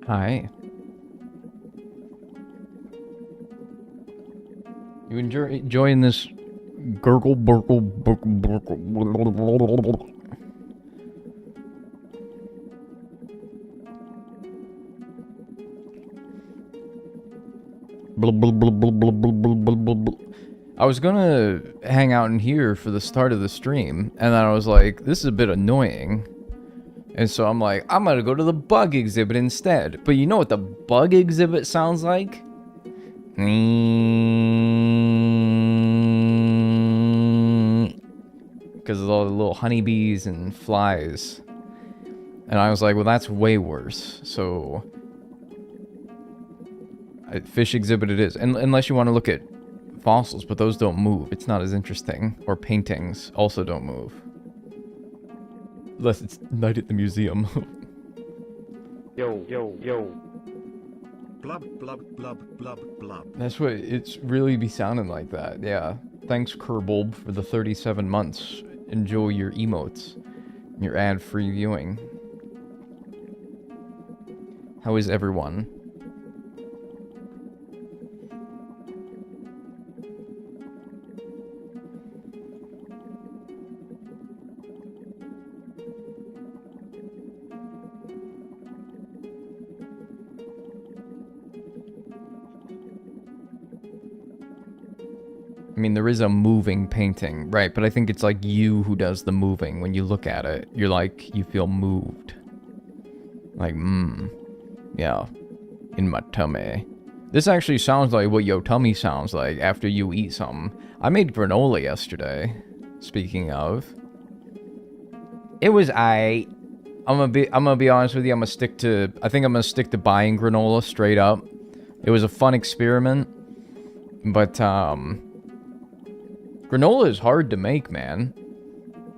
Hi. You enjoying this gurgle burgle burgle burgle? I was gonna hang out in here for the start of the stream, and then I was like, this is a bit annoying. And so I'm like, I'm gonna go to the bug exhibit instead. But you know what the bug exhibit sounds like? Because of all the little honeybees and flies. And I was like, well, that's way worse. So, fish exhibit it is. And unless you want to look at fossils, but those don't move. It's not as interesting. Or paintings also don't move. Unless it's night at the museum. Yo, yo, yo. Blub, blub, blub, blub, blub. That's what it's really be sounding like that, yeah. Thanks, Kerbulb, for the 37 months. Enjoy your emotes. Your ad-free viewing. How is everyone? I mean, there is a moving painting, right? But I think it's like you who does the moving. When you look at it, you're like, you feel moved. Like, yeah, in my tummy. This actually sounds like what your tummy sounds like after you eat something. I made granola yesterday, speaking of. It was I'm gonna be honest with you, I think I'm gonna stick to buying granola straight up. It was a fun experiment, but, granola is hard to make, man.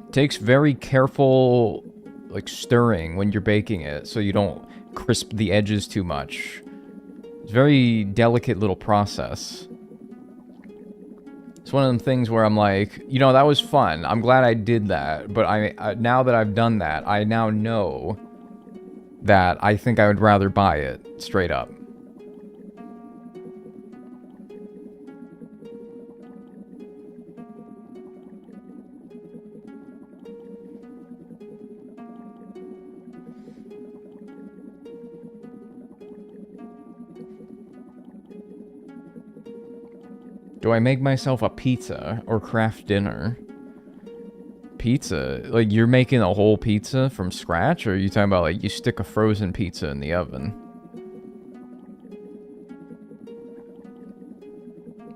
It takes very careful, like, stirring when you're baking it so you don't crisp the edges too much. It's a very delicate little process. It's one of them things where I'm like, you know, that was fun. I'm glad I did that. But now that I've done that, I now know that I think I would rather buy it straight up. Do I make myself a pizza or craft dinner? Pizza? Like, you're making a whole pizza from scratch? Or are you talking about, like, you stick a frozen pizza in the oven?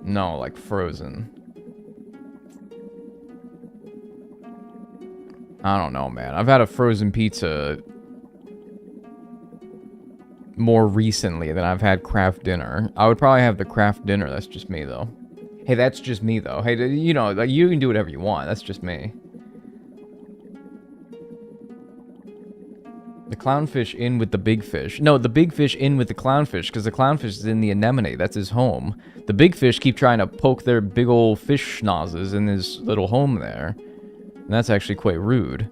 No, like, frozen. I don't know, man. I've had a frozen pizza more recently than I've had craft dinner. I would probably have the craft dinner. That's just me, though. Hey, that's just me, though. Hey, you know, like, you can do whatever you want. That's just me. The clownfish in with the big fish. No, the big fish in with the clownfish, because the clownfish is in the anemone. That's his home. The big fish keep trying to poke their big old fish schnozzes in his little home there. And that's actually quite rude.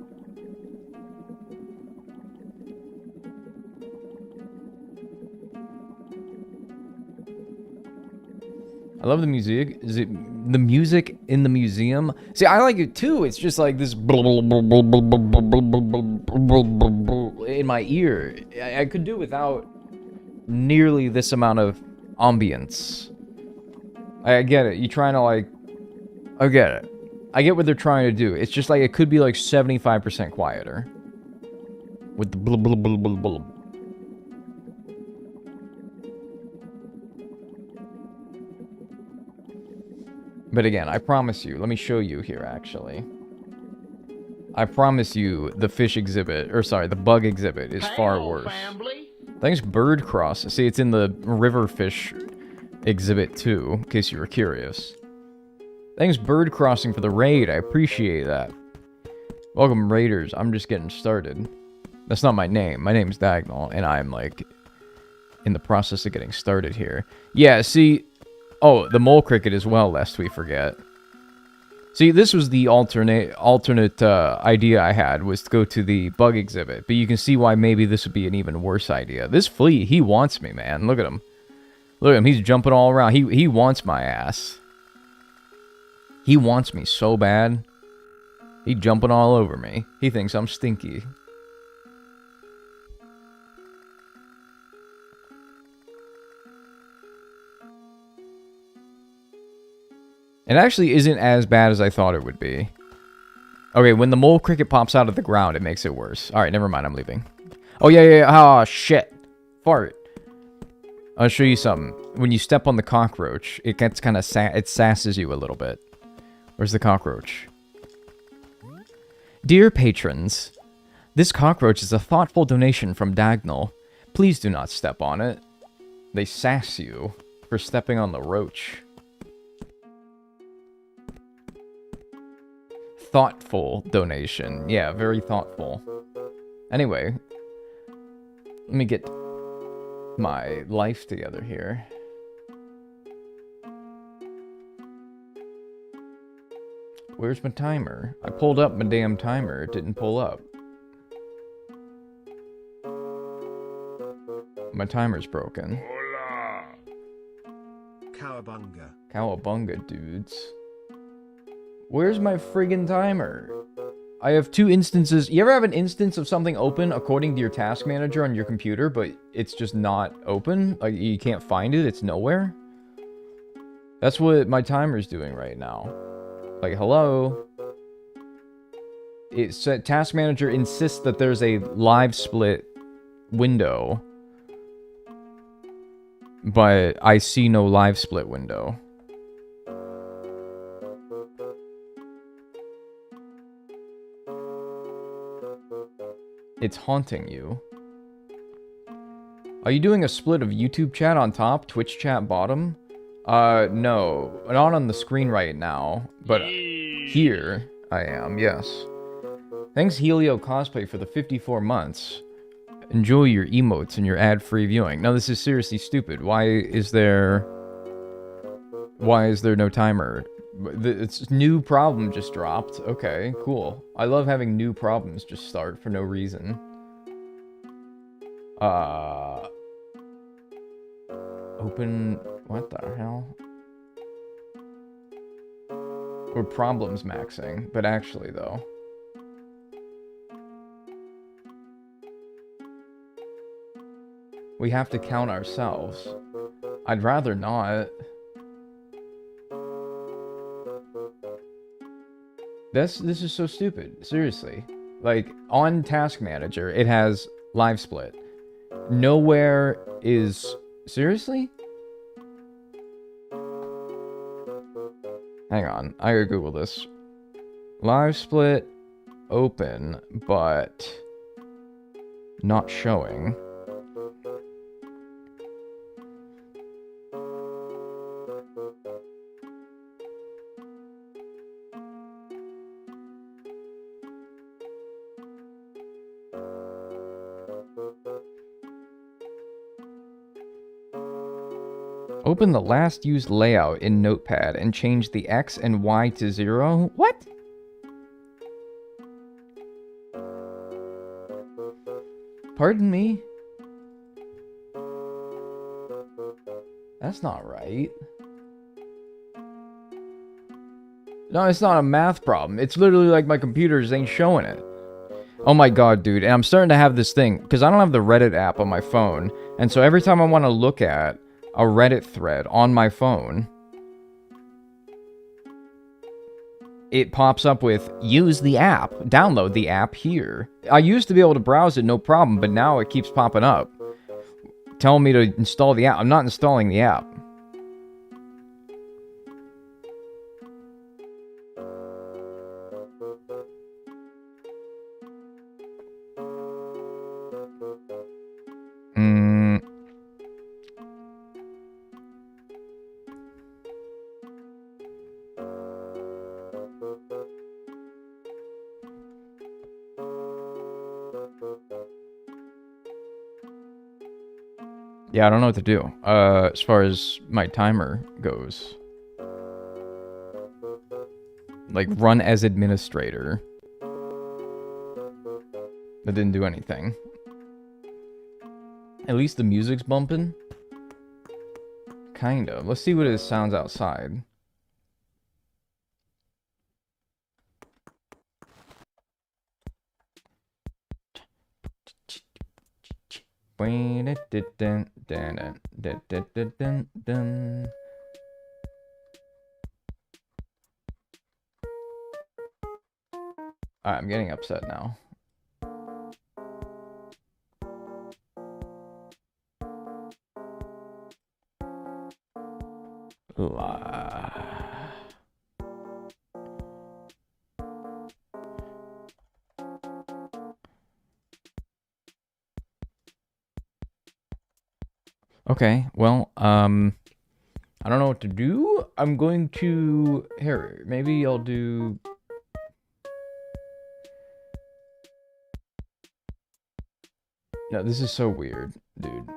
I love the music. Is it the music in the museum? See, I like it too. It's just like this in my ear. I could do without nearly this amount of ambience. I get it. You're trying to like... I get it. I get what they're trying to do. It's just like it could be like 75% quieter. With the blah blah blah blah blah. But again, I promise you, let me show you here, actually. I promise you, the fish exhibit, or sorry, the bug exhibit is far worse. Thanks, Bird Cross. See, it's in the river fish exhibit too, in case you were curious. Thanks, Bird Crossing, for the raid. I appreciate that. Welcome, Raiders. I'm just getting started. That's not my name. My name's Dagnel, and I'm, like, in the process of getting started here. Yeah, see... Oh, the mole cricket as well, lest we forget. See, this was the alternate idea I had, was to go to the bug exhibit. But you can see why maybe this would be an even worse idea. This flea, he wants me, man. Look at him. Look at him. He's jumping all around. He wants my ass. He wants me so bad. He's jumping all over me. He thinks I'm stinky. It actually isn't as bad as I thought it would be. Okay, when the mole cricket pops out of the ground, it makes it worse. Alright, never mind, I'm leaving. Oh, yeah. Oh, shit. Fart. I'll show you something. When you step on the cockroach, it gets kind of it sasses you a little bit. Where's the cockroach? Dear patrons, this cockroach is a thoughtful donation from Dagnel. Please do not step on it. They sass you for stepping on the roach. Thoughtful donation. Yeah, very thoughtful. Anyway, let me get my life together here. Where's my timer? I pulled up my damn timer. It didn't pull up. My timer's broken. Hola. Cowabunga. Cowabunga, dudes. Where's my friggin' timer? I have 2 instances. You ever have an instance of something open according to your task manager on your computer, but it's just not open? Like, you can't find it? It's nowhere? That's what my timer's doing right now. Like, hello? It's task manager insists that there's a live split window, but I see no live split window. It's haunting you. Are you doing a split of YouTube chat on top, Twitch chat bottom? No. Not on the screen right now, but here I am, yes. Thanks Helio Cosplay for the 54 months. Enjoy your emotes and your ad-free viewing. No, this is seriously stupid. Why is there no timer? It's new problem just dropped. Okay, cool. I love having new problems just start for no reason. Open... What the hell? We're problems maxing, but actually though. We have to count ourselves. I'd rather not. This is so stupid. Seriously. Like, on Task Manager, it has live split. Nowhere is... Seriously? Hang on. I gotta Google this. Live split, open, but not showing. Open the last used layout in Notepad and change the X and Y to 0. What? Pardon me? That's not right. No, it's not a math problem. It's literally like my computers ain't showing it. Oh my god, dude. And I'm starting to have this thing, because I don't have the Reddit app on my phone. And so every time I want to look at a Reddit thread on my phone, it pops up with, use the app, download the app here. I used to be able to browse it, no problem, but now it keeps popping up, telling me to install the app. I'm not installing the app. Yeah, I don't know what to do, as far as my timer goes. Like, run as administrator. That didn't do anything. At least the music's bumping. Kind of. Let's see what it sounds outside. Alright, I'm getting upset now. Okay, well, I don't know what to do. I'm going to... Here, maybe I'll do... No, this is so weird, dude.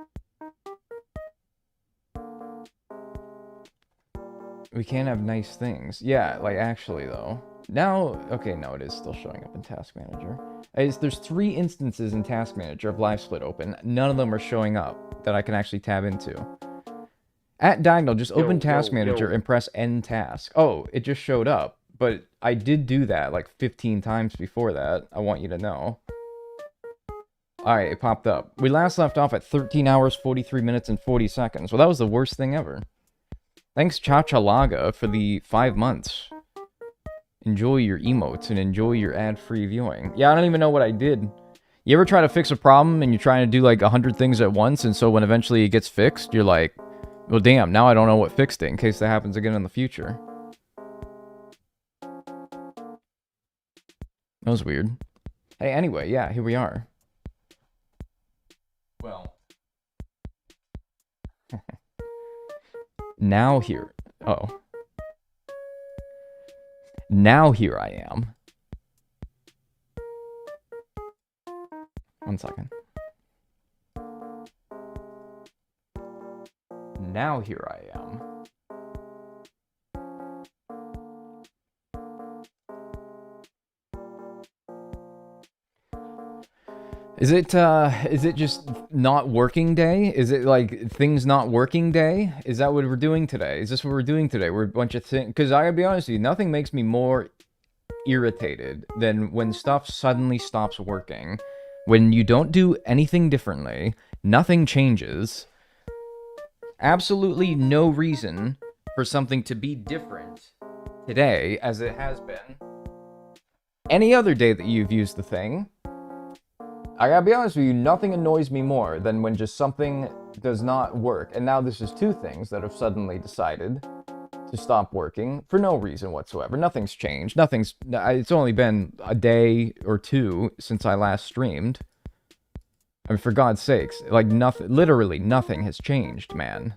We can't have nice things. Yeah, like, actually, though. Now... Okay, no, it is still showing up in Task Manager. There's 3 instances in Task Manager of Live Split open. None of them are showing up that I can actually tab into. At Dagnel, just open Task Manager and press End Task. Oh, it just showed up. But I did do that like 15 times before that. I want you to know. Alright, it popped up. We last left off at 13 hours, 43 minutes, and 40 seconds. Well, that was the worst thing ever. Thanks, Chachalaga, for the 5 months. Enjoy your emotes and enjoy your ad-free viewing. Yeah, I don't even know what I did. You ever try to fix a problem and you're trying to do like 100 things at once, and so when eventually it gets fixed, you're like, well, damn, now I don't know what fixed it in case that happens again in the future. That was weird. Hey, anyway, yeah, here we are. Well. Now here. Oh. Now here I am. 1 second. Now here I am. Is it just not working day? Is it like things not working day? Is that what we're doing today? Is this what we're doing today? We're a bunch of things. Because I gotta be honest with you, nothing makes me more irritated than when stuff suddenly stops working. When you don't do anything differently, nothing changes. Absolutely no reason for something to be different today as it has been any other day that you've used the thing. I gotta be honest with you, nothing annoys me more than when just something does not work. And now this is 2 things that have suddenly decided to stop working for no reason whatsoever. Nothing's changed. It's only been a day or 2 since I last streamed. I mean, for God's sakes, like nothing, literally nothing has changed, man.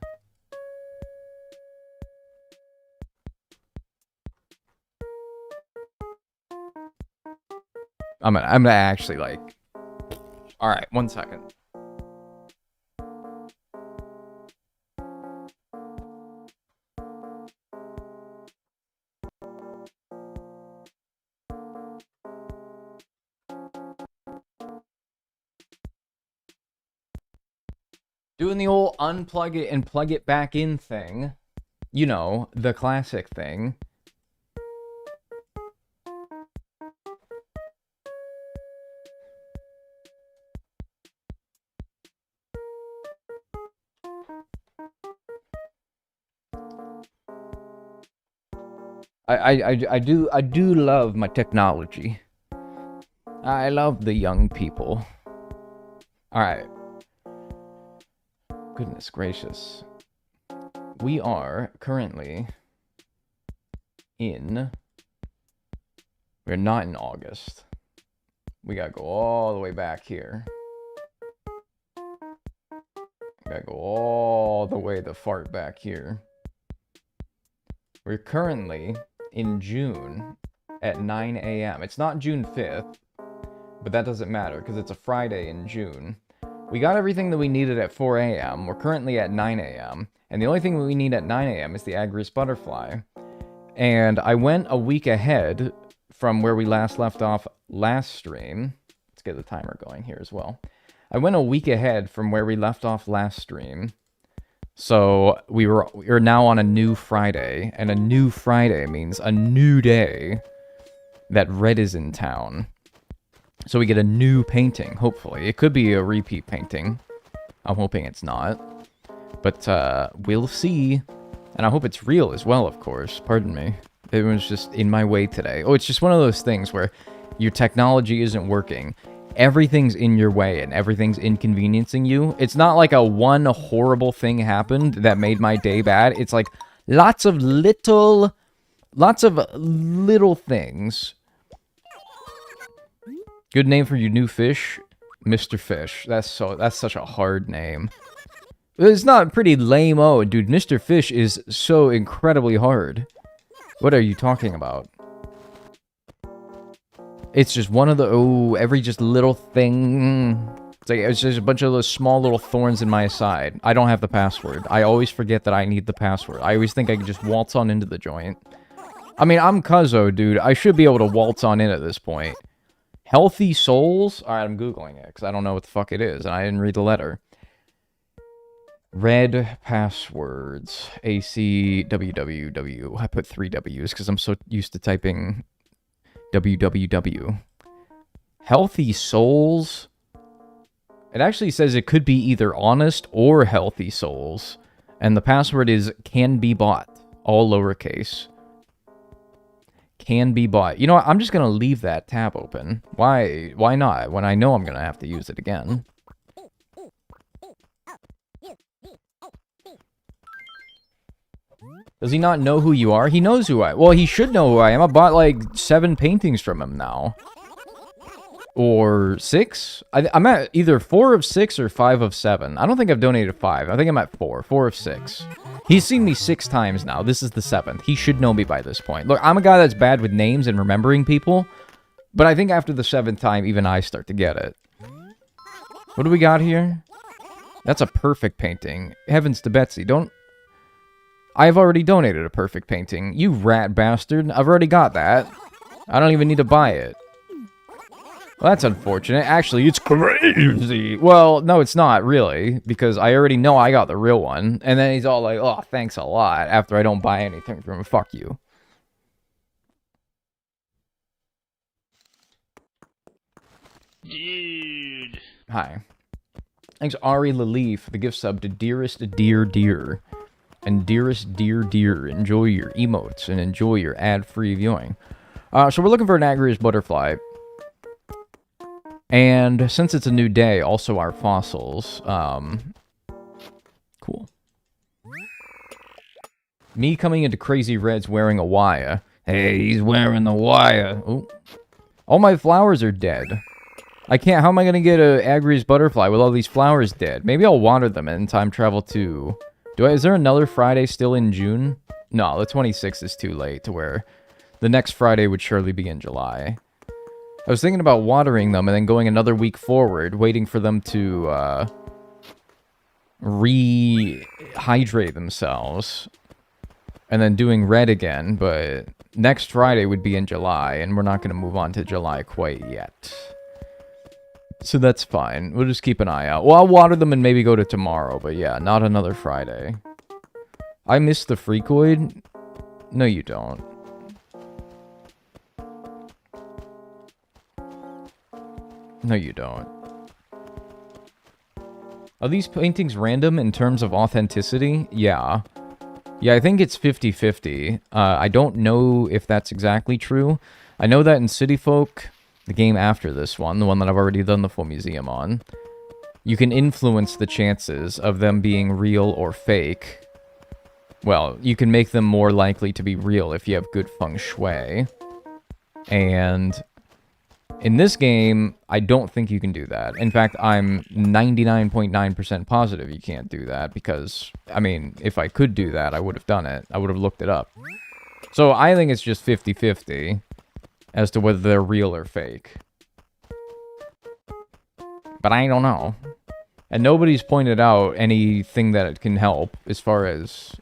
I'm gonna actually like... Alright, 1 second. Doing the old unplug it and plug it back in thing. You know, the classic thing. I do love my technology. I love the young people. Alright. Goodness gracious. We are currently in... We're not in August. We gotta go all the way back here. Gotta go all the way the fart back here. We're currently in June at 9 a.m. It's not June 5th, but that doesn't matter because it's a Friday in June. We got everything that we needed at 4 a.m. We're currently at 9 a.m. And the only thing we need at 9 a.m. is the Agris Butterfly. And I went a week ahead from where we last left off last stream. Let's get the timer going here as well. I went a week ahead from where we left off last stream. So we're now on a new Friday, and a new Friday means a new day that Red is in town. So we get a new painting, hopefully. It could be a repeat painting. I'm hoping it's not. But we'll see. And I hope it's real as well, of course. Pardon me. It was just in my way today. Oh, it's just one of those things where your technology isn't working. Everything's in your way and everything's inconveniencing you. It's not like a one horrible thing happened that made my day bad. It's like lots of little things. Good name for your new fish, Mr. Fish. That's such a hard name. It's not pretty lame-o, dude. Mr. Fish is so incredibly hard. What are you talking about? It's just one of the every just little thing. It's just a bunch of those small little thorns in my side. I don't have the password. I always forget that I need the password. I always think I can just waltz on into the joint. I mean, I'm Cuzzo, dude. I should be able to waltz on in at this point. Healthy souls? Alright, I'm Googling it, because I don't know what the fuck it is, and I didn't read the letter. Red passwords. ACWWW. I put 3 W's, because I'm so used to typing www. Healthy souls? It actually says it could be either honest or healthy souls. And the password is can be bought. All lowercase. Can be bought. You know what? I'm just going to leave that tab open. Why not? When I know I'm going to have to use it again. Does he not know who you are? He knows who I... Well, he should know who I am. I bought like 7 paintings from him now. Or 6? I'm at either 4 of 6 or 5 of 7. I don't think I've donated 5. I think I'm at 4. 4 of 6. He's seen me 6 times now. This is the 7th. He should know me by this point. Look, I'm a guy that's bad with names and remembering people. But I think after the 7th time, even I start to get it. What do we got here? That's a perfect painting. Heavens to Betsy. Don't... I've already donated a perfect painting. You rat bastard. I've already got that. I don't even need to buy it. Well, that's unfortunate. Actually, it's crazy. Well, no, it's not, really. Because I already know I got the real one. And then he's all like, oh, thanks a lot. After I don't buy anything from him. Fuck you. Dude. Hi. Thanks, Ari Lali, for the gift sub to Dearest Dear Dear. And Dearest Dear Dear, enjoy your emotes and enjoy your ad-free viewing. So we're looking for an Agrius butterfly. And since it's a new day, also our fossils. Cool. Me coming into Crazy Red's wearing a wire. Hey, he's wearing the wire. Ooh. All my flowers are dead. I can't... How am I going to get a Agrius butterfly with all these flowers dead? Maybe I'll water them and time travel to... Is there another Friday still in June? No, the 26th is too late to where the next Friday would surely be in July. I was thinking about watering them and then going another week forward, waiting for them to rehydrate themselves, and then doing red again, but next Friday would be in July, and we're not going to move on to July quite yet. So that's fine. We'll just keep an eye out. Well, I'll water them and maybe go to tomorrow, but yeah, not another Friday. I miss the Freakoid? No, you don't. No, you don't. Are these paintings random in terms of authenticity? Yeah. Yeah, I think it's 50-50. I don't know if that's exactly true. I know that in City Folk... the game after this one, the one that I've already done the full museum on, you can influence the chances of them being real or fake. Well, you can make them more likely to be real if you have good feng shui. And in this game, I don't think you can do that. In fact, I'm 99.9% positive you can't do that because, I mean, if I could do that, I would have done it. I would have looked it up. So I think it's just 50-50. As to whether they're real or fake. But I don't know. And nobody's pointed out anything that it can help as far as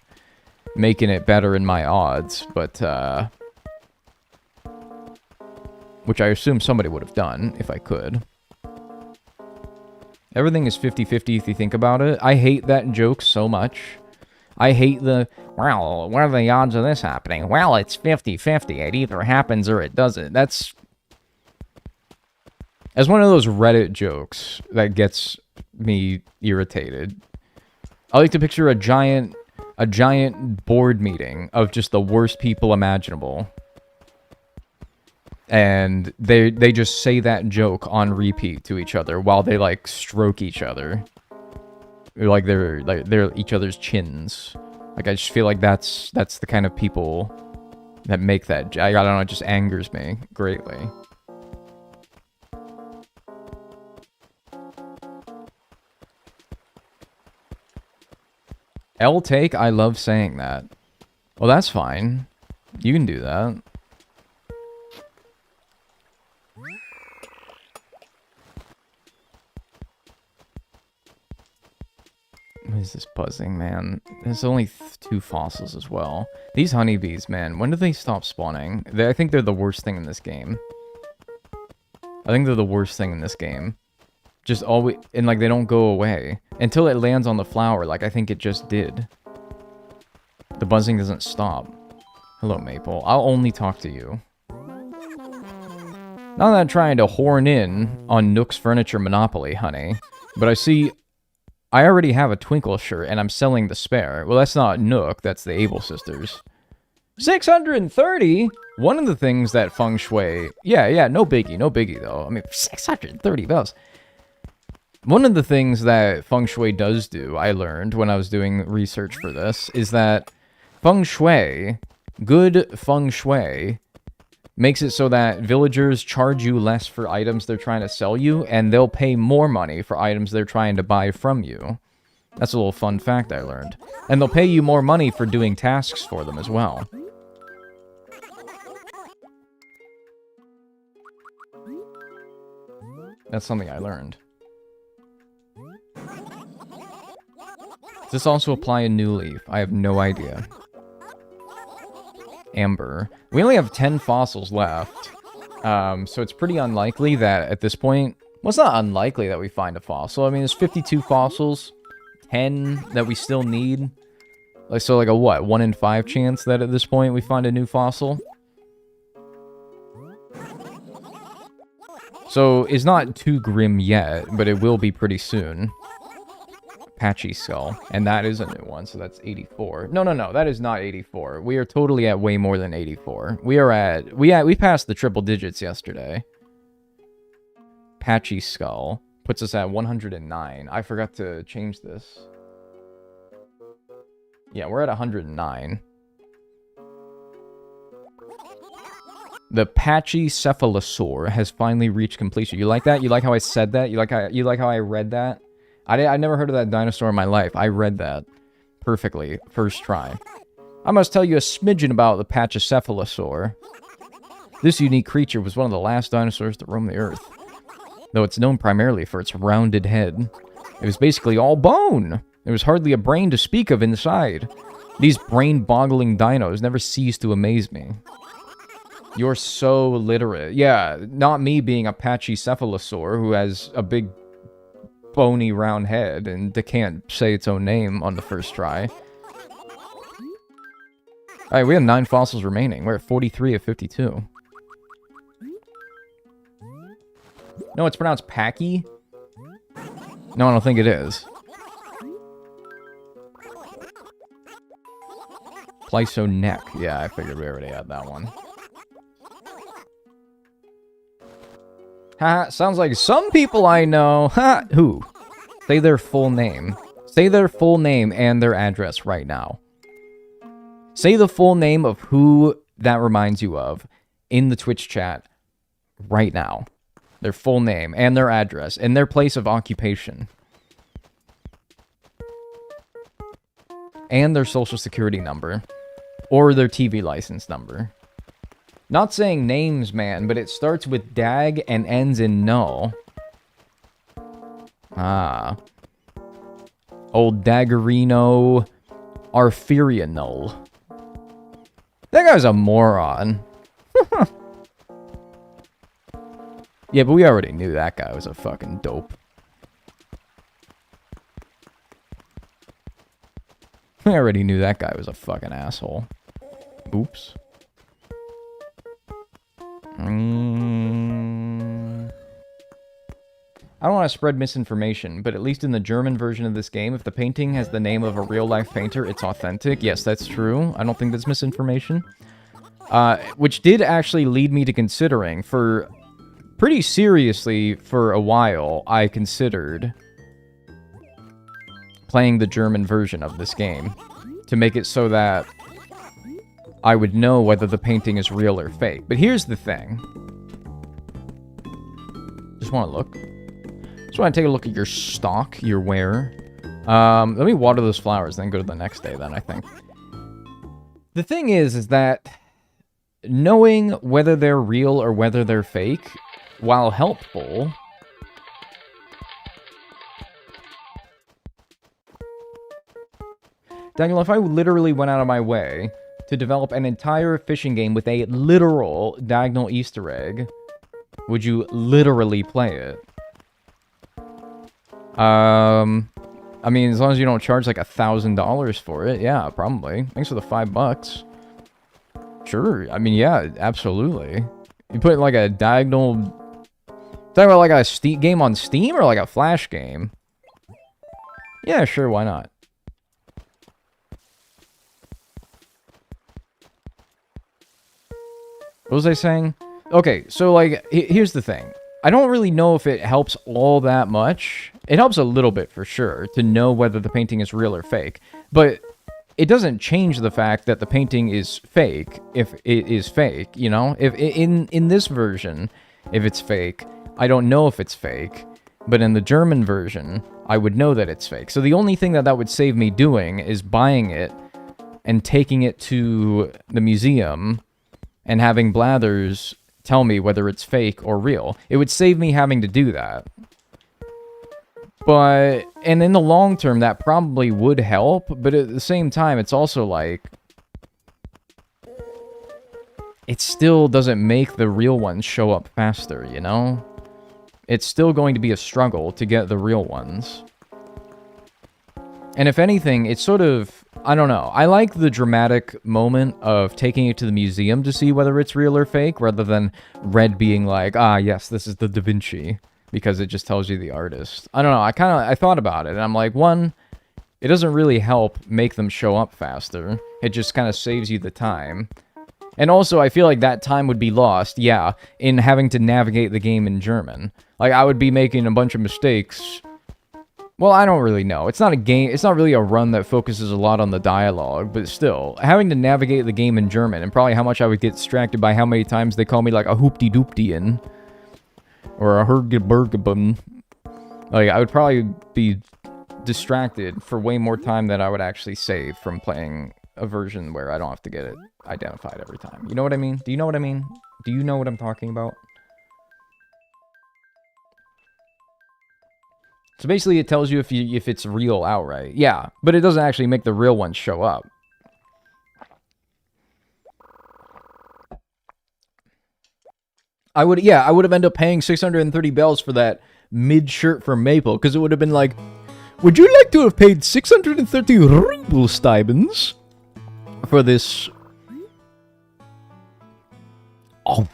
making it better in my odds, but, which I assume somebody would have done, if I could. Everything is 50-50 if you think about it. I hate that joke so much. I hate the, well, what are the odds of this happening? Well, it's 50-50. It either happens or it doesn't. That's one of those Reddit jokes that gets me irritated. I like to picture a giant board meeting of just the worst people imaginable. And they just say that joke on repeat to each other while they, like, stroke each other. Like, they're each other's chins. Like, I just feel like that's the kind of people that make that. I don't know, it just angers me greatly. L take, I love saying that. Well, that's fine. You can do that. What is this buzzing, man? There's only 2 fossils as well. These honeybees, man, when do they stop spawning? I think they're the worst thing in this game. I think they're the worst thing in this game. Just always, and like they don't go away. Until it lands on the flower, like I think it just did. The buzzing doesn't stop. Hello, Maple. I'll only talk to you. Not that I'm trying to horn in on Nook's Furniture Monopoly, honey. But I see... I already have a Twinkle shirt, and I'm selling the spare. Well, that's not Nook, that's the Able Sisters. 630? One of the things that Feng Shui... Yeah, no biggie, though. I mean, 630 bells. One of the things that Feng Shui does do, I learned when I was doing research for this, is that Feng Shui, good Feng Shui, makes it so that villagers charge you less for items they're trying to sell you, and they'll pay more money for items they're trying to buy from you. That's a little fun fact I learned. And they'll pay you more money for doing tasks for them as well. That's something I learned. Does this also apply in New Leaf? I have no idea. Amber. We only have 10 fossils left. So it's pretty unlikely that at this point... Well, it's not unlikely that we find a fossil. I mean, there's 52 fossils. 10 that we still need. So like a what? 1 in 5 chance that at this point we find a new fossil? So it's not too grim yet, but it will be pretty soon. Patchy Skull. And that is a new one, so that's 84. No, that is not 84. We are totally at way more than 84. We are at... We passed the triple digits yesterday. Patchy Skull puts us at 109. I forgot to change this. Yeah, we're at 109. The Patchy Cephalosaur has finally reached completion. You like that? You like how I said that? You like how I read that? I never heard of that dinosaur in my life. I read that perfectly. First try. I must tell you a smidgen about the Pachycephalosaur. This unique creature was one of the last dinosaurs to roam the earth. Though it's known primarily for its rounded head. It was basically all bone. There was hardly a brain to speak of inside. These brain-boggling dinos never cease to amaze me. You're so literate. Yeah, not me being a Pachycephalosaur who has a big... bony round head and they can't say its own name on the first try. Alright, we have 9 fossils remaining. We're at 43 of 52. No, it's pronounced Packy? No, I don't think it is. Plyso neck. Yeah, I figured we already had that one. Ha, sounds like some people I know. Ha, who? Say their full name. Say their full name and their address right now. Say the full name of who that reminds you of in the Twitch chat right now. Their full name and their address and their place of occupation. And their social security number. Or their TV license number. Not saying names, man, but it starts with dag and ends in no. Ah. Old Daggerino Arferianol. That guy's a moron. Yeah, but we already knew that guy was a fucking dope. We already knew that guy was a fucking asshole. Oops. I don't want to spread misinformation, but at least in the German version of this game, if the painting has the name of a real-life painter, it's authentic. Yes, that's true. I don't think that's misinformation. Which did actually lead me to considering, for pretty seriously for a while, I considered playing the German version of this game to make it so that I would know whether the painting is real or fake. But here's the thing. Just want to look. Just want to take a look at your stock, your wear. Let me water those flowers, then go to the next day then, I think. The thing is that knowing whether they're real or whether they're fake, while helpful, Daniel, if I literally went out of my way to develop an entire fishing game with a literal Dagnel Easter egg, would you literally play it? I mean, as long as you don't charge like $1,000 for it, yeah, probably. Thanks for the $5. Sure, I mean, yeah, absolutely. You put like a Dagnel... Talking about like a Steam game on Steam or like a Flash game? Yeah, sure, why not? What was I saying? Okay, so like, here's the thing. I don't really know if it helps all that much. It helps a little bit for sure to know whether the painting is real or fake. But it doesn't change the fact that the painting is fake if it is fake, you know? If in this version, if it's fake, I don't know if it's fake. But in the German version, I would know that it's fake. So the only thing that would save me doing is buying it and taking it to the museum and having Blathers tell me whether it's fake or real. It would save me having to do that. But, and in the long term, that probably would help, but at the same time, it's also like, it still doesn't make the real ones show up faster, you know? It's still going to be a struggle to get the real ones. And if anything, it's sort of, I don't know. I like the dramatic moment of taking it to the museum to see whether it's real or fake, rather than Red being like, ah, yes, this is the Da Vinci, because it just tells you the artist. I don't know. I thought about it, and I'm like, one, it doesn't really help make them show up faster. It just kind of saves you the time. And also, I feel like that time would be lost, yeah, in having to navigate the game in German. Like, I would be making a bunch of mistakes. Well, I don't really know. It's not a game, it's not really a run that focuses a lot on the dialogue, but still, having to navigate the game in German, and probably how much I would get distracted by how many times they call me like a hoopty-doopty-in, or a hergebergebun. Like, I would probably be distracted for way more time than I would actually save from playing a version where I don't have to get it identified every time. You know what I mean? Do you know what I mean? Do you know what I'm talking about? So basically it tells you if it's real outright. Yeah, but it doesn't actually make the real ones show up. I would have ended up paying 630 bells for that mid shirt from Maple, because it would have been like, would you like to have paid 630 Rubelsteibens for this? Oh,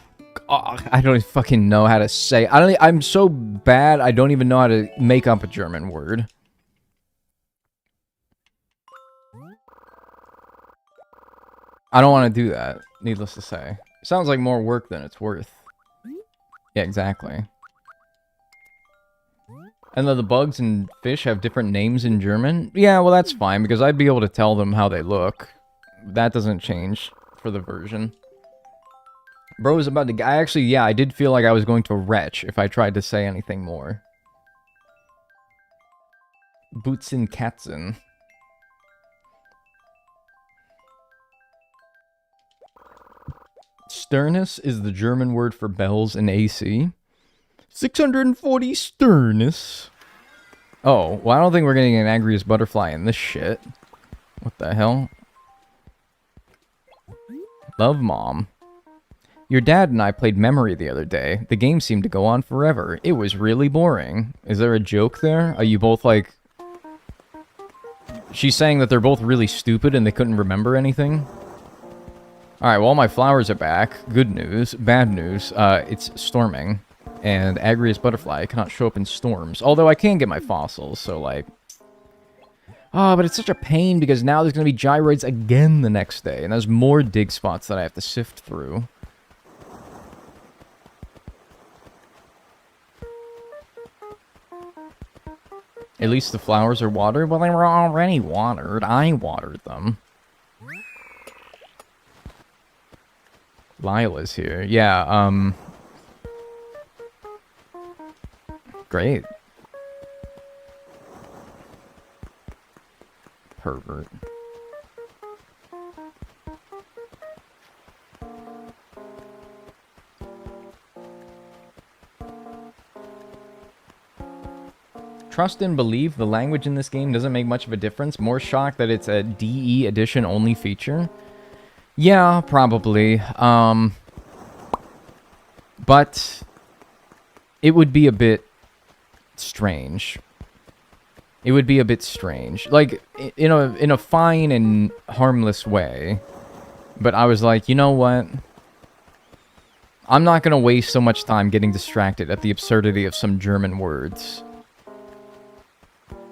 God, I don't fucking know how to say. I'm so bad, I don't even know how to make up a German word. I don't want to do that, needless to say. Sounds like more work than it's worth. Yeah, exactly. And then the bugs and fish have different names in German? Yeah, well that's fine, because I'd be able to tell them how they look. That doesn't change for the version. Bro was about to... I did feel like I was going to retch if I tried to say anything more. Bootzen Katzen. Sternus is the German word for bells in AC. 640 Sternus. Oh, well I don't think we're getting an angriest butterfly in this shit. What the hell? Love, Mom. Your dad and I played Memory the other day. The game seemed to go on forever. It was really boring. Is there a joke there? Are you both like... She's saying that they're both really stupid and they couldn't remember anything? Alright, well, my flowers are back. Good news. Bad news. It's storming. And Agrius Butterfly cannot show up in storms. Although I can get my fossils, so like... Oh, but it's such a pain because now there's going to be gyroids again the next day. And there's more dig spots that I have to sift through. At least the flowers are watered. Well, they were already watered. I watered them. Lila's here. Yeah, great. Pervert. Trust and believe the language in this game doesn't make much of a difference. More shocked that it's a DE edition only feature. Yeah, probably. But it would be a bit strange. It would be a bit strange. Like, in a fine and harmless way. But I was like, you know what? I'm not going to waste so much time getting distracted at the absurdity of some German words.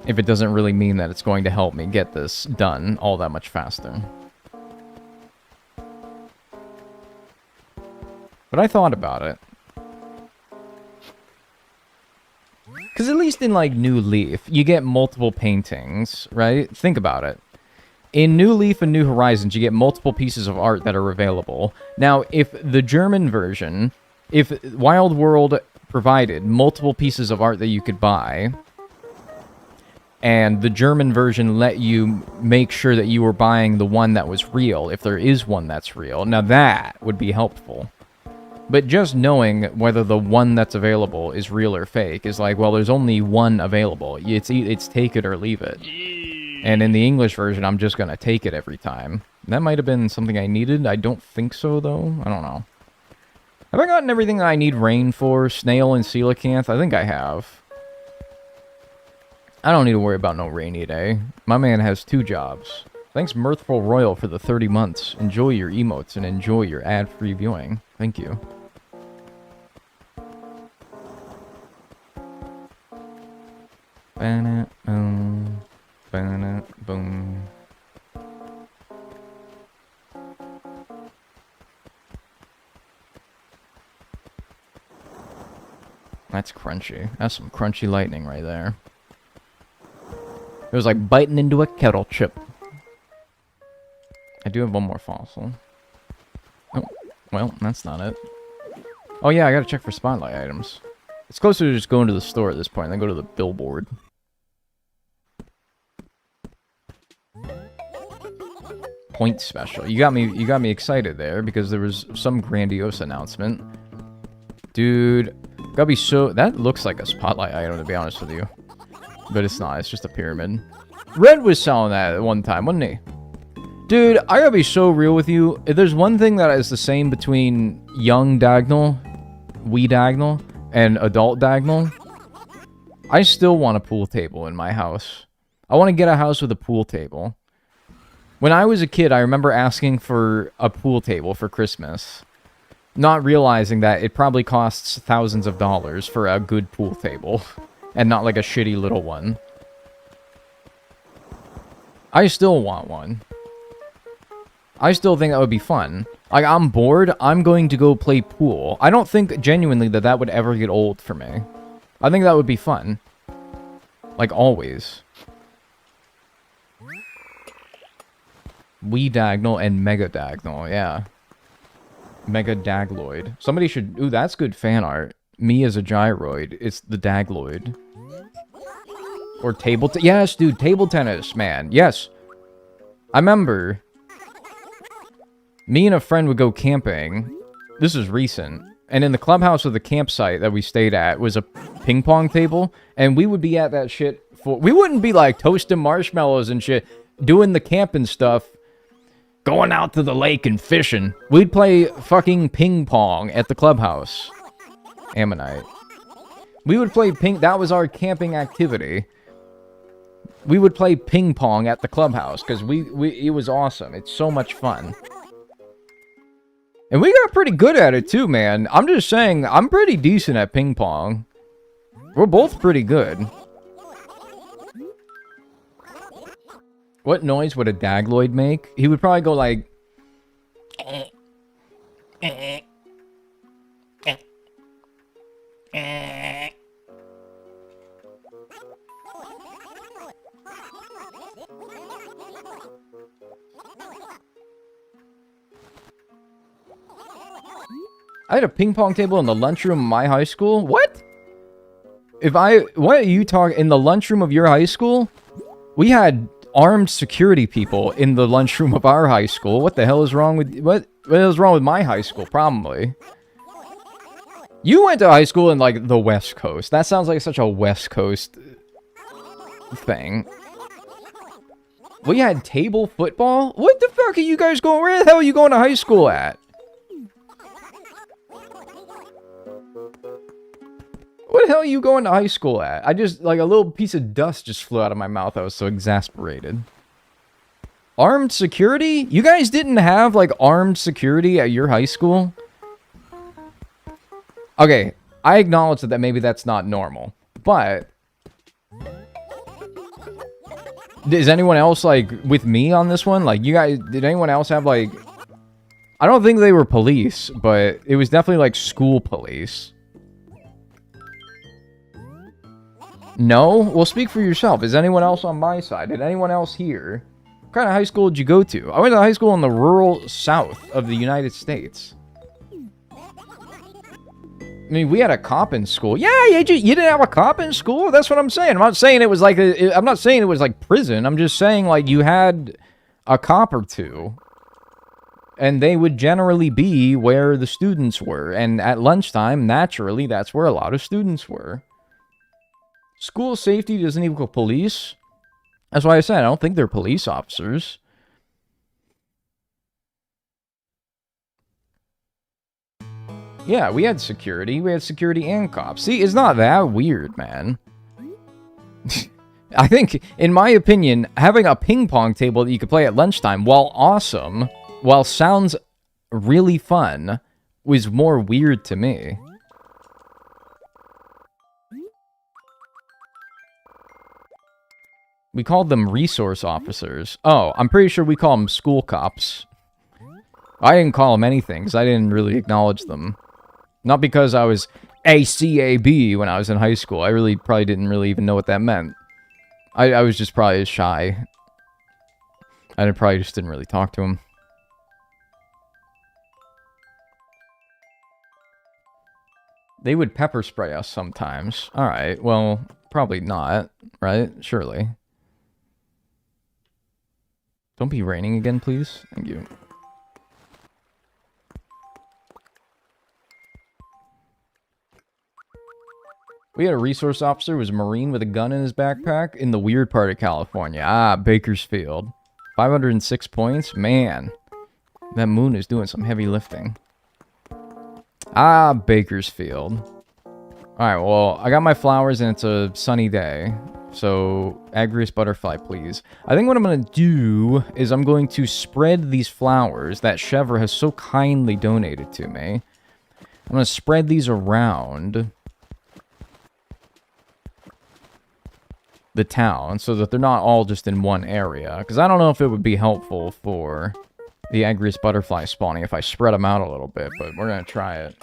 If it doesn't really mean that it's going to help me get this done all that much faster. But I thought about it. Because at least in, like, New Leaf, you get multiple paintings, right? Think about it. In New Leaf and New Horizons, you get multiple pieces of art that are available. Now, if the German version, if Wild World provided multiple pieces of art that you could buy... and the German version let you make sure that you were buying the one that was real, if there is one that's real. Now that would be helpful. But just knowing whether the one that's available is real or fake is like, well, there's only one available. It's take it or leave it. And in the English version, I'm just going to take it every time. That might have been something I needed. I don't think so, though. I don't know. Have I gotten everything that I need rain for? Snail and coelacanth? I think I have. I don't need to worry about no rainy day. My man has 2 jobs. Thanks Mirthful Royal for the 30 months. Enjoy your emotes and enjoy your ad-free viewing. Thank you. Boom. Boom. That's crunchy. That's some crunchy lightning right there. It was like biting into a kettle chip. I do have one more fossil. Oh, well, that's not it. Oh yeah, I gotta check for spotlight items. It's closer to just going to the store at this point than go to the billboard. Point special. You got me excited there because there was some grandiose announcement. Dude, gotta be so... That looks like a spotlight item, to be honest with you. But it's not, it's just a pyramid. Red was selling that at one time, wasn't he? Dude, I gotta be so real with you. If there's one thing that is the same between young Dagnel, wee Dagnel, and adult Dagnel, I still want a pool table in my house. I want to get a house with a pool table. When I was a kid, I remember asking for a pool table for Christmas. Not realizing that it probably costs thousands of dollars for a good pool table. And not like a shitty little one. I still want one. I still think that would be fun. Like, I'm bored, I'm going to go play pool. I don't think genuinely that that would ever get old for me. I think that would be fun. Like, always. Wee Dagnel and Mega Dagnel, yeah. Mega Dagloid. Somebody should... Ooh, that's good fan art. Me as a gyroid. It's the Dagloid. Or table... Yes, dude, table tennis, man. Yes. I remember... Me and a friend would go camping. This is recent. And in the clubhouse of the campsite that we stayed at was a ping pong table. And we would be at that shit for... We wouldn't be like toasting marshmallows and shit. Doing the camping stuff Going out to the lake and fishing. We'd play fucking ping pong at the clubhouse. Ammonite. We would play that was our camping activity. We would play ping pong at the clubhouse because it was awesome. It's so much fun. And we got pretty good at it too, man. I'm just saying, I'm pretty decent at ping pong. We're both pretty good. What noise would a Dagloid make? He would probably go like... I had a ping pong table in the lunchroom of my high school? What? What are you talking... In the lunchroom of your high school? We had armed security people in the lunchroom of our high school. What the hell is wrong with... What is wrong with my high school? Probably. You went to high school in, like, the West Coast. That sounds like such a West Coast thing. We had table football? What the fuck are you guys going... Where the hell are you going to high school at? What the hell are you going to high school at? I just, like, a little piece of dust just flew out of my mouth. I was so exasperated. Armed security? You guys didn't have, like, armed security at your high school? Okay, I acknowledge that maybe that's not normal. But... is anyone else, like, with me on this one? Like, you guys... Did anyone else have, like... I don't think they were police, but it was definitely, like, school police. No? Well, speak for yourself. Is anyone else on my side? Did anyone else here? What kind of high school did you go to? I went to high school in the rural south of the United States. I mean, we had a cop in school. Yeah, you didn't have a cop in school? That's what I'm saying. I'm not saying it was like I'm not saying it was like prison. I'm just saying, like, you had a cop or two. And they would generally be where the students were. And at lunchtime, naturally, that's where a lot of students were. School safety doesn't equal police. That's why I said I don't think they're police officers. Yeah, we had security. We had security and cops. See, it's not that weird, man. I think, in my opinion, having a ping pong table that you could play at lunchtime, while awesome, while sounds really fun, was more weird to me. We called them resource officers. Oh, I'm pretty sure we call them school cops. I didn't call them anything, because I didn't really acknowledge them. Not because I was ACAB when I was in high school. I really probably didn't really even know what that meant. I was just probably shy. I probably just didn't really talk to him. They would pepper spray us sometimes. Alright, well, probably not, right? Surely. Don't be raining again, please. Thank you. We had a resource officer who was a Marine with a gun in his backpack in the weird part of California. Ah, Bakersfield. 506 points? Man. That moon is doing some heavy lifting. Ah, Bakersfield. Alright, well, I got my flowers and it's a sunny day. So, Agrius Butterfly, please. I think what I'm going to do is I'm going to spread these flowers that Chevre has so kindly donated to me. I'm going to spread these around the town so that they're not all just in one area. Because I don't know if it would be helpful for the Agrius Butterfly spawning if I spread them out a little bit, but we're going to try it.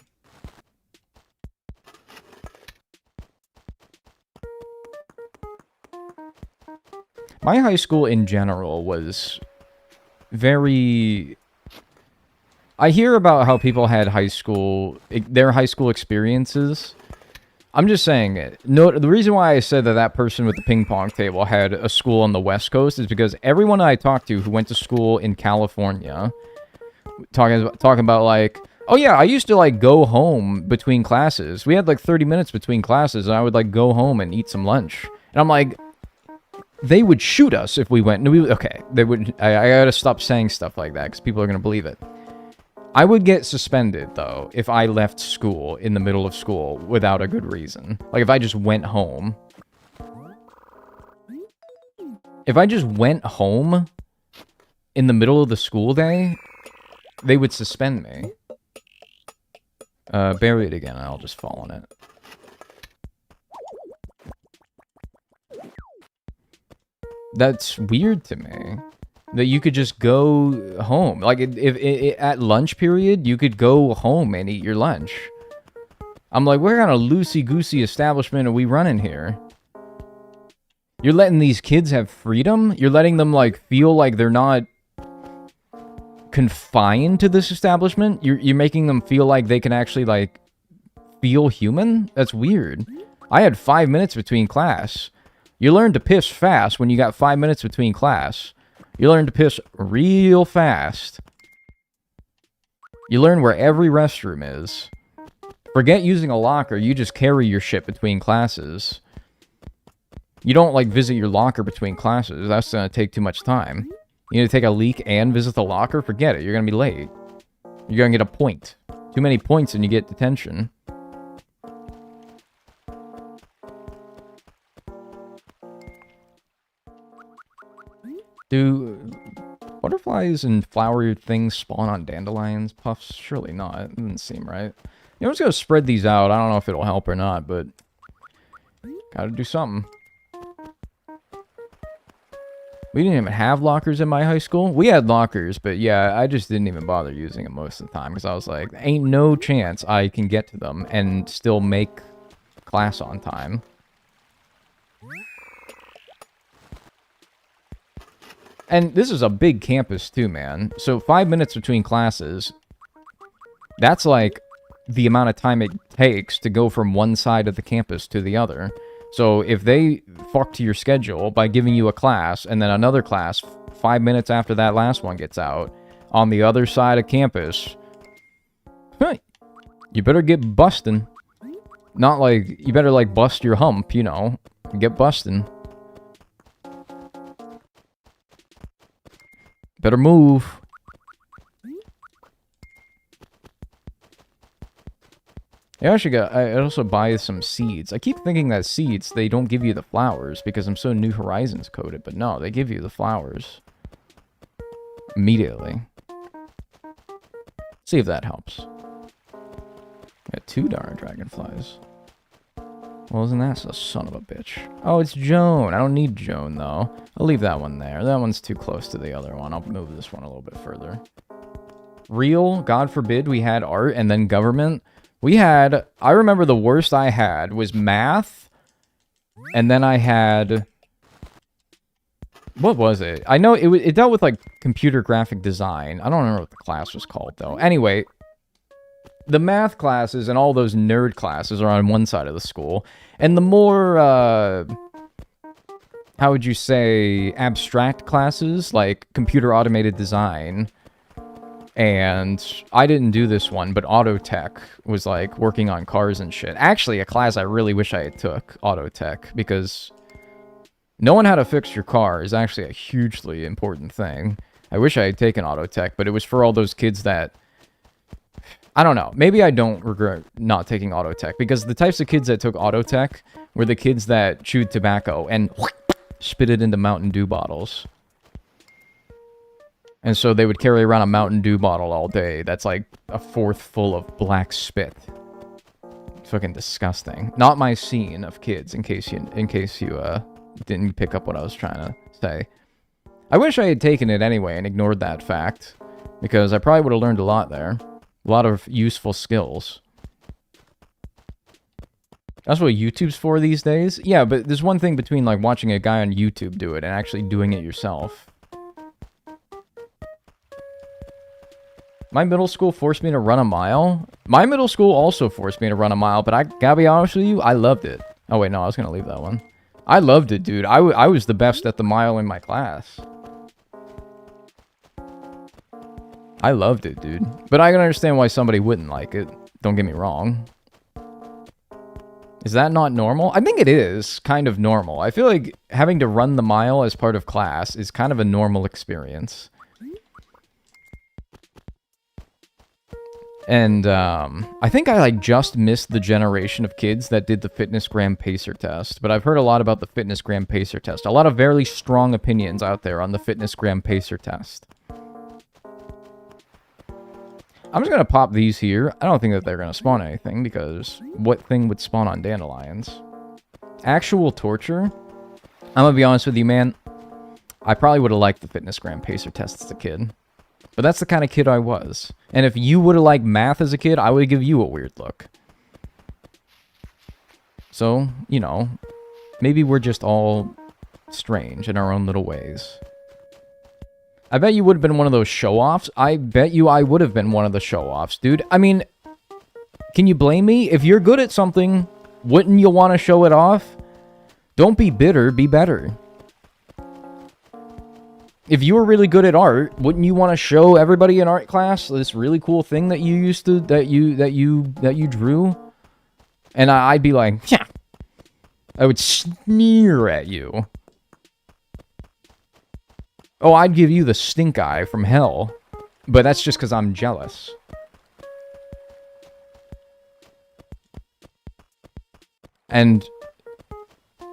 My high school in general was very... I hear about how people had their high school experiences. I'm just saying, no, the reason why I said that that person with the ping pong table had a school on the West Coast is because everyone I talked to who went to school in California, talking about like, oh yeah, I used to like go home between classes. We had like 30 minutes between classes and I would like go home and eat some lunch. And I'm like, they would shoot us if we went. No, okay, they would. I gotta stop saying stuff like that because people are gonna believe it. I would get suspended though if I left school in the middle of school without a good reason. Like if I just went home. If I just went home in the middle of the school day, they would suspend me. Bury it again, and I'll just fall on it. That's weird to me. That you could just go home. Like, if at lunch period, you could go home and eat your lunch. I'm like, what kind of loosey-goosey establishment are we running here? You're letting these kids have freedom? You're letting them, like, feel like they're not confined to this establishment? You're making them feel like they can actually, like, feel human? That's weird. I had 5 minutes between class. You learn to piss fast when you got 5 minutes between class. You learn to piss real fast. You learn where every restroom is. Forget using a locker, you just carry your shit between classes. You don't, like, visit your locker between classes. That's gonna take too much time. You need to take a leak and visit the locker? Forget it, you're gonna be late. You're gonna get a point. Too many points and you get detention. Do butterflies and flowery things spawn on dandelions? Puffs? Surely not. It doesn't seem right. You know, I'm just gonna spread these out. I don't know if it'll help or not, but gotta do something. We didn't even have lockers in my high school. We had lockers, but yeah, I just didn't even bother using them most of the time because I was like, ain't no chance I can get to them and still make class on time. And this is a big campus too, man. So 5 minutes between classes, that's like the amount of time it takes to go from one side of the campus to the other. So if they fuck to your schedule by giving you a class and then another class 5 minutes after that last one gets out on the other side of campus, you better get bustin'. Not like, you better like bust your hump, you know, get bustin'. Better move. I also buy some seeds. I keep thinking that seeds, they don't give you the flowers because I'm so New Horizons coded, but no, they give you the flowers. Immediately. See if that helps. Got 2 darn dragonflies. Well, isn't that a son of a bitch? Oh, it's Joan. I don't need Joan, though. I'll leave that one there. That one's too close to the other one. I'll move this one a little bit further. Real, God forbid, we had art and then government. We had... I remember the worst I had was math. And then I had... What was it? I know it dealt with, like, computer graphic design. I don't remember what the class was called, though. Anyway... The math classes and all those nerd classes are on one side of the school. And the more, how would you say, abstract classes, like computer automated design. And I didn't do this one, but auto tech was like working on cars and shit. Actually, a class I really wish I had took, auto tech, because knowing how to fix your car is actually a hugely important thing. I wish I had taken auto tech, but it was for all those kids that... I don't know. Maybe I don't regret not taking auto tech because the types of kids that took auto tech were the kids that chewed tobacco and spit it into Mountain Dew bottles. And so they would carry around a Mountain Dew bottle all day. That's like a fourth full of black spit. Fucking disgusting. Not my scene of kids, in case you didn't pick up what I was trying to say. I wish I had taken it anyway and ignored that fact, because I probably would have learned a lot there. A lot of useful skills. That's what YouTube's for these days? Yeah, but there's one thing between, like, watching a guy on YouTube do it and actually doing it yourself. My middle school forced me to run a mile. My middle school also forced me to run a mile, but I gotta be honest with you, I loved it. Oh, wait, no, I was gonna leave that one. I loved it, dude. I was the best at the mile in my class. I loved it, dude. But I can understand why somebody wouldn't like it. Don't get me wrong. Is that not normal? I think it is kind of normal. I feel like having to run the mile as part of class is kind of a normal experience. And I think I like just missed the generation of kids that did the Fitness Gram Pacer test, but I've heard a lot about the Fitness Gram Pacer test. A lot of very strong opinions out there on the Fitness Gram Pacer test. I'm just going to pop these here. I don't think that they're going to spawn anything, because what thing would spawn on dandelions? Actual torture? I'm going to be honest with you, man. I probably would have liked the Fitness Gram Pacer test as a kid. But that's the kind of kid I was. And if you would have liked math as a kid, I would give you a weird look. So, you know, maybe we're just all strange in our own little ways. I bet you would have been one of those show-offs. I bet you I would have been one of the show-offs, dude. I mean, can you blame me? If you're good at something, wouldn't you want to show it off? Don't be bitter, be better. If you were really good at art, wouldn't you want to show everybody in art class this really cool thing that you used to that you drew? And I'd be like, yeah. I would sneer at you. Oh, I'd give you the stink eye from hell. But that's just because I'm jealous. And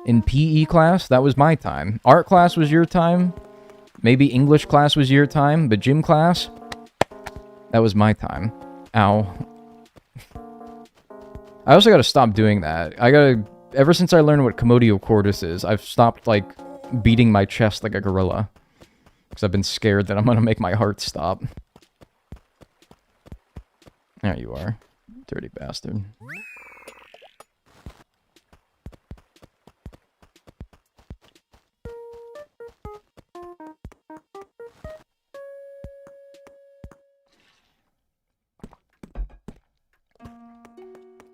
in PE class, that was my time. Art class was your time. Maybe English class was your time, but gym class, that was my time. Ow. I also gotta stop doing that. Ever since I learned what commotio cordis is, I've stopped, like, beating my chest like a gorilla. Because I've been scared that I'm gonna make my heart stop. There you are. Dirty bastard.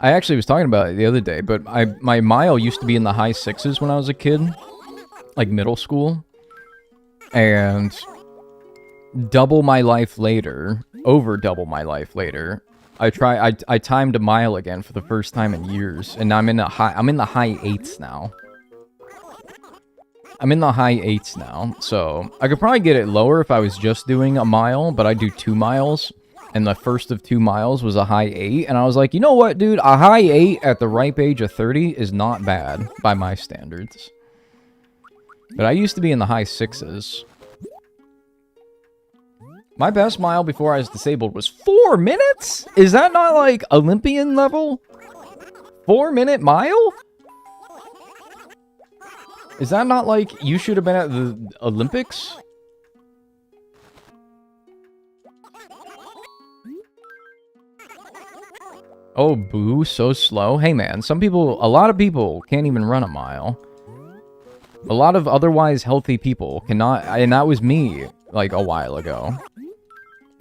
I actually was talking about it the other day, but my mile used to be in the high 6s when I was a kid. Like middle school. And double my life later, over double my life later, I timed a mile again for the first time in years, and now I'm in the high 8s now. I'm in the high 8s now, so I could probably get it lower if I was just doing a mile, but I do 2 miles. And the first of 2 miles was a high 8. And I was like, you know what, dude? A high 8 at the ripe age of 30 is not bad by my standards. But I used to be in the high 6s. My best mile before I was disabled was 4 minutes? Is that not like Olympian level? 4-minute mile? Is that not like you should have been at the Olympics? Oh, boo, so slow. Hey, man, a lot of people can't even run a mile. A lot of otherwise healthy people cannot, and that was me, like, a while ago.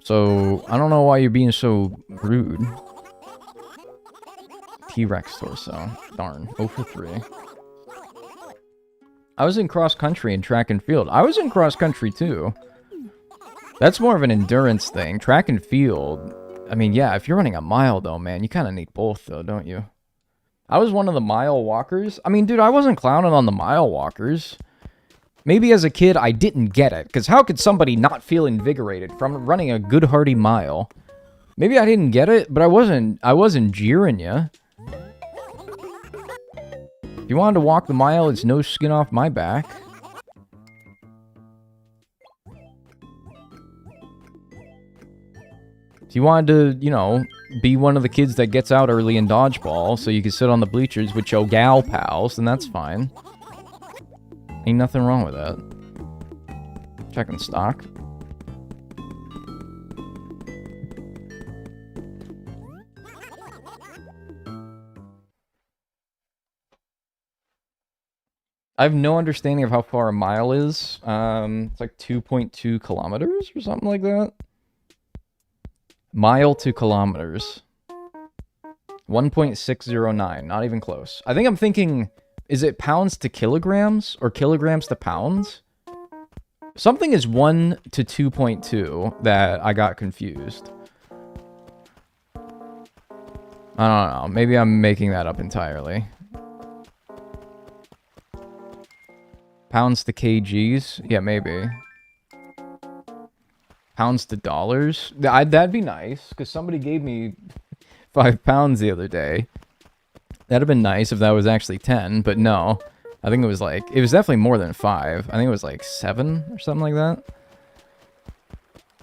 So, I don't know why you're being so rude. T-Rex torso. Darn, 0 for 3. I was in cross-country and track and field. I was in cross-country, too. That's more of an endurance thing. Track and field... I mean, yeah, if you're running a mile, though, man, you kind of need both, though, don't you? I was one of the mile walkers. I mean, dude, I wasn't clowning on the mile walkers. Maybe as a kid, I didn't get it, because how could somebody not feel invigorated from running a good, hearty mile? Maybe I didn't get it, but I wasn't jeering you. If you wanted to walk the mile, it's no skin off my back. If you wanted to, you know, be one of the kids that gets out early in dodgeball, so you can sit on the bleachers with your gal pals, then that's fine. Ain't nothing wrong with that. Checking stock. I have no understanding of how far a mile is. It's like 2.2 kilometers or something like that. Mile to kilometers. 1.609. Not even close. I think I'm thinking, is it pounds to kilograms or kilograms to pounds? Something is 1 to 2.2 that I got confused. I don't know. Maybe I'm making that up entirely. Pounds to kgs? Yeah, maybe. Pounds to dollars? That'd be nice, because somebody gave me 5 pounds the other day. That'd have been nice if that was actually 10, but no. I think it was like, it was definitely more than 5. I think it was like 7 or something like that.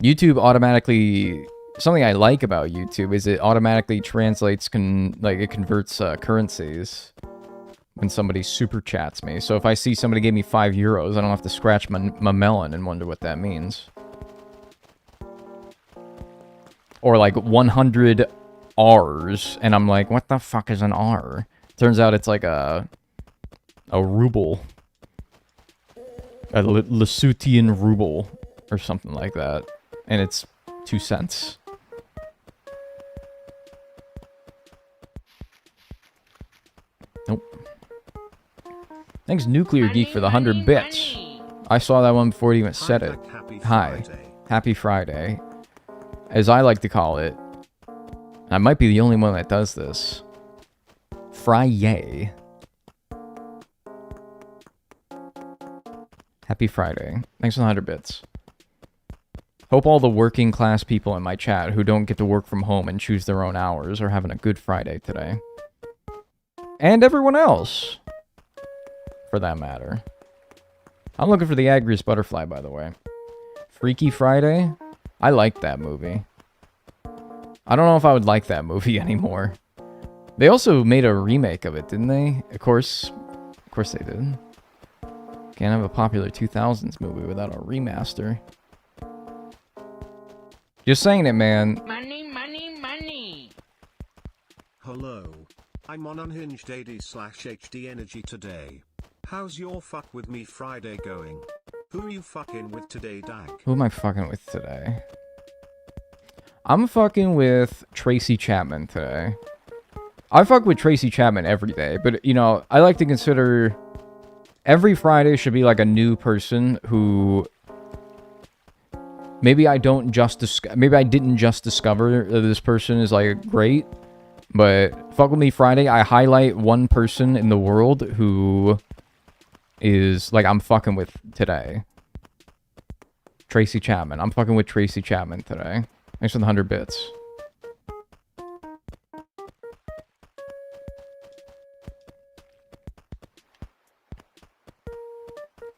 YouTube automatically, something I like about YouTube is it automatically translates, it converts currencies when somebody super chats me. So if I see somebody gave me 5 euros, I don't have to scratch my melon and wonder what that means. Or like 100 R's, and I'm like, what the fuck is an R? Turns out it's like a ruble. A Lesothian ruble, or something like that. And it's 2 cents. Nope. Thanks, Nuclear Geek, for the 100 bits. I saw that one before it even said it. Hi. Happy Friday. As I like to call it. I might be the only one that does this. Friday. Happy Friday. Thanks for the 100 bits. Hope all the working class people in my chat who don't get to work from home and choose their own hours are having a good Friday today. And everyone else, for that matter. I'm looking for the Agrius Butterfly, by the way. Freaky Friday? I liked that movie. I don't know if I would like that movie anymore. They also made a remake of it, didn't they? Of course they did. Can't have a popular 2000s movie without a remaster. Just saying it, man. Money, money, money. Hello. I'm on Unhinged AD/HD Energy today. How's your fuck with me Friday going? Who are you fucking with today, Dag? Who am I fucking with today? I'm fucking with Tracy Chapman today. I fuck with Tracy Chapman every day, but, you know, I like to consider every Friday should be like a new person who maybe I didn't just discover that this person is like great, but fuck with me Friday, I highlight one person in the world who is like I'm fucking with today. Tracy Chapman. I'm fucking with Tracy Chapman today. Thanks for the 100 bits.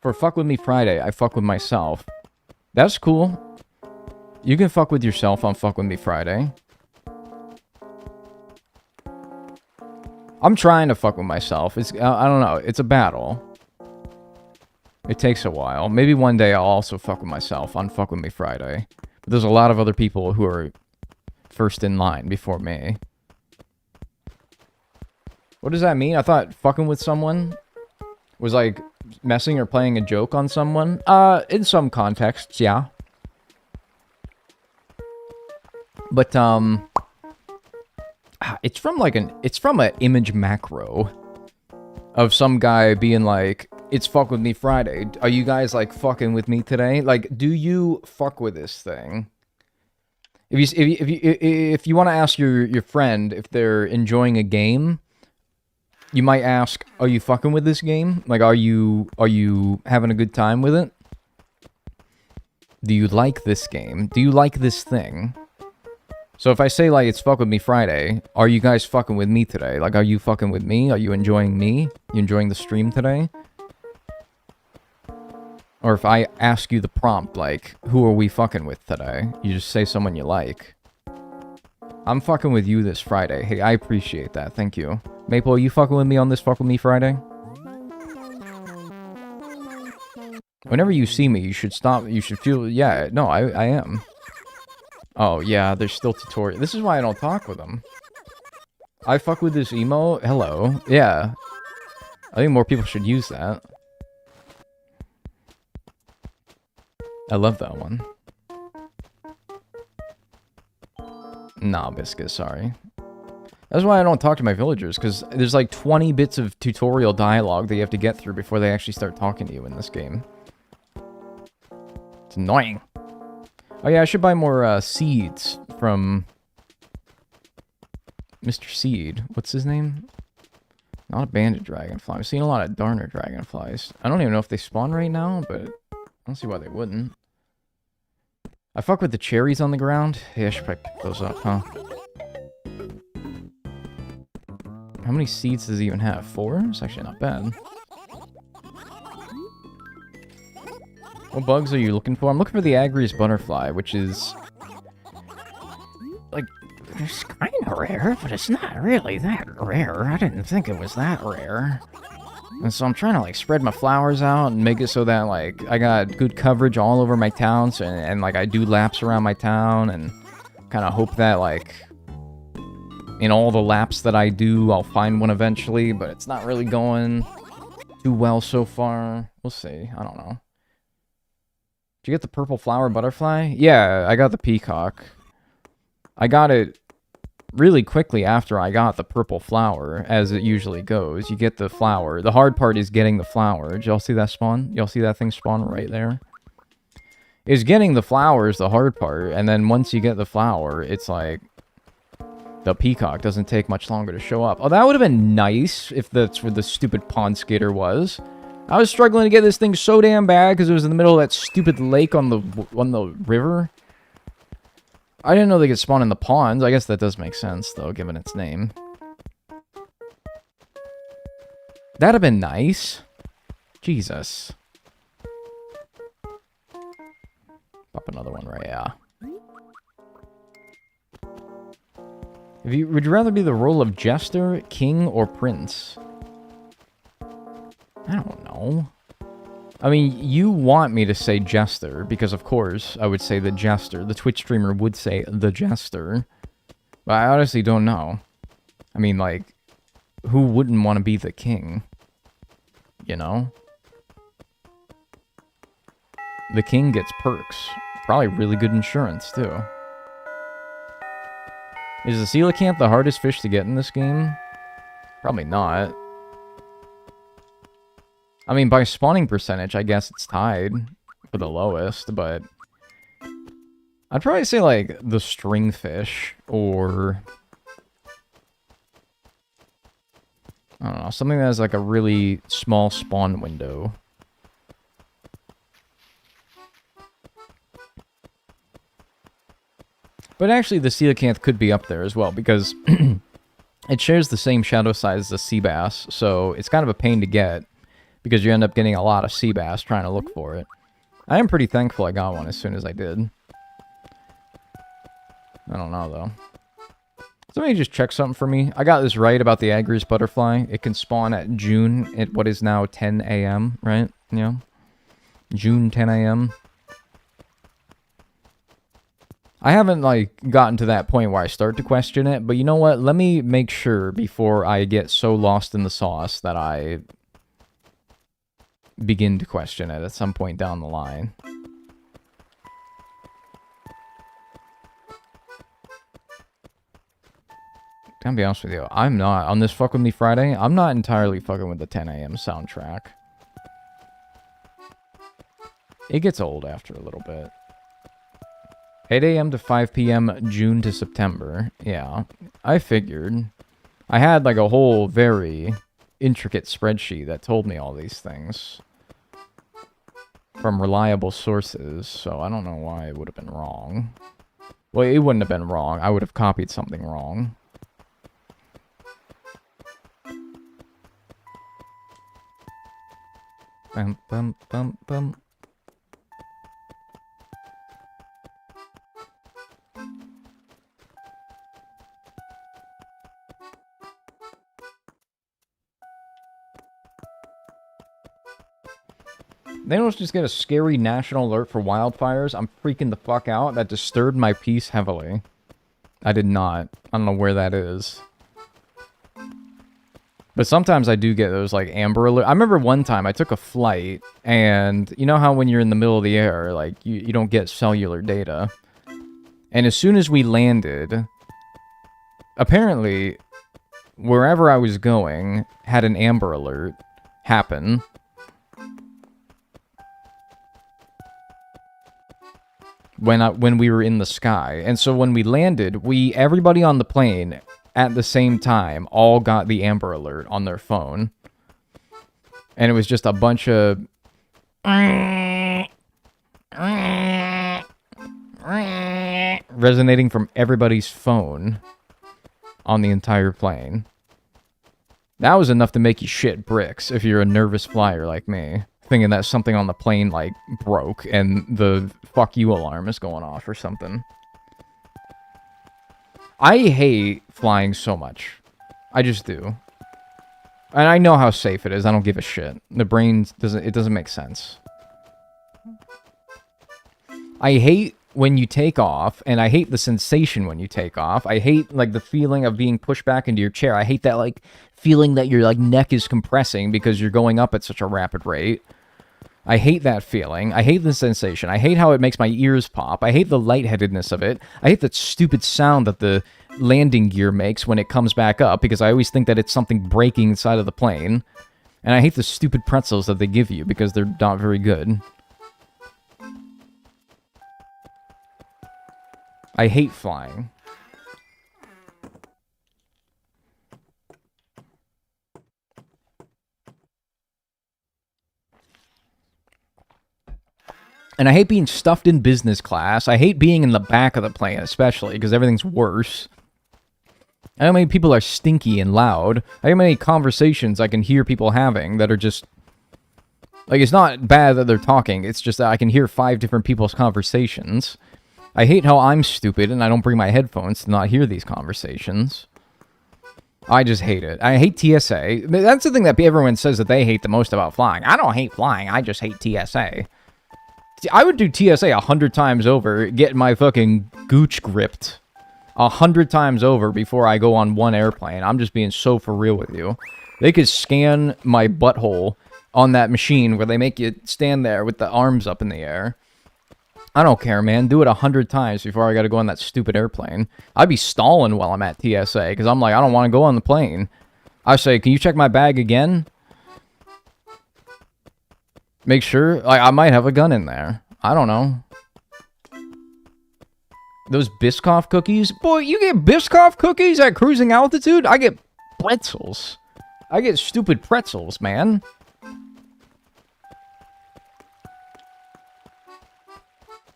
For fuck with me Friday, I fuck with myself. That's cool. You can fuck with yourself on fuck with me Friday. I'm trying to fuck with myself. I don't know. It's a battle. It takes a while. Maybe one day I'll also fuck with myself on fuck with me Friday. But there's a lot of other people who are first in line before me. What does that mean? I thought fucking with someone was like messing or playing a joke on someone. In some contexts, yeah. But, it's from an image macro of some guy being like, it's fuck with me Friday. Are you guys like fucking with me today? Like, do you fuck with this thing? If you want to ask your friend if they're enjoying a game, you might ask, are you fucking with this game? Like, are you having a good time with it? Do you like this game? Do you like this thing? So if I say, like, it's fuck with me Friday, are you guys fucking with me today? Like, are you fucking with me? Are you enjoying me? You enjoying the stream today? Or if I ask you the prompt, like, who are we fucking with today? You just say someone you like. I'm fucking with you this Friday. Hey, I appreciate that. Thank you. Maple, are you fucking with me on this fuck with me Friday? Whenever you see me, you should stop. You should feel... Yeah, no, I am. Oh, yeah, there's still tutorial. This is why I don't talk with them. I fuck with this emo. Hello. Yeah. I think more people should use that. I love that one. Nah, Biscuit, sorry. That's why I don't talk to my villagers, because there's like 20 bits of tutorial dialogue that you have to get through before they actually start talking to you in this game. It's annoying. Oh yeah, I should buy more seeds from Mr. Seed. What's his name? Not a banded dragonfly. I'm seeing a lot of darner dragonflies. I don't even know if they spawn right now, but I don't see why they wouldn't. I fuck with the cherries on the ground. Yeah, I should probably pick those up, huh? How many seeds does he even have? 4? It's actually not bad. What bugs are you looking for? I'm looking for the Agrius butterfly, which is... like, it's kind of rare, but it's not really that rare. I didn't think it was that rare. And so I'm trying to, like, spread my flowers out and make it so that, like, I got good coverage all over my town, so, and like, I do laps around my town, and kind of hope that, like, in all the laps that I do, I'll find one eventually, but it's not really going too well so far. We'll see. I don't know. Did you get the purple flower butterfly? Yeah, I got the peacock. I got it really quickly after I got the purple flower, as it usually goes. You get the flower. The hard part is getting the flower. Did y'all see that spawn? Y'all see that thing spawn right there? Is getting the flower is the hard part, and then once you get the flower, it's like... the peacock doesn't take much longer to show up. Oh, that would have been nice if that's where the stupid pond skater was. I was struggling to get this thing so damn bad because it was in the middle of that stupid lake on the river. I didn't know they could spawn in the ponds. I guess that does make sense, though, given its name. That'd have been nice. Jesus. Pop another one right, yeah. Would you rather be the role of jester, king, or prince? I don't know. I mean, you want me to say jester, because of course I would say the jester. The Twitch streamer would say the jester. But I honestly don't know. I mean, like, who wouldn't want to be the king? You know? The king gets perks. Probably really good insurance, too. Is the coelacanth the hardest fish to get in this game? Probably not. I mean, by spawning percentage, I guess it's tied for the lowest, but... I'd probably say, like, the stringfish, or... I don't know, something that has, like, a really small spawn window. But actually, the coelacanth could be up there as well, because it shares the same shadow size as the sea bass, so it's kind of a pain to get, because you end up getting a lot of sea bass trying to look for it. I am pretty thankful I got one as soon as I did. I don't know, though. Somebody just check something for me. I got this right about the Agrius butterfly. It can spawn at June at what is now 10 a.m., right? Yeah. June 10 a.m. I haven't, like, gotten to that point where I start to question it, but you know what? Let me make sure before I get so lost in the sauce that I begin to question it at some point down the line. Can I be honest with you? I'm not, on this Fuck With Me Friday, I'm not entirely fucking with the 10 a.m. soundtrack. It gets old after a little bit. 8 a.m. to 5 p.m. June to September. Yeah, I figured. I had like a whole very intricate spreadsheet that told me all these things. From reliable sources, so I don't know why it would have been wrong. Well, it wouldn't have been wrong. I would have copied something wrong. Bum, bum, bum, bum. They don't just get a scary national alert for wildfires. I'm freaking the fuck out. That disturbed my peace heavily. I did not. I don't know where that is. But sometimes I do get those, like, Amber Alert. I remember one time I took a flight, and you know how when you're in the middle of the air, like, you don't get cellular data. And as soon as we landed, apparently, wherever I was going had an Amber Alert happen. When we were in the sky. And so when we landed, everybody on the plane at the same time all got the Amber Alert on their phone. And it was just a bunch of resonating from everybody's phone on the entire plane. That was enough to make you shit bricks if you're a nervous flyer like me, thinking that something on the plane, like, broke and the fuck you alarm is going off or something. I hate flying so much. I just do. And I know how safe it is. I don't give a shit. The brain doesn't make sense. I hate when you take off, and I hate the sensation when you take off. I hate, like, the feeling of being pushed back into your chair. I hate that, like, feeling that your, like, neck is compressing because you're going up at such a rapid rate. I hate that feeling. I hate the sensation. I hate how it makes my ears pop. I hate the lightheadedness of it. I hate that stupid sound that the landing gear makes when it comes back up, because I always think that it's something breaking inside of the plane. And I hate the stupid pretzels that they give you because they're not very good. I hate flying. And I hate being stuffed in business class. I hate being in the back of the plane, especially, because everything's worse. I know how many people are stinky and loud. I know how many conversations I can hear people having that are just... Like, it's not bad that they're talking, it's just that I can hear 5 different people's conversations. I hate how I'm stupid and I don't bring my headphones to not hear these conversations. I just hate it. I hate TSA. That's the thing that everyone says that they hate the most about flying. I don't hate flying, I just hate TSA. I would do TSA 100 times over, get my fucking gooch gripped 100 times over before I go on one airplane. I'm just being so for real with you. They could scan my butthole on that machine where they make you stand there with the arms up in the air. I don't care, man. Do it 100 times before I gotta go on that stupid airplane. I'd be stalling while I'm at TSA, because I'm like, I don't want to go on the plane. I say, can you check my bag again? Make sure, like, I might have a gun in there. I don't know. Those Biscoff cookies? Boy, you get Biscoff cookies at cruising altitude? I get pretzels. I get stupid pretzels, man.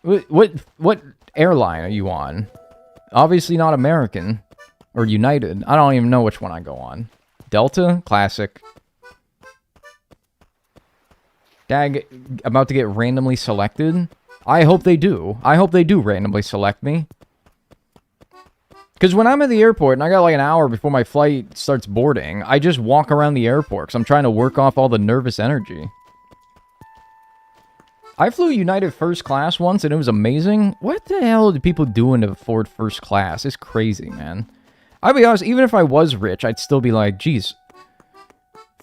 What airline are you on? Obviously not American. Or United. I don't even know which one I go on. Delta? Classic. Dag, about to get randomly selected? I hope they do. I hope they do randomly select me. Because when I'm at the airport and I got like an hour before my flight starts boarding, I just walk around the airport because I'm trying to work off all the nervous energy. I flew United first class once and it was amazing. What the hell do people doing to afford first class? It's crazy, man. I'll be honest, even if I was rich, I'd still be like, geez,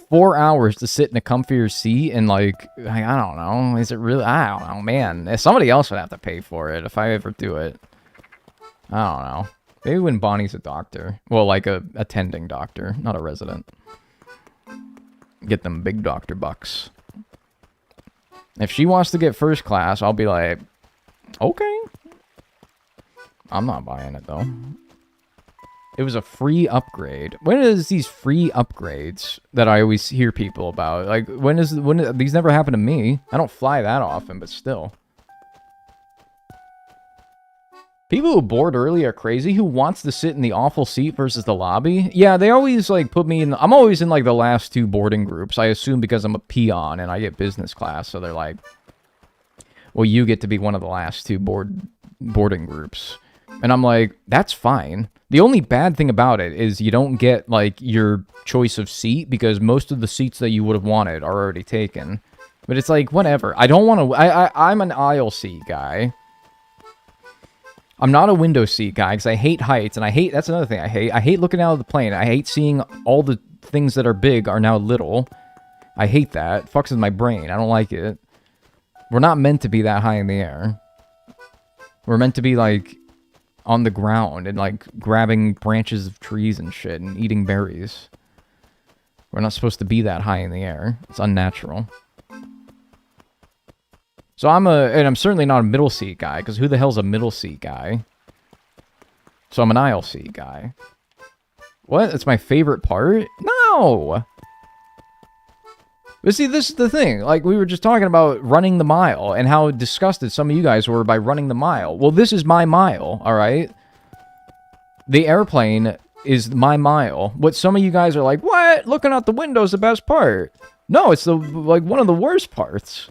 4 hours to sit in a comfier seat and like, I don't know. Is it really? I don't know, man. Somebody else would have to pay for it if I ever do it. I don't know. Maybe when Bonnie's a doctor. Well, like a attending doctor, not a resident. Get them big doctor bucks. If she wants to get first class, I'll be like, okay. I'm not buying it, though. It was a free upgrade. When is these free upgrades that I always hear people about? Like, when these never happen to me. I don't fly that often, but still. People who board early are crazy. Who wants to sit in the awful seat versus the lobby? Yeah, they always, like, put me in... I'm always in, like, the last 2 boarding groups. I assume because I'm a peon and I get business class, so they're like... Well, you get to be one of the last 2 boarding groups. And I'm like, that's fine. The only bad thing about it is you don't get, like, your choice of seat because most of the seats that you would have wanted are already taken. But it's like, whatever. I don't want to... I'm an aisle seat guy. I'm not a window seat guy because I hate heights, and I hate... That's another thing I hate. I hate looking out of the plane. I hate seeing all the things that are big are now little. I hate that. It fucks with my brain. I don't like it. We're not meant to be that high in the air. We're meant to be, like... on the ground and like grabbing branches of trees and shit and eating berries. We're not supposed to be that high in the air. It's unnatural. So I'm certainly not a middle seat guy, because who the hell's a middle seat guy? So I'm an aisle seat guy. What? That's my favorite part? No! But see, this is the thing. Like, we were just talking about running the mile and how disgusted some of you guys were by running the mile. Well, this is my mile, alright? The airplane is my mile. What some of you guys are like, what? Looking out the window is the best part. No, it's the, like, one of the worst parts.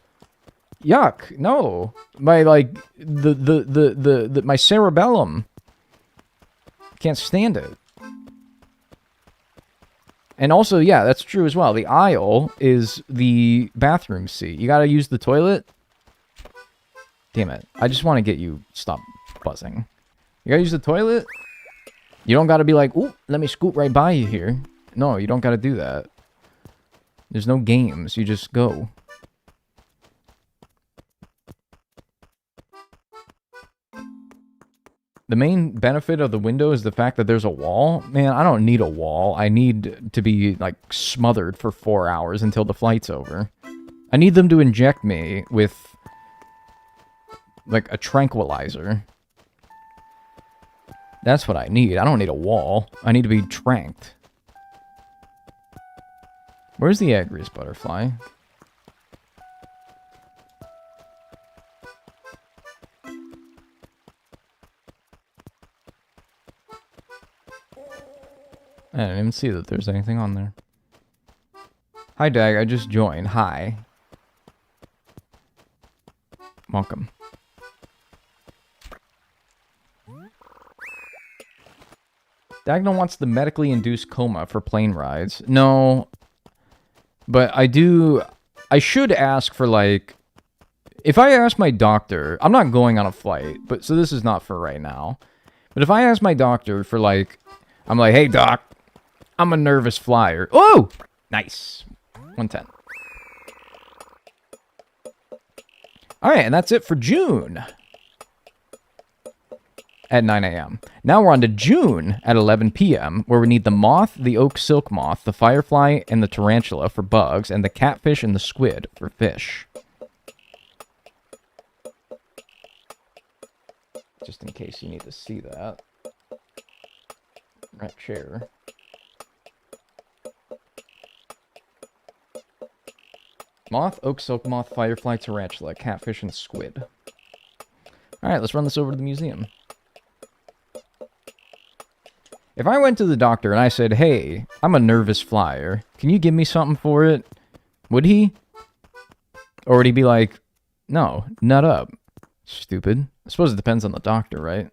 Yuck. No. My, like, my cerebellum. Can't stand it. And also, yeah, that's true as well. The aisle is the bathroom seat. You gotta use the toilet? Damn it. I just want to get you... Stop buzzing. You gotta use the toilet? You don't gotta be like, ooh, let me scoot right by you here. No, you don't gotta do that. There's no games. You just go. The main benefit of the window is the fact that there's a wall. Man, I don't need a wall. I need to be, like, smothered for 4 hours until the flight's over. I need them to inject me with, like, a tranquilizer. That's what I need. I don't need a wall. I need to be tranked. Where's the egg-grease butterfly? I didn't even see that there's anything on there. Hi, Dag. I just joined. Hi. Welcome. Dagnel wants the medically induced coma for plane rides. No. But I should ask for, like... If I ask my doctor... I'm not going on a flight, but so this is not for right now. But if I ask my doctor for, like... I'm like, hey, doc. I'm a nervous flyer. Oh! Nice. 110. Alright, and that's it for June. At 9 a.m. Now we're on to June at 11 p.m., where we need the moth, the oak silk moth, the firefly, and the tarantula for bugs, and the catfish and the squid for fish. Just in case you need to see that. Right chair. Moth, oak silk moth, firefly, tarantula, catfish, and squid. Alright, let's run this over to the museum. If I went to the doctor and I said, hey, I'm a nervous flyer, can you give me something for it? Would he? Or would he be like, no, nut up. Stupid. I suppose it depends on the doctor, right?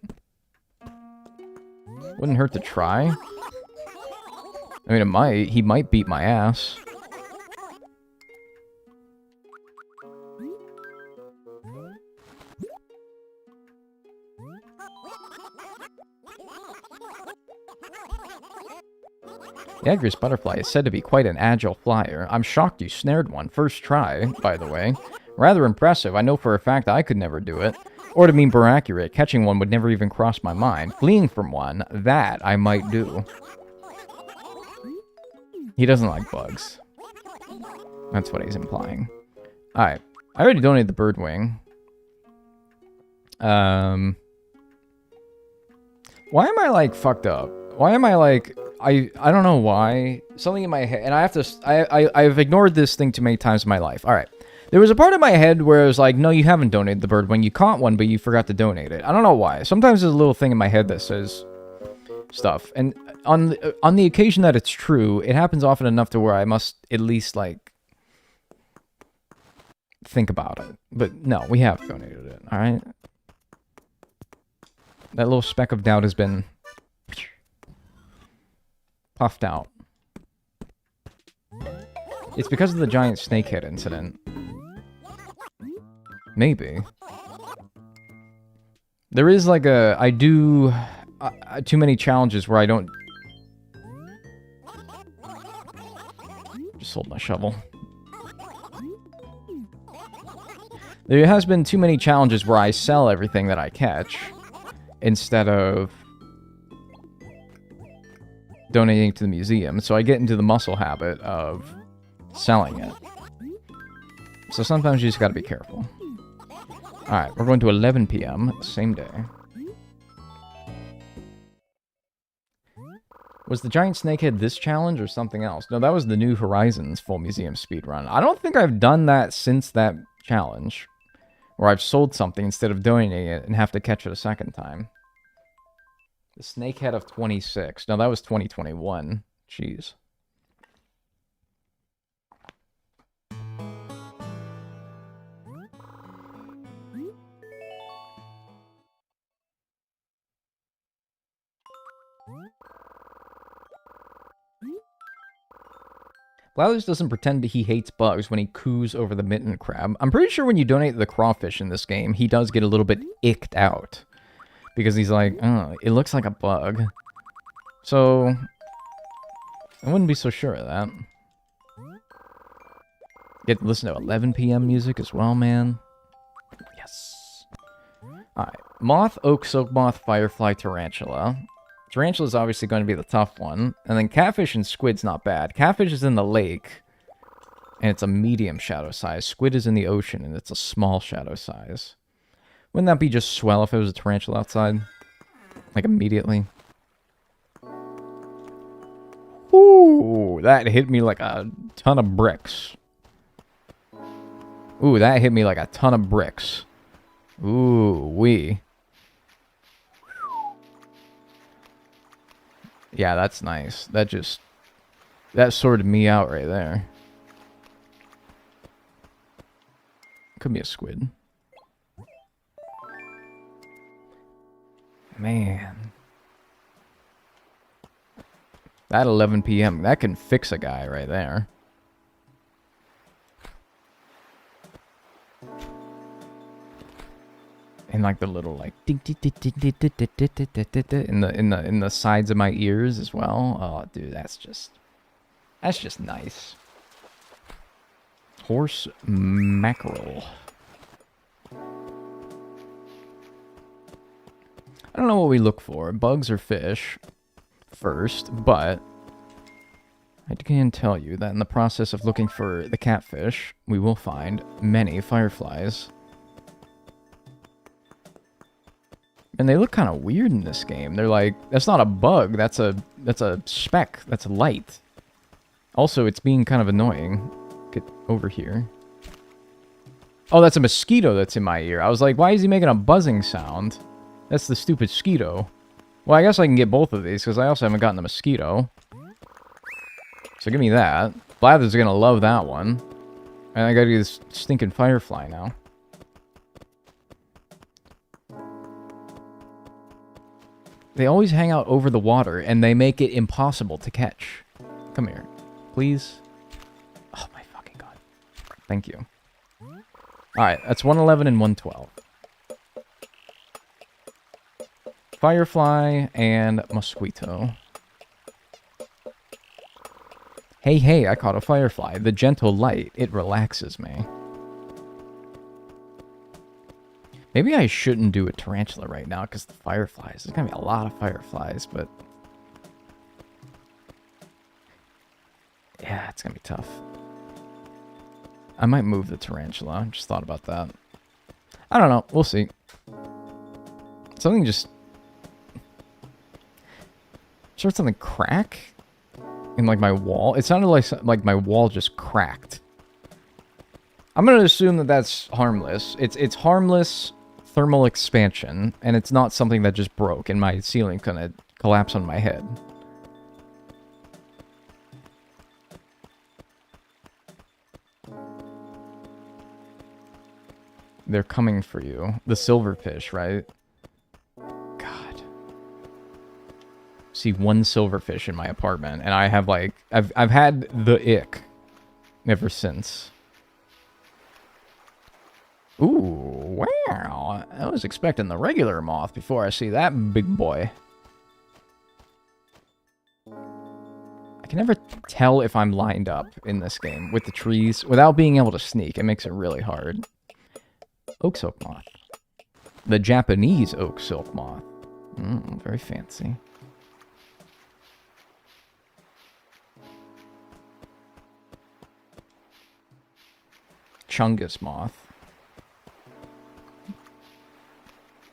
Wouldn't hurt to try. I mean, it might. He might beat my ass. The egg-grease butterfly is said to be quite an agile flyer. I'm shocked you snared one first try, by the way. Rather impressive. I know for a fact I could never do it. Or to be more accurate, catching one would never even cross my mind. Fleeing from one, that I might do. He doesn't like bugs. That's what he's implying. Alright. I already donated the bird wing. Why am I, like, fucked up? Why am I, like... I don't know why. Something in my head... And I have to... I've ignored this thing too many times in my life. Alright. There was a part of my head where it was like, no, you haven't donated the bird wing. You caught one, but you forgot to donate it. I don't know why. Sometimes there's a little thing in my head that says stuff. And on the occasion that it's true, it happens often enough to where I must at least, like, think about it. But no, we have donated it. Alright? That little speck of doubt has been puffed out. It's because of the giant snakehead incident. Maybe. There is like a... I do... too many challenges where I don't... Just hold my shovel. There has been too many challenges where I sell everything that I catch instead of donating to the museum. So I get into the muscle habit of selling it. So sometimes you just gotta be careful. Alright, we're going to 11 p.m. same day. Was the giant snakehead this challenge or something else? No, that was the New Horizons full museum speedrun. I don't think I've done that since that challenge. Where I've sold something instead of donating it and have to catch it a second time. The snakehead of 26. No, that was 2021. Jeez. Blathers doesn't pretend that he hates bugs when he coos over the mitten crab. I'm pretty sure when you donate the crawfish in this game, he does get a little bit icked out. Because he's like, oh, it looks like a bug. So, I wouldn't be so sure of that. Get to listen to 11 p.m. music as well, man. Yes. Alright. Moth, oak, silk moth, firefly, tarantula. Tarantula is obviously going to be the tough one. And then catfish and squid's not bad. Catfish is in the lake, and it's a medium shadow size. Squid is in the ocean, and it's a small shadow size. Wouldn't that be just swell if it was a tarantula outside? Like, immediately? Ooh, that hit me like a ton of bricks. Ooh, that hit me like a ton of bricks. Ooh, wee. Yeah, that's nice. That sorted me out right there. Could be a squid. Man. That 11 p.m., that can fix a guy right there. And like the little like in the sides of my ears as well. Oh, dude, that's just nice. Horse mackerel. I don't know what we look for, bugs or fish first, but I can tell you that in the process of looking for the catfish, we will find many fireflies. And they look kind of weird in this game. They're like, that's not a bug, that's a speck, that's a light. Also, it's being kind of annoying. Get over here. Oh, that's a mosquito that's in my ear. I was like, why is he making a buzzing sound? That's the stupid mosquito. Well, I guess I can get both of these, because I also haven't gotten the mosquito. So give me that. Blather's gonna love that one. And I gotta do this stinking firefly now. They always hang out over the water, and they make it impossible to catch. Come here. Please. Oh my fucking god. Thank you. Alright, that's 111 and 112. Firefly and mosquito. Hey, hey, I caught a firefly. The gentle light, it relaxes me. Maybe I shouldn't do a tarantula right now because the fireflies. There's gonna be a lot of fireflies, but yeah, it's gonna be tough. I might move the tarantula. I just thought about that. I don't know. We'll see. Something just... Sure, something crack in like my wall. It sounded like my wall just cracked. I'm gonna assume that that's harmless. It's harmless thermal expansion, and it's not something that just broke and my ceiling's gonna collapse on my head. They're coming for you. The silverfish, right? God. See one silverfish in my apartment, and I have like I've had the ick ever since. Ooh, wow. I was expecting the regular moth before I see that big boy. I can never tell if I'm lined up in this game with the trees without being able to sneak. It makes it really hard. Oak silk moth. The Japanese oak silk moth. Very fancy. Chungus moth.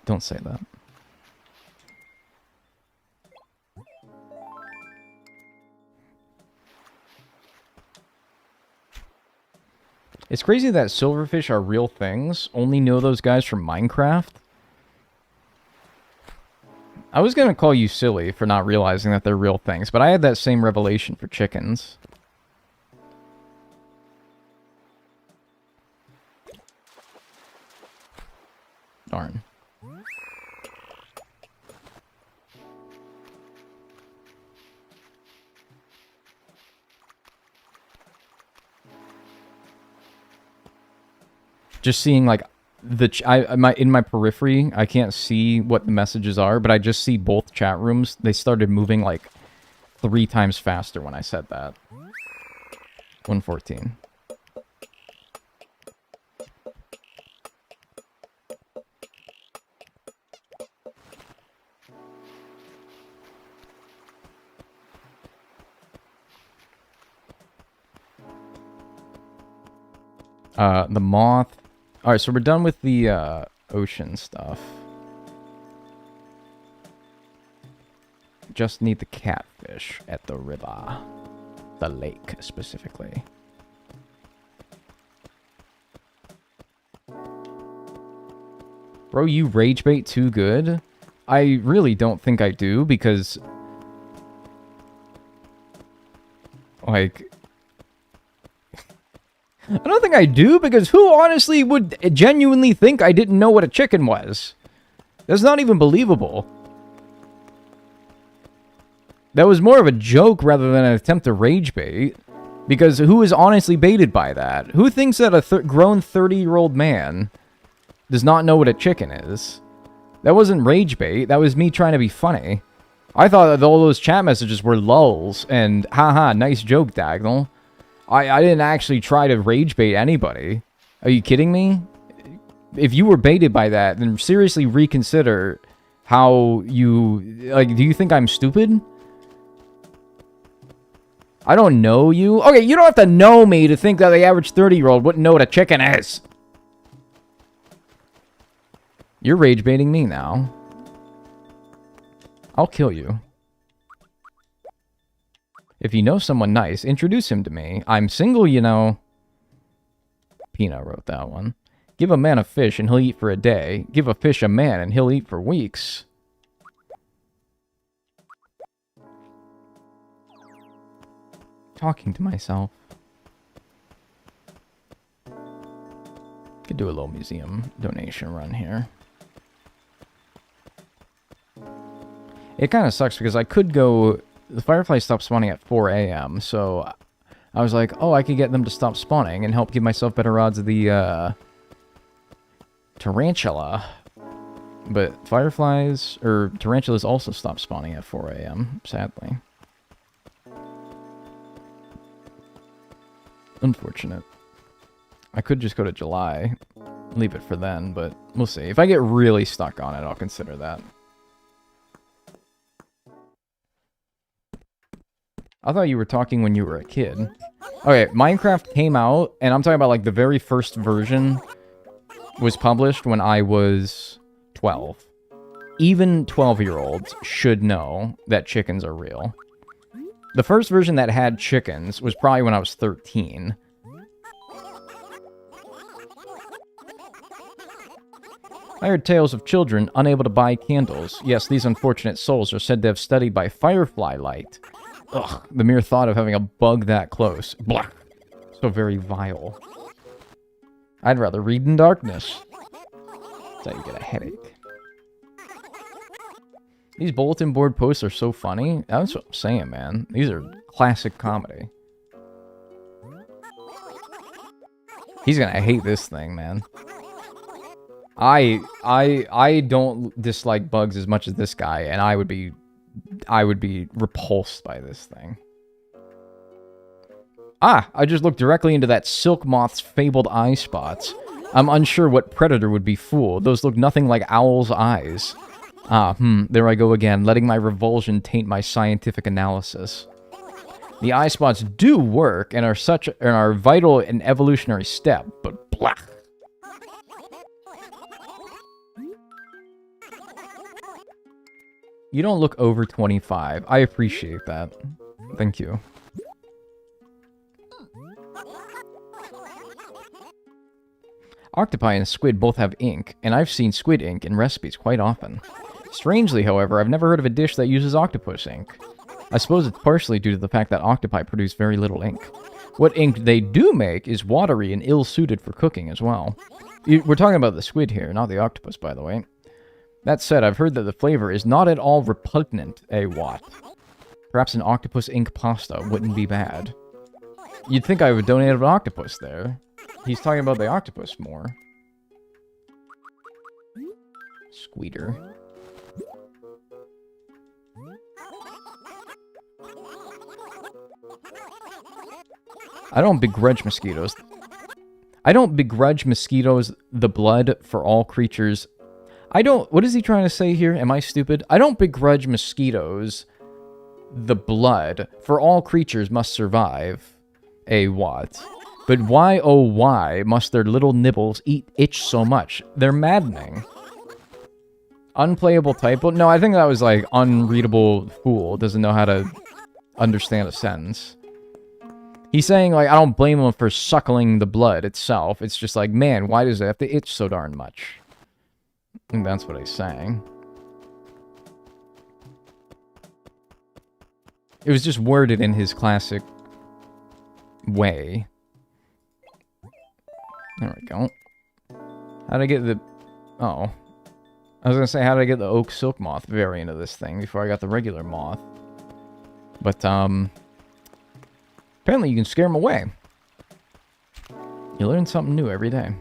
Don't say that. It's crazy that silverfish are real things. Only know those guys from Minecraft. I was gonna call you silly for not realizing that they're real things, but I had that same revelation for chickens. Darn. Just seeing like in my periphery, I can't see what the messages are, but I just see both chat rooms. They started moving like 3 times faster when I said that. 114. The moth. Alright, so we're done with the ocean stuff. Just need the catfish at the river. The lake, specifically. Bro, you rage bait too good? I really don't think I do, because... like... I don't think I do, because who honestly would genuinely think I didn't know what a chicken was? That's not even believable. That was more of a joke rather than an attempt to rage bait. Because who is honestly baited by that? Who thinks that a grown 30-year-old man does not know what a chicken is? That wasn't rage bait. That was me trying to be funny. I thought that all those chat messages were lulls and haha, nice joke, Dagnel. I didn't actually try to rage bait anybody. Are you kidding me? If you were baited by that, then seriously reconsider how you... like, do you think I'm stupid? I don't know you. Okay, you don't have to know me to think that the average 30-year-old wouldn't know what a chicken is. You're rage baiting me now. I'll kill you. If you know someone nice, introduce him to me. I'm single, you know. Pina wrote that one. Give a man a fish and he'll eat for a day. Give a fish a man and he'll eat for weeks. Talking to myself. Could do a little museum donation run here. It kind of sucks because I could go... The fireflies stopped spawning at 4 a.m., so I was like, oh, I could get them to stop spawning and help give myself better odds of the tarantula. But fireflies, or tarantulas also stopped spawning at 4 a.m., sadly. Unfortunate. I could just go to July, leave it for then, but we'll see. If I get really stuck on it, I'll consider that. I thought you were talking when you were a kid. Okay, Minecraft came out, and I'm talking about like the very first version was published when I was 12. Even 12-year-olds should know that chickens are real. The first version that had chickens was probably when I was 13. I heard tales of children unable to buy candles. Yes, these unfortunate souls are said to have studied by firefly light. Ugh, the mere thought of having a bug that close. Blah. So very vile. I'd rather read in darkness. That's how you get a headache. These bulletin board posts are so funny. That's what I'm saying, man. These are classic comedy. He's gonna hate this thing, man. I don't dislike bugs as much as this guy, and I would be repulsed by this thing. Ah, I just looked directly into that silk moth's fabled eye spots. I'm unsure what predator would be fooled. Those look nothing like owl's eyes. There I go again, letting my revulsion taint my scientific analysis. The eye spots do work and are vital and evolutionary step, but blah. You don't look over 25. I appreciate that. Thank you. Octopi and squid both have ink, and I've seen squid ink in recipes quite often. Strangely, however, I've never heard of a dish that uses octopus ink. I suppose it's partially due to the fact that octopi produce very little ink. What ink they do make is watery and ill-suited for cooking as well. We're talking about the squid here, not the octopus, by the way. That said, I've heard that the flavor is not at all repugnant, what? Perhaps an octopus ink pasta wouldn't be bad. You'd think I would donate an octopus there. He's talking about the octopus more. Squeeder. I don't begrudge mosquitoes. I don't begrudge mosquitoes the blood for all creatures. I don't... What is he trying to say here? Am I stupid? I don't begrudge mosquitoes the blood for all creatures must survive. What? But why, oh why, must their little nibbles itch so much? They're maddening. Unplayable typo? No, I think that was like unreadable fool. Doesn't know how to understand a sentence. He's saying, like, I don't blame him for suckling the blood itself. It's just like, man, why does it have to itch so darn much? I think that's what he's saying. It was just worded in his classic way. There we go. How'd I get the... Oh. I was gonna say, how did I get the oak silk moth variant of this thing before I got the regular moth? But, apparently you can scare them away. You learn something new every day.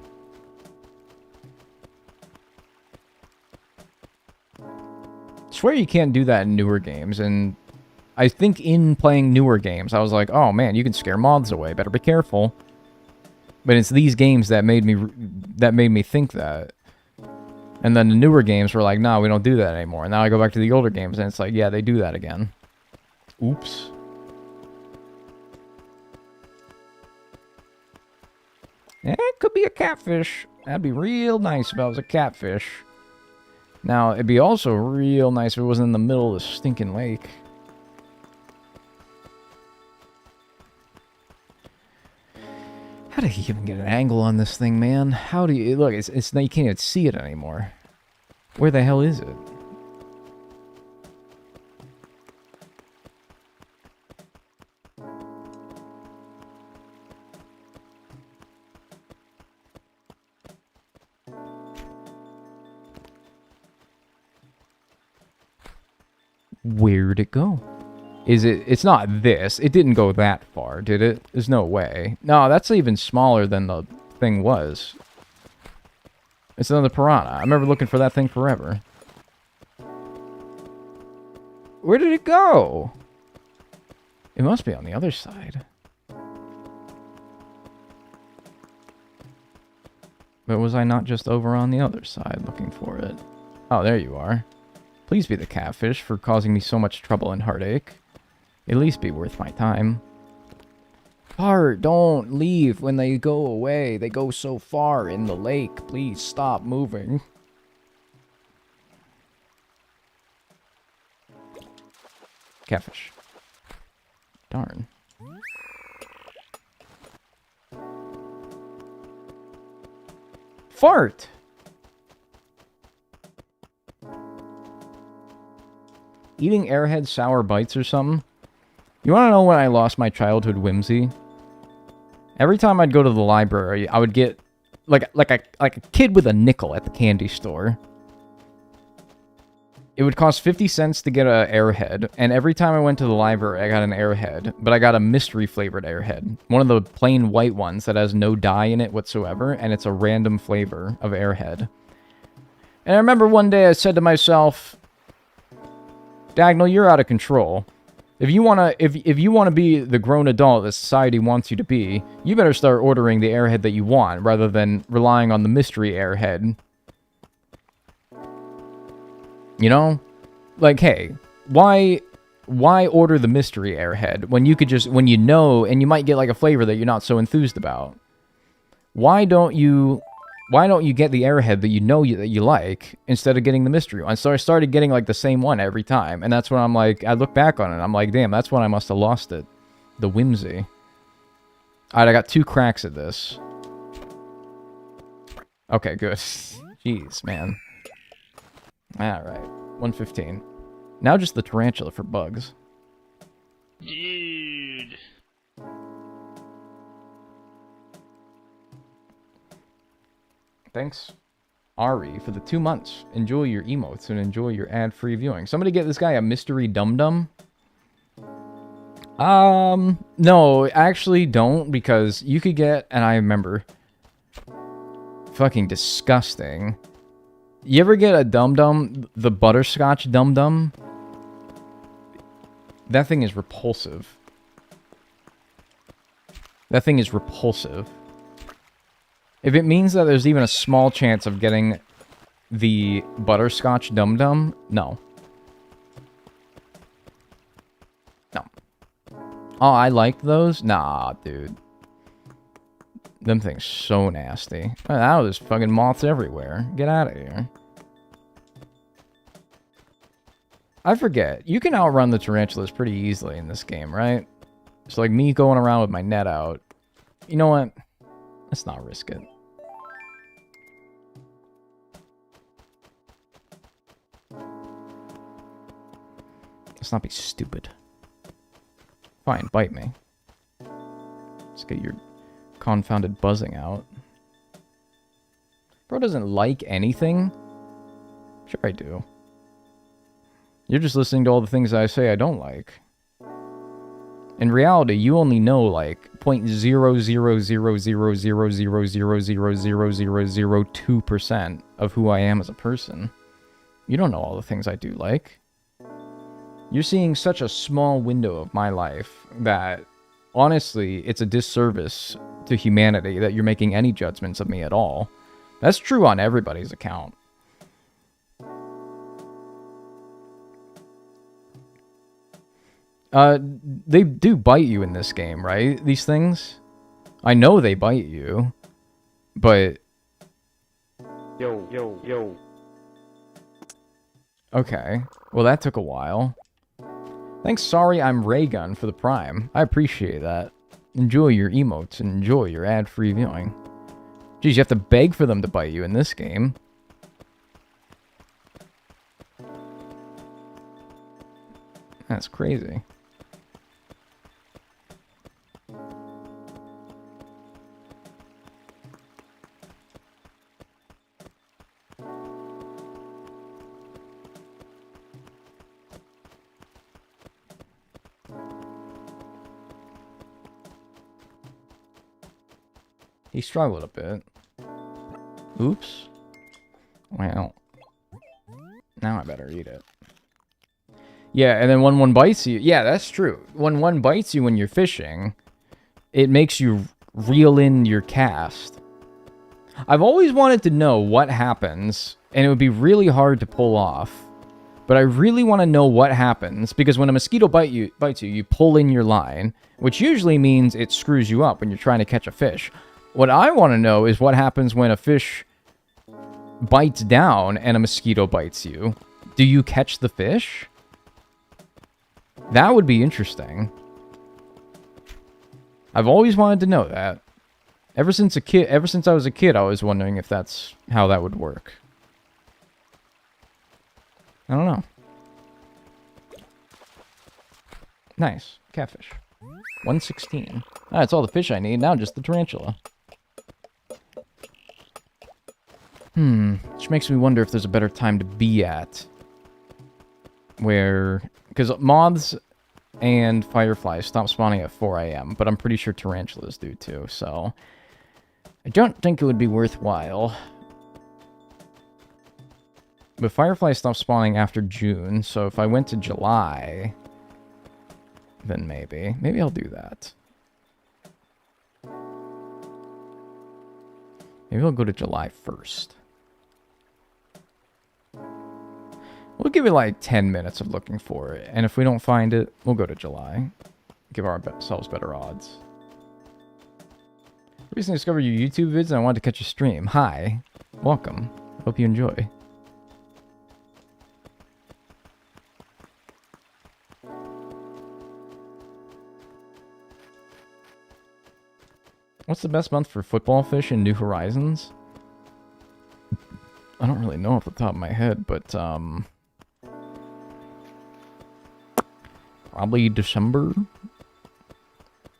I swear you can't do that in newer games, and I think in playing newer games, I was like, oh man, you can scare moths away, better be careful. But it's these games that made me think that. And then the newer games were like, no, we don't do that anymore. And now I go back to the older games, and it's like, yeah, they do that again. Oops. It could be a catfish. That'd be real nice if it was a catfish. Now, it'd be also real nice if it wasn't in the middle of the stinking lake. How do you even get an angle on this thing, man? How do you... Look, it's you can't even see it anymore. Where the hell is it? Where'd it go? Is it... It's not this. It didn't go that far, did it? There's no way. No, that's even smaller than the thing was. It's another piranha. I remember looking for that thing forever. Where did it go? It must be on the other side. But was I not just over on the other side looking for it? Oh, there you are. Please be the catfish for causing me so much trouble and heartache. At least be worth my time. Fart, don't leave when they go away. They go so far in the lake. Please stop moving. Catfish. Darn. Fart! Eating Airhead sour bites or something? You want to know when I lost my childhood whimsy? Every time I'd go to the library, I would get like a kid with a nickel at the candy store. It would cost 50 cents to get an Airhead, and every time I went to the library, I got an Airhead, but I got a mystery flavored Airhead. One of the plain white ones that has no dye in it whatsoever, and it's a random flavor of Airhead. And I remember one day I said to myself, Dagnel, you're out of control. If you wanna be the grown adult that society wants you to be, you better start ordering the Airhead that you want, rather than relying on the mystery Airhead. You know? Like, hey, why order the mystery Airhead when you could just, when you know, and you might get like a flavor that you're not so enthused about? Why don't you get the Airhead that you know that you like, instead of getting the mystery one? So I started getting like the same one every time, and that's when I'm like, I look back on it, I'm like, damn, that's when I must have lost it. The whimsy. Alright, I got 2 cracks at this. Okay, good. Jeez, man. Alright. 115. Now just the tarantula for bugs. Dude. Thanks, Ari, for the 2 months. Enjoy your emotes and enjoy your ad-free viewing. Somebody get this guy a mystery dum-dum. No, actually don't, because you could get, and I remember, fucking disgusting. You ever get a dum-dum, the butterscotch dum-dum? That thing is repulsive. That thing is repulsive. If it means that there's even a small chance of getting the butterscotch dum-dum, no. No. Oh, I like those? Nah, dude. Them things so nasty. Now there's fucking moths everywhere. Get out of here. I forget. You can outrun the tarantulas pretty easily in this game, right? So like me going around with my net out. You know what? Let's not risk it. Let's not be stupid. Fine, bite me. Let's get your confounded buzzing out. Bro doesn't like anything? Sure I do. You're just listening to all the things I say I don't like. In reality, you only know like 0.0000000000002% of who I am as a person. You don't know all the things I do like. You're seeing such a small window of my life that, honestly, it's a disservice to humanity that you're making any judgments of me at all. That's true on everybody's account. They do bite you in this game, right? These things? I know they bite you, but... Yo. Okay. Well, that took a while. Thanks, sorry I'm Raygun for the Prime. I appreciate that. Enjoy your emotes and enjoy your ad-free viewing. Geez, you have to beg for them to bite you in this game. That's crazy. He struggled a bit. Oops. Well. Now I better eat it. Yeah, and then when one bites you... Yeah, that's true. When one bites you when you're fishing, it makes you reel in your cast. I've always wanted to know what happens, and it would be really hard to pull off. But I really want to know what happens, because when a mosquito bites you, you pull in your line, which usually means it screws you up when you're trying to catch a fish. What I want to know is what happens when a fish bites down and a mosquito bites you. Do you catch the fish? That would be interesting. I've always wanted to know that. Ever since I was a kid, I was wondering if that's how that would work. I don't know. Nice. Catfish. 116. Ah, that's all the fish I need. Now just the tarantula. Which makes me wonder if there's a better time to be at. Where... Because moths and fireflies stop spawning at 4 AM, but I'm pretty sure tarantulas do too, so... I don't think it would be worthwhile. But fireflies stop spawning after June, so if I went to July... Then maybe. Maybe I'll do that. Maybe I'll go to July 1st. We'll give it like 10 minutes of looking for it. And if we don't find it, we'll go to July. Give ourselves better odds. Recently discovered your YouTube vids and I wanted to catch a stream. Hi. Welcome. Hope you enjoy. What's the best month for football fish in New Horizons? I don't really know off the top of my head, but probably December,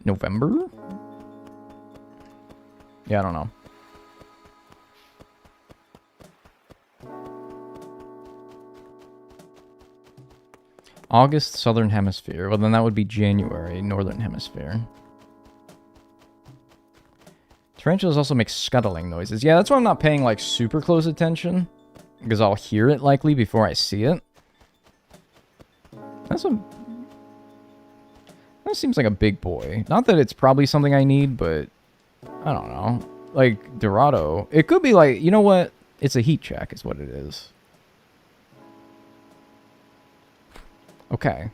November. Yeah, I don't know. August, Southern Hemisphere. Well, then that would be January, Northern Hemisphere. Tarantulas also make scuttling noises. Yeah, that's why I'm not paying, like, super close attention. Because I'll hear it, likely, before I see it. That seems like a big boy. Not that it's probably something I need, but... I don't know. Like, Dorado. It could be like... You know what? It's a heat check, is what it is. Okay.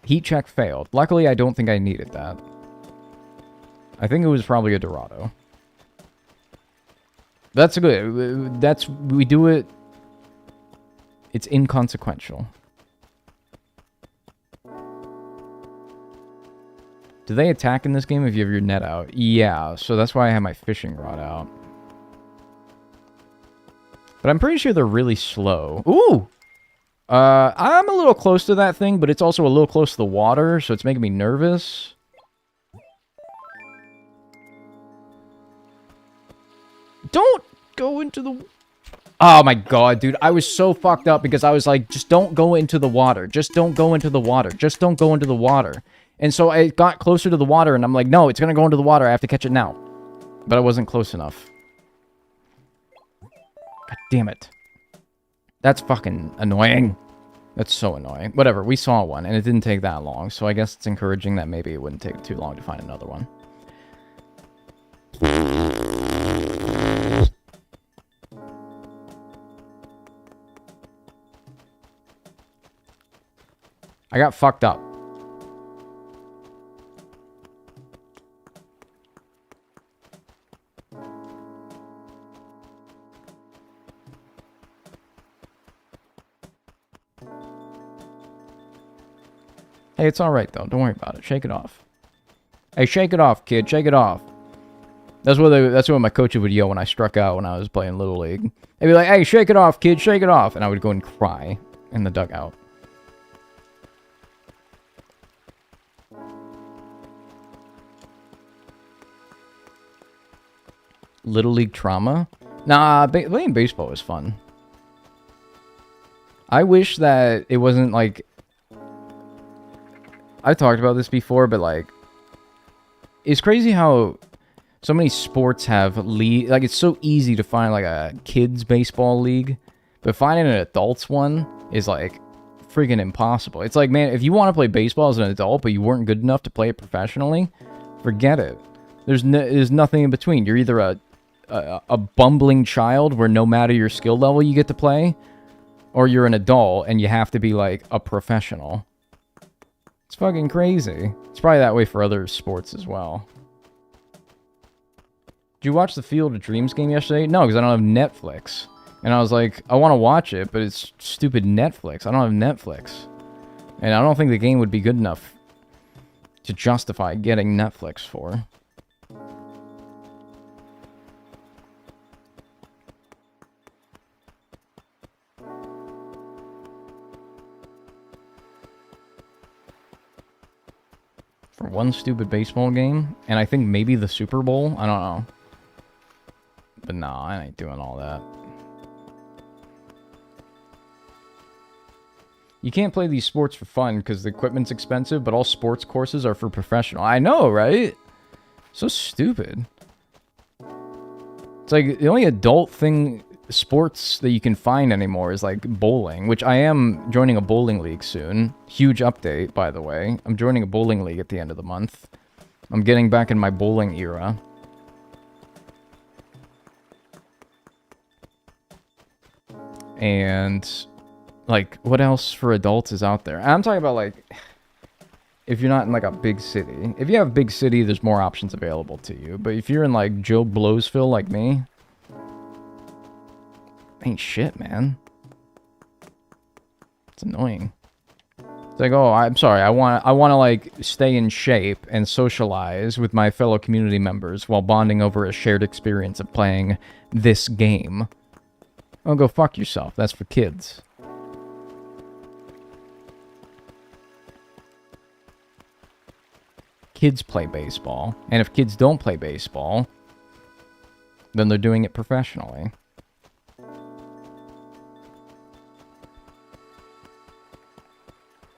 Heat check failed. Luckily, I don't think I needed that. I think it was probably a Dorado. That's good. We do it. It's inconsequential. Do they attack in this game if you have your net out? Yeah, so that's why I have my fishing rod out. But I'm pretty sure they're really slow. Ooh! I'm a little close to that thing, but it's also a little close to the water, so it's making me nervous. Don't go into the... Oh my god, dude. I was so fucked up because I was like, just don't go into the water. Just don't go into the water. Just don't go into the water. And so I got closer to the water, and I'm like, no, it's gonna go into the water. I have to catch it now. But I wasn't close enough. God damn it. That's fucking annoying. That's so annoying. Whatever, we saw one, and it didn't take that long, so I guess it's encouraging that maybe it wouldn't take too long to find another one. I got fucked up. Hey, it's alright though. Don't worry about it. Shake it off. Hey, shake it off, kid. Shake it off. That's what my coach would yell when I struck out when I was playing Little League. They'd be like, hey, shake it off, kid. Shake it off. And I would go and cry in the dugout. Little League trauma? Nah, playing baseball was fun. I wish that it wasn't like... I've talked about this before, but like... It's crazy how so many sports have league... Like, it's so easy to find like a kids baseball league, but finding an adults one is like freaking impossible. It's like, man, if you want to play baseball as an adult, but you weren't good enough to play it professionally, forget it. There's nothing in between. You're either a bumbling child where no matter your skill level you get to play, or you're an adult and you have to be like a professional. It's fucking crazy. It's probably that way for other sports as well. Did you watch the Field of Dreams game yesterday? No, because I don't have Netflix. And I was like, I want to watch it, but it's stupid Netflix. I don't have Netflix. And I don't think the game would be good enough to justify getting Netflix for. For one stupid baseball game, and I think maybe the Super Bowl? I don't know. But nah, I ain't doing all that. You can't play these sports for fun because the equipment's expensive, but all sports courses are for professional. I know, right? So stupid. It's like the only adult thing, sports that you can find anymore is like bowling, which I am joining a bowling league soon. Huge update, by the way. I'm joining a bowling league at the end of the month. I'm getting back in my bowling era. And like, what else for adults is out there? I'm talking about like, if you're not in like a big city. If you have a big city, there's more options available to you. But if you're in like Joe Blowsville like me, ain't shit, man. It's annoying. It's like, oh, I'm sorry. I want to like stay in shape and socialize with my fellow community members while bonding over a shared experience of playing this game. Oh, go fuck yourself. That's for kids. Kids play baseball. And if kids don't play baseball, then they're doing it professionally.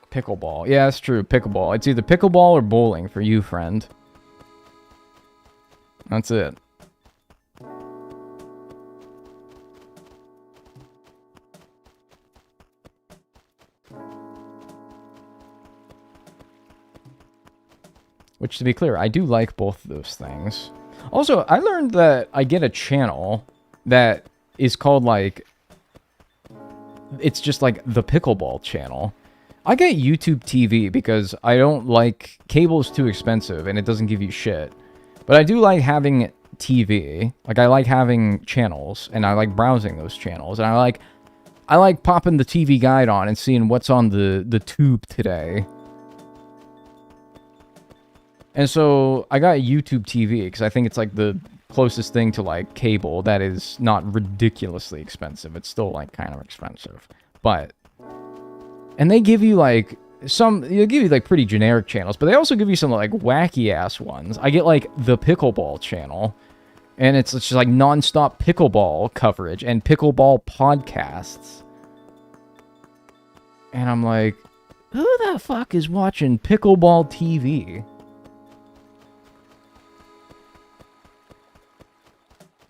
Pickleball. Yeah, that's true. Pickleball. It's either pickleball or bowling for you, friend. That's it. Which, to be clear, I do like both of those things. Also, I learned that I get a channel that is called, like... It's just, like, the Pickleball channel. I get YouTube TV because I don't like... Cable's too expensive, and it doesn't give you shit. But I do like having TV. Like, I like having channels, and I like browsing those channels. And I like popping the TV guide on and seeing what's on the tube today. And so I got YouTube TV because I think it's like the closest thing to like cable that is not ridiculously expensive. It's still like kind of expensive, but and they give you like they'll give you like pretty generic channels, but they also give you some like wacky ass ones. I get like the Pickleball channel, and it's just like nonstop pickleball coverage and pickleball podcasts. And I'm like, who the fuck is watching Pickleball TV?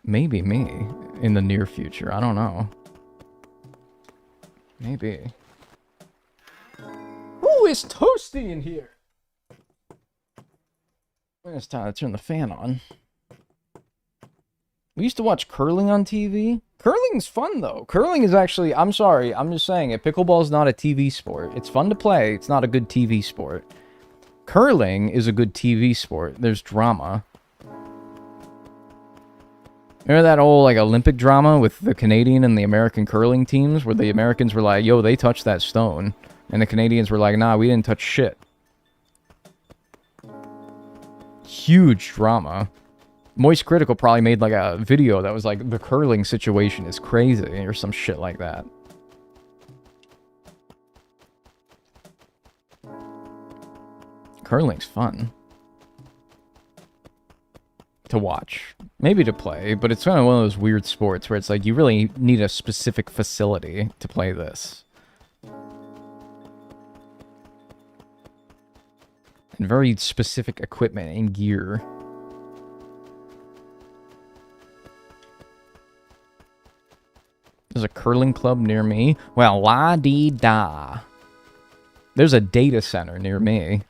Maybe me in the near future. I don't know. Maybe. Ooh, it's toasty in here. It's time to turn the fan on. We used to watch curling on TV. Curling's fun, though. Curling is actually... I'm sorry. I'm just saying it. Pickleball is not a TV sport. It's fun to play. It's not a good TV sport. Curling is a good TV sport. There's drama. Remember that old, like, Olympic drama with the Canadian and the American curling teams? Where the Americans were like, yo, they touched that stone. And the Canadians were like, nah, we didn't touch shit. Huge drama. Moist Critical probably made, like, a video that was like, the curling situation is crazy, or some shit like that. Curling's fun. To watch. Maybe to play, but it's kind of one of those weird sports where it's like you really need a specific facility to play this. And very specific equipment and gear. There's a curling club near me. Well, la-dee-da. There's a data center near me.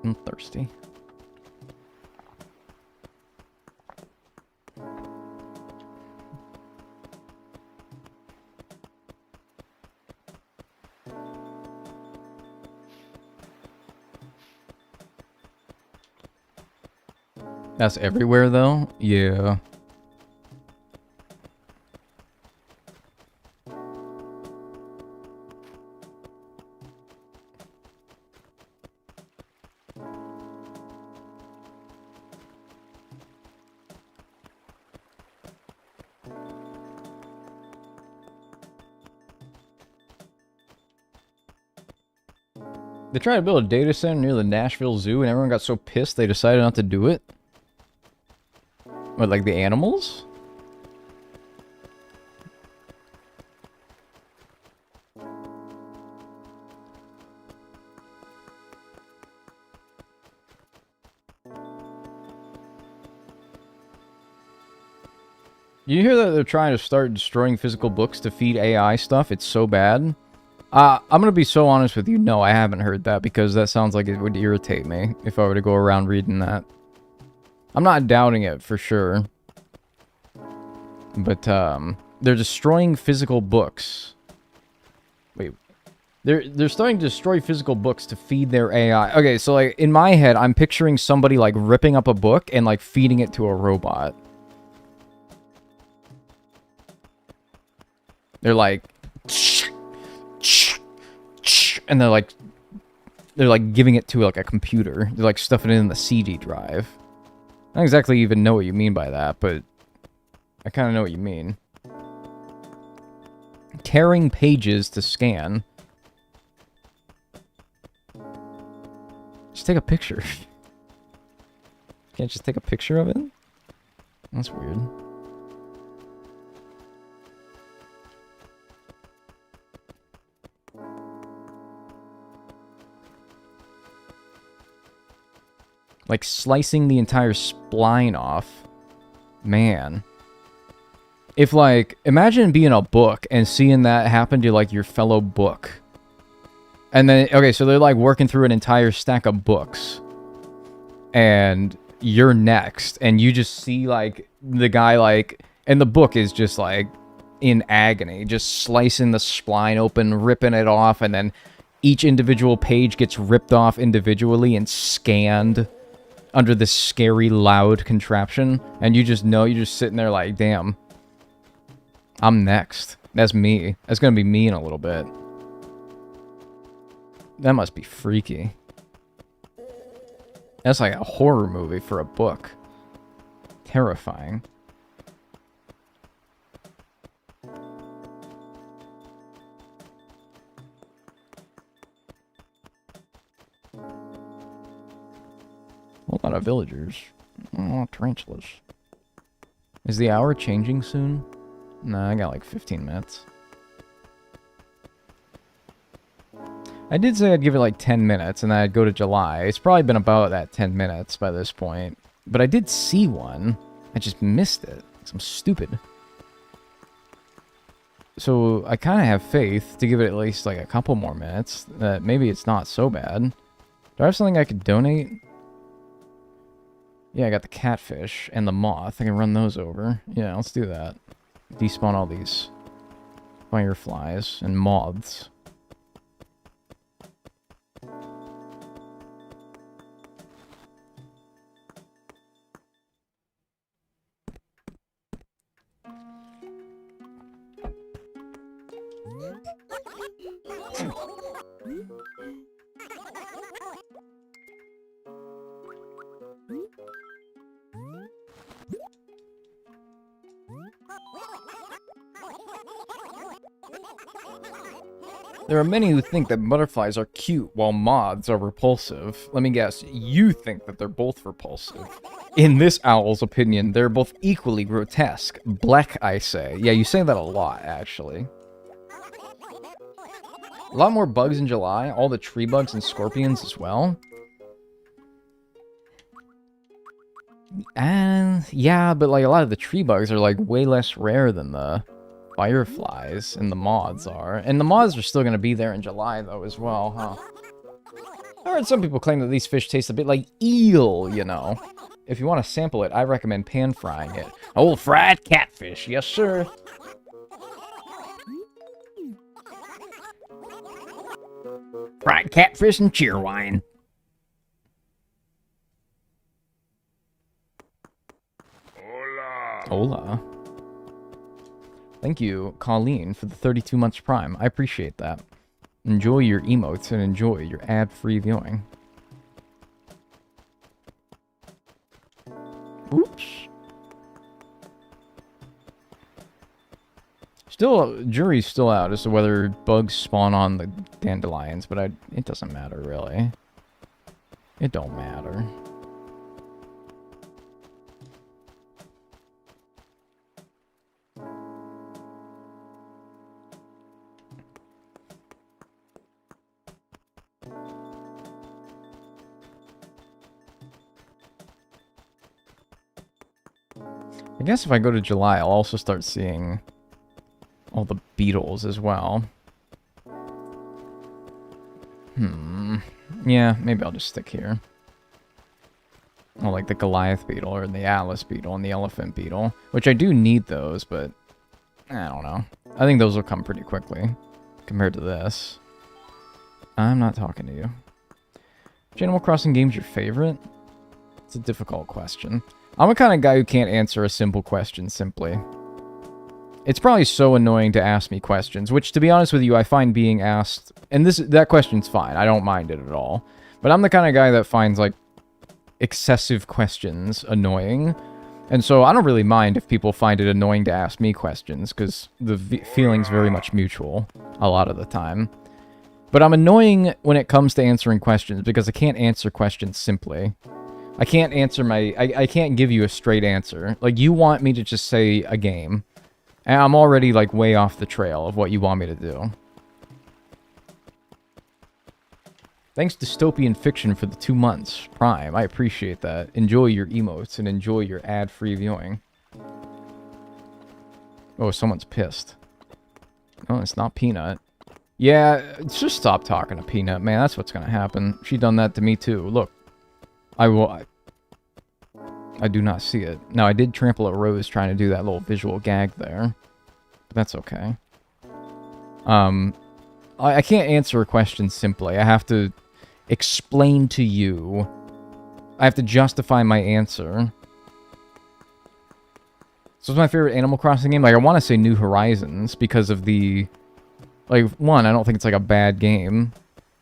I'm thirsty. That's everywhere, though? Yeah. They tried to build a data center near the Nashville Zoo and everyone got so pissed they decided not to do it? What, like the animals? You hear that they're trying to start destroying physical books to feed AI stuff? It's so bad. I'm gonna be so honest with you. No, I haven't heard that because that sounds like it would irritate me if I were to go around reading that. I'm not doubting it for sure. But, they're destroying physical books. Wait. They're starting to destroy physical books to feed their AI. Okay, so, like, in my head, I'm picturing somebody, like, ripping up a book and, like, feeding it to a robot. They're, like, and they're like giving it to like a computer. They're like stuffing it in the CD drive. I don't exactly even know what you mean by that, but I kind of know what you mean. Tearing pages to scan. Just take a picture. Can't just take a picture of it? That's weird. Like slicing the entire spline off. Man. If like, imagine being a book and seeing that happen to like your fellow book. And then, okay, so they're like working through an entire stack of books. And you're next. And you just see like the guy like, and the book is just like in agony. Just slicing the spline open, ripping it off. And then each individual page gets ripped off individually and scanned under this scary, loud contraption. And you just know, you're just sitting there like, damn. I'm next. That's me. That's gonna be me in a little bit. That must be freaky. That's like a horror movie for a book. Terrifying. A lot of villagers. Oh, tarantulas. Is the hour changing soon? No, I got like 15 minutes. I did say I'd give it like 10 minutes and then I'd go to July. It's probably been about that 10 minutes by this point. But I did see one. I just missed it. 'Cause I'm stupid. So I kind of have faith to give it at least like a couple more minutes. That maybe it's not so bad. Do I have something I could donate? Yeah, I got the catfish and the moth. I can run those over. Yeah, let's do that. Despawn all these fireflies and moths. There are many who think that butterflies are cute while moths are repulsive. Let me guess, you think that they're both repulsive. In this owl's opinion, they're both equally grotesque. Black, I say. Yeah, you say that a lot, actually. A lot more bugs in July. All the tree bugs and scorpions as well. And yeah, but like a lot of the tree bugs are like way less rare than the fireflies and the moths are. And the moths are still going to be there in July though as well, huh? I heard some people claim that these fish taste a bit like eel, you know. If you want to sample it, I recommend pan frying it. Oh, fried catfish, yes sir. Fried catfish and cheerwine. Hola. Thank you, Colleen, for the 32 months Prime. I appreciate that. Enjoy your emotes and enjoy your ad-free viewing. Oops. Still, jury's still out as to whether bugs spawn on the dandelions, but it doesn't matter, really. It don't matter. I guess if I go to July, I'll also start seeing all the beetles as well. Yeah, maybe I'll just stick here. Oh, like the Goliath beetle or the Atlas beetle and the elephant beetle. Which I do need those, but I don't know. I think those will come pretty quickly compared to this. I'm not talking to you. Which Animal Crossing game's your favorite? It's a difficult question. I'm a kind of guy who can't answer a simple question simply. It's probably so annoying to ask me questions, which, to be honest with you, I find being asked... And that question's fine. I don't mind it at all. But I'm the kind of guy that finds, like, excessive questions annoying. And so I don't really mind if people find it annoying to ask me questions, because the feeling's very much mutual a lot of the time. But I'm annoying when it comes to answering questions, because I can't answer questions simply. I can't answer I can't give you a straight answer. Like, you want me to just say a game, and I'm already, like, way off the trail of what you want me to do. Thanks, Dystopian Fiction, for the 2 months. Prime, I appreciate that. Enjoy your emotes and enjoy your ad-free viewing. Oh, someone's pissed. Oh, it's not Peanut. Yeah, just stop talking to Peanut, man. That's what's gonna happen. She done that to me, too. Look. I do not see it. Now, I did trample a rose trying to do that little visual gag there. But that's okay. I can't answer a question simply. I have to explain to you. I have to justify my answer. So it's my favorite Animal Crossing game. Like, I want to say New Horizons because of the... Like, one, I don't think it's, like, a bad game.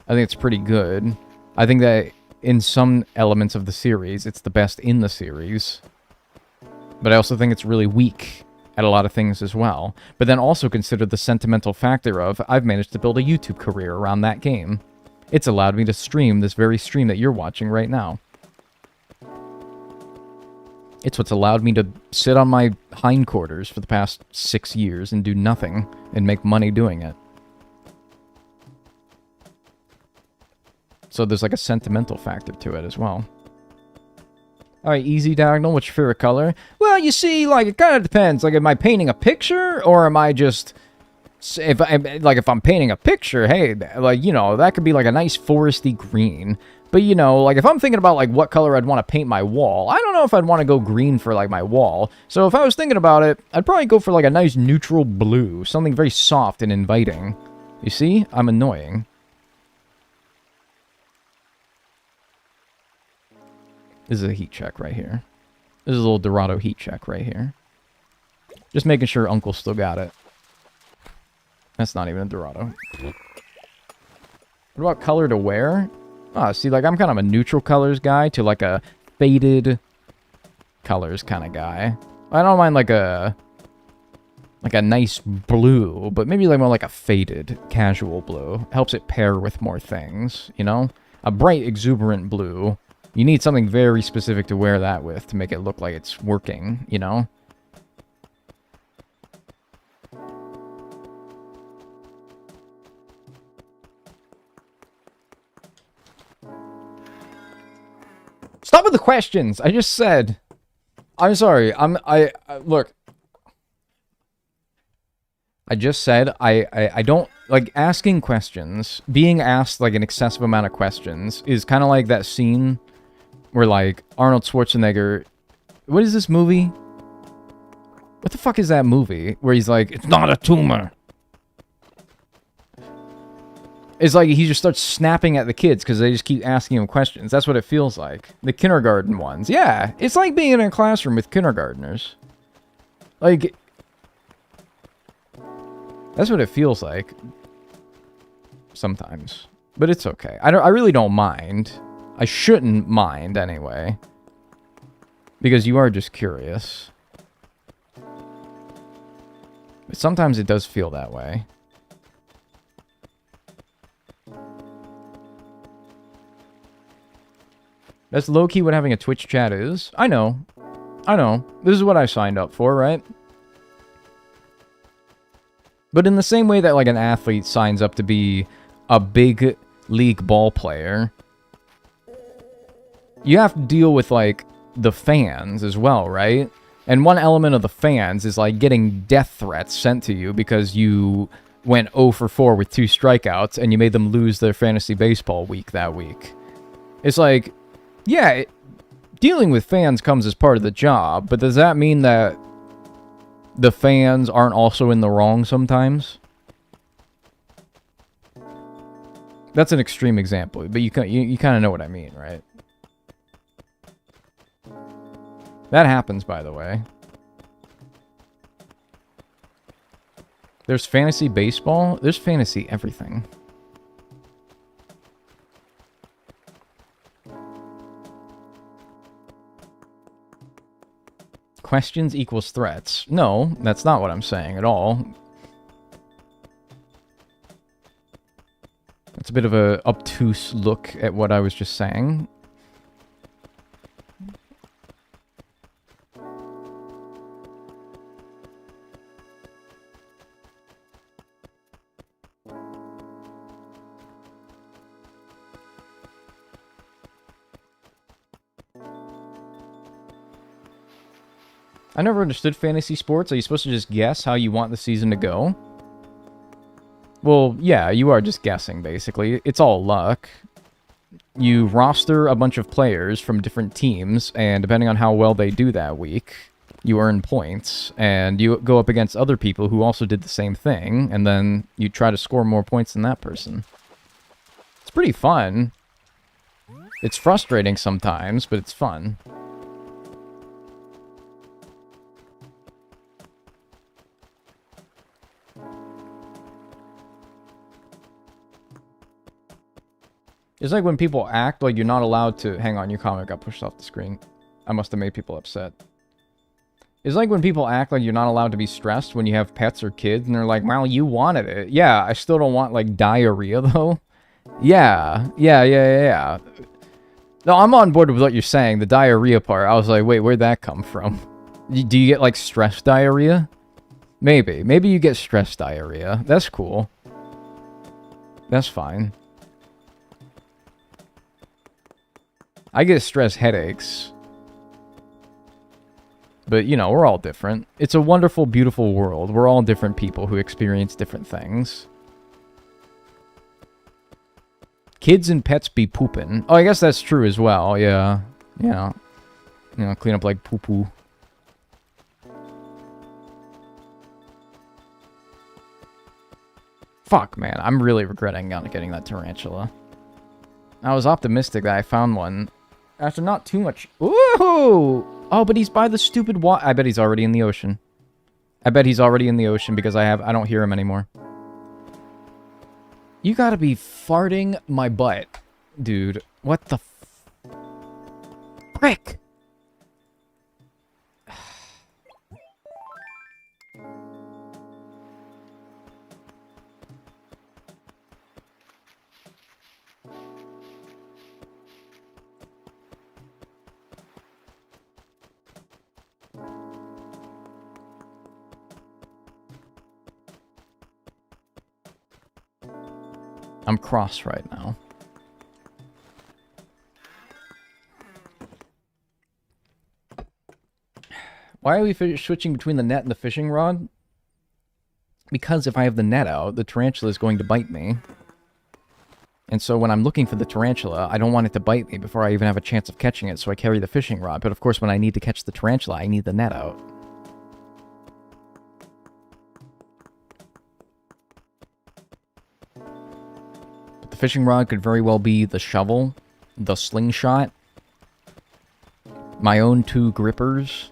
I think it's pretty good. I think that in some elements of the series, it's the best in the series. But I also think it's really weak at a lot of things as well. But then also consider the sentimental factor of, I've managed to build a YouTube career around that game. It's allowed me to stream this very stream that you're watching right now. It's what's allowed me to sit on my hindquarters for the past 6 years and do nothing and make money doing it. So there's like a sentimental factor to it as well. Alright, easy, Dagnel. What's your favorite color? Well, you see, like, it kind of depends. Like, am I painting a picture, or am I just... If I'm painting a picture, hey, like, you know, that could be, like, a nice foresty green. But, you know, like, if I'm thinking about, like, what color I'd want to paint my wall, I don't know if I'd want to go green for, like, my wall. So if I was thinking about it, I'd probably go for, like, a nice neutral blue. Something very soft and inviting. You see? I'm annoying. This is a heat check right here. This is a little Dorado heat check right here. Just making sure Uncle still got it. That's not even a Dorado. What about color to wear? Ah, see, like, I'm kind of a neutral colors guy to, like, a faded colors kind of guy. I don't mind, like a nice blue, but maybe, like, more like a faded, casual blue. Helps it pair with more things, you know? A bright, exuberant blue. You need something very specific to wear that with to make it look like it's working, you know? Stop with the questions! I just said... I'm sorry, look... I just said, I don't... Like, asking questions, being asked, like, an excessive amount of questions, is kind of like that scene where, like, Arnold Schwarzenegger... What is this movie? What the fuck is that movie? Where he's like, it's not a tumor. It's like he just starts snapping at the kids because they just keep asking him questions. That's what it feels like. The kindergarten ones. Yeah, it's like being in a classroom with kindergartners. Like... That's what it feels like. Sometimes. But it's okay. I really don't mind. I shouldn't mind, anyway. Because you are just curious. But sometimes it does feel that way. That's low-key what having a Twitch chat is. I know. I know. This is what I signed up for, right? But in the same way that, like, an athlete signs up to be a big league ball player, you have to deal with, like, the fans as well, right? And one element of the fans is, like, getting death threats sent to you because you went 0 for 4 with 2 strikeouts and you made them lose their fantasy baseball week that week. It's like, yeah, dealing with fans comes as part of the job, but does that mean that the fans aren't also in the wrong sometimes? That's an extreme example, but you kind of know what I mean, right? That happens, by the way. There's fantasy baseball. There's fantasy everything. Questions equals threats. No, that's not what I'm saying at all. It's a bit of a obtuse look at what I was just saying. I never understood fantasy sports. Are you supposed to just guess how you want the season to go? Well, yeah, you are just guessing, basically. It's all luck. You roster a bunch of players from different teams, and depending on how well they do that week, you earn points, and you go up against other people who also did the same thing, and then you try to score more points than that person. It's pretty fun. It's frustrating sometimes, but it's fun. It's like when people act like you're not allowed to... Hang on, your comment got pushed off the screen. I must have made people upset. It's like when people act like you're not allowed to be stressed when you have pets or kids, and they're like, well, you wanted it. Yeah, I still don't want, like, diarrhea, though. Yeah. No, I'm on board with what you're saying, the diarrhea part. I was like, wait, where'd that come from? Do you get, like, stress diarrhea? Maybe. Maybe you get stress diarrhea. That's cool. That's fine. I get stress headaches. But, you know, we're all different. It's a wonderful, beautiful world. We're all different people who experience different things. Kids and pets be pooping. Oh, I guess that's true as well, yeah. Yeah. You know, clean up like poo-poo. Fuck, man. I'm really regretting not getting that tarantula. I was optimistic that I found one. After not too much... Ooh! Oh, but he's by the stupid water. I bet he's already in the ocean. I bet he's already in the ocean because I don't hear him anymore. You gotta be farting my butt, dude. What the frick? I'm cross right now. Why are we switching between the net and the fishing rod? Because if I have the net out, the tarantula is going to bite me. And so when I'm looking for the tarantula, I don't want it to bite me before I even have a chance of catching it, so I carry the fishing rod. But of course, when I need to catch the tarantula, I need the net out. Fishing rod could very well be the shovel, the slingshot, my own 2 grippers.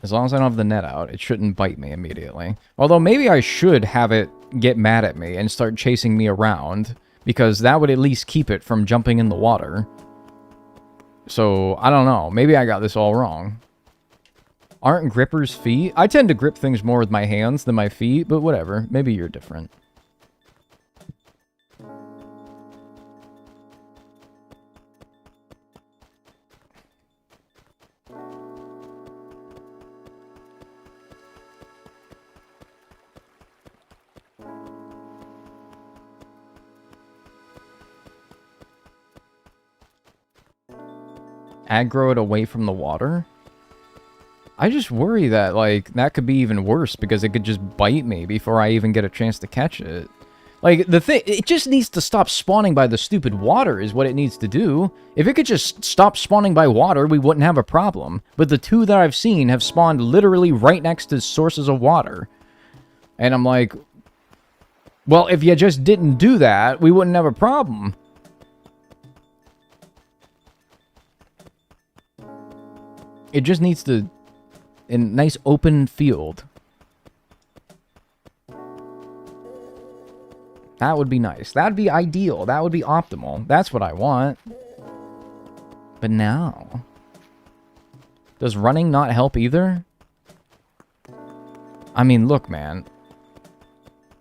As long as I don't have the net out, it shouldn't bite me immediately. Although maybe I should have it get mad at me and start chasing me around, because that would at least keep it from jumping in the water. So, I don't know. Maybe I got this all wrong. Aren't grippers feet? I tend to grip things more with my hands than my feet, but whatever. Maybe you're different. Aggro it away from the water? I just worry that, like, that could be even worse because it could just bite me before I even get a chance to catch it. Like, the thing, it just needs to stop spawning by the stupid water is what it needs to do. If it could just stop spawning by water, we wouldn't have a problem. But the 2 that I've seen have spawned literally right next to sources of water. And I'm like, well, if you just didn't do that, we wouldn't have a problem. It just needs to... in a nice open field. That would be nice. That would be ideal. That would be optimal. That's what I want. But now... Does running not help either? I mean, look, man.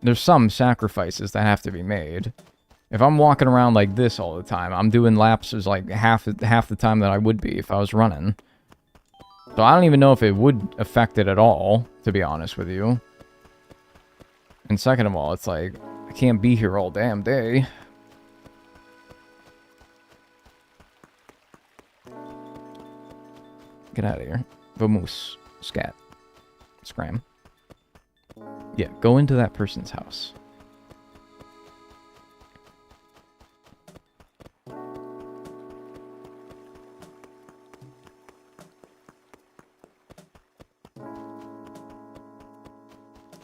There's some sacrifices that have to be made. If I'm walking around like this all the time, I'm doing lapses like half the time that I would be if I was running. So I don't even know if it would affect it at all, to be honest with you. And second of all, it's like, I can't be here all damn day. Get out of here. Vamos. Scat. Scram. Yeah, go into that person's house.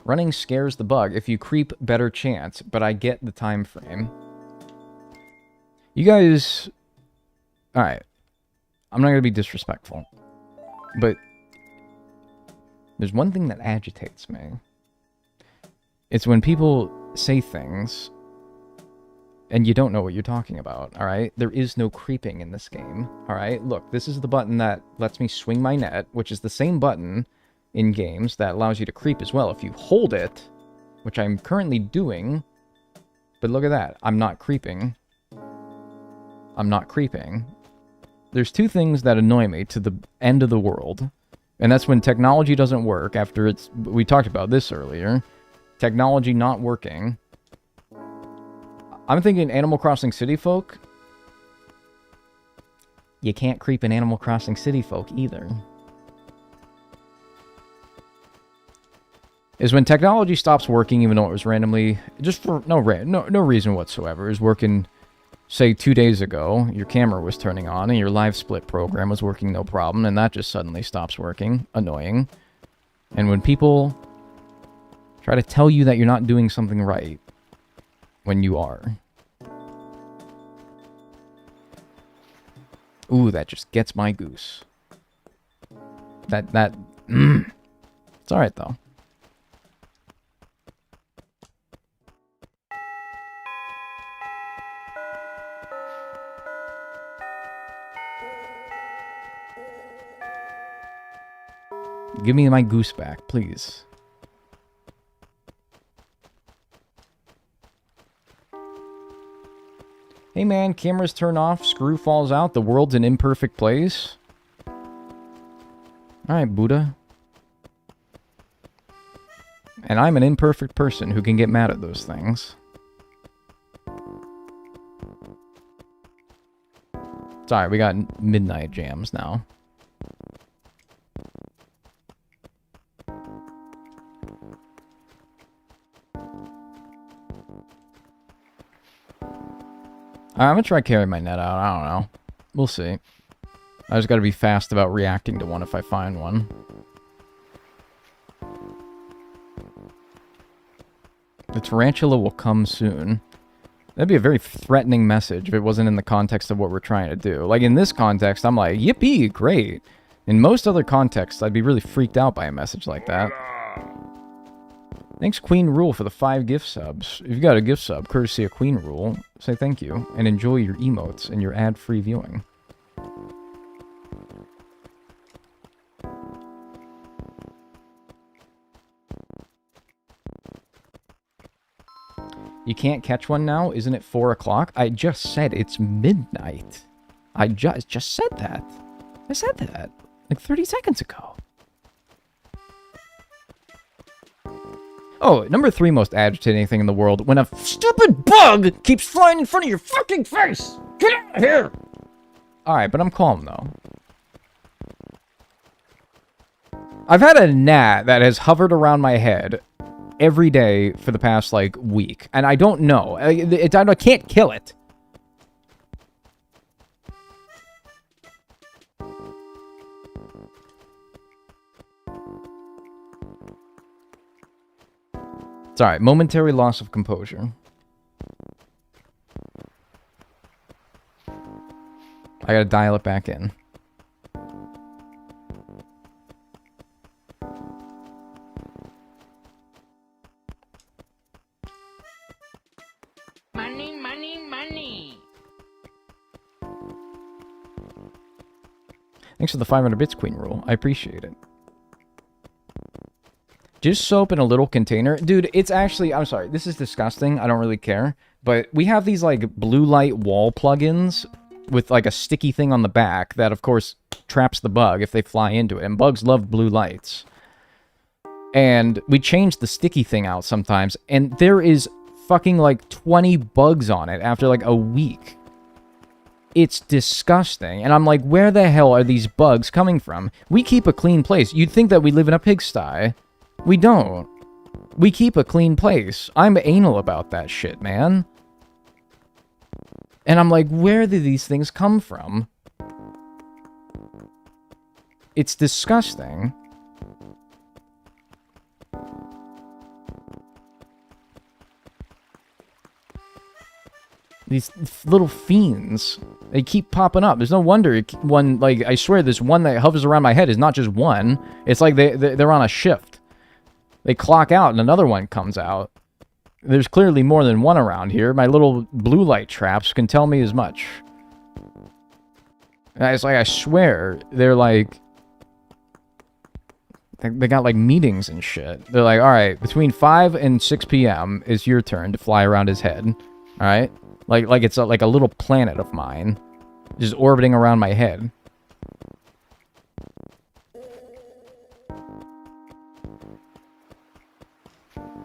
Running scares the bug. If you creep, better chance. But I get the time frame. You guys... Alright. I'm not going to be disrespectful. But... there's one thing that agitates me. It's when people say things... and you don't know what you're talking about, alright? There is no creeping in this game, alright? Look, this is the button that lets me swing my net, which is the same button... in games that allows you to creep as well. If you hold it, which I'm currently doing, but look at that, I'm not creeping. I'm not creeping. There's two things that annoy me to the end of the world, and that's when technology doesn't work after it's... we talked about this earlier. Technology not working. I'm thinking Animal Crossing City Folk. You can't creep in Animal Crossing City Folk either. Is when technology stops working, even though it was randomly, just for no reason whatsoever. It was working, say, 2 days ago. Your camera was turning on, and your live split program was working no problem, and that just suddenly stops working. Annoying. And when people try to tell you that you're not doing something right, when you are. Ooh, that just gets my goose. It's alright, though. Give me my goose back, please. Hey man, cameras turn off, screw falls out, the world's an imperfect place. Alright, Buddha. And I'm an imperfect person who can get mad at those things. Sorry, we got midnight jams now. I'm gonna try carrying my net out. I don't know. We'll see. I just gotta be fast about reacting to one if I find one. The tarantula will come soon. That'd be a very threatening message if it wasn't in the context of what we're trying to do. Like, in this context, I'm like, yippee, great. In most other contexts, I'd be really freaked out by a message like that. Thanks, Queen Rule, for the 5 gift subs. If you got a gift sub, courtesy of Queen Rule, say thank you, and enjoy your emotes and your ad-free viewing. You can't catch one now? Isn't it 4 o'clock? I just said it's midnight. I just said that. I said that like 30 seconds ago. Oh, number 3 most agitating thing in the world. When a stupid bug keeps flying in front of your fucking face! Get out of here! Alright, but I'm calm, though. I've had a gnat that has hovered around my head every day for the past, like, week. And I don't know. I can't kill it. It's alright. Momentary loss of composure. I gotta dial it back in. Thanks for the 500 bits, Queen Rule. I appreciate it. Just soap in a little container. Dude, it's actually... I'm sorry. This is disgusting. I don't really care. But we have these, like, blue light wall plugins with, like, a sticky thing on the back that, of course, traps the bug if they fly into it. And bugs love blue lights. And we change the sticky thing out sometimes. And there is fucking, like, 20 bugs on it after, like, a week. It's disgusting. And I'm like, where the hell are these bugs coming from? We keep a clean place. You'd think that we live in a pigsty. We don't. We keep a clean place. I'm anal about that shit, man. And I'm like, where do these things come from? It's disgusting. These little fiends, they keep popping up. There's no wonder one, like, I swear this one that hovers around my head is not just one. It's like they're on a shift. They clock out and another one comes out. There's clearly more than one around here. My little blue light traps can tell me as much. And it's like, I swear, they're like... They got, like, meetings and shit. They're like, alright, between 5 and 6 p.m. is your turn to fly around his head. Alright? Like it's like a little planet of mine. Just orbiting around my head.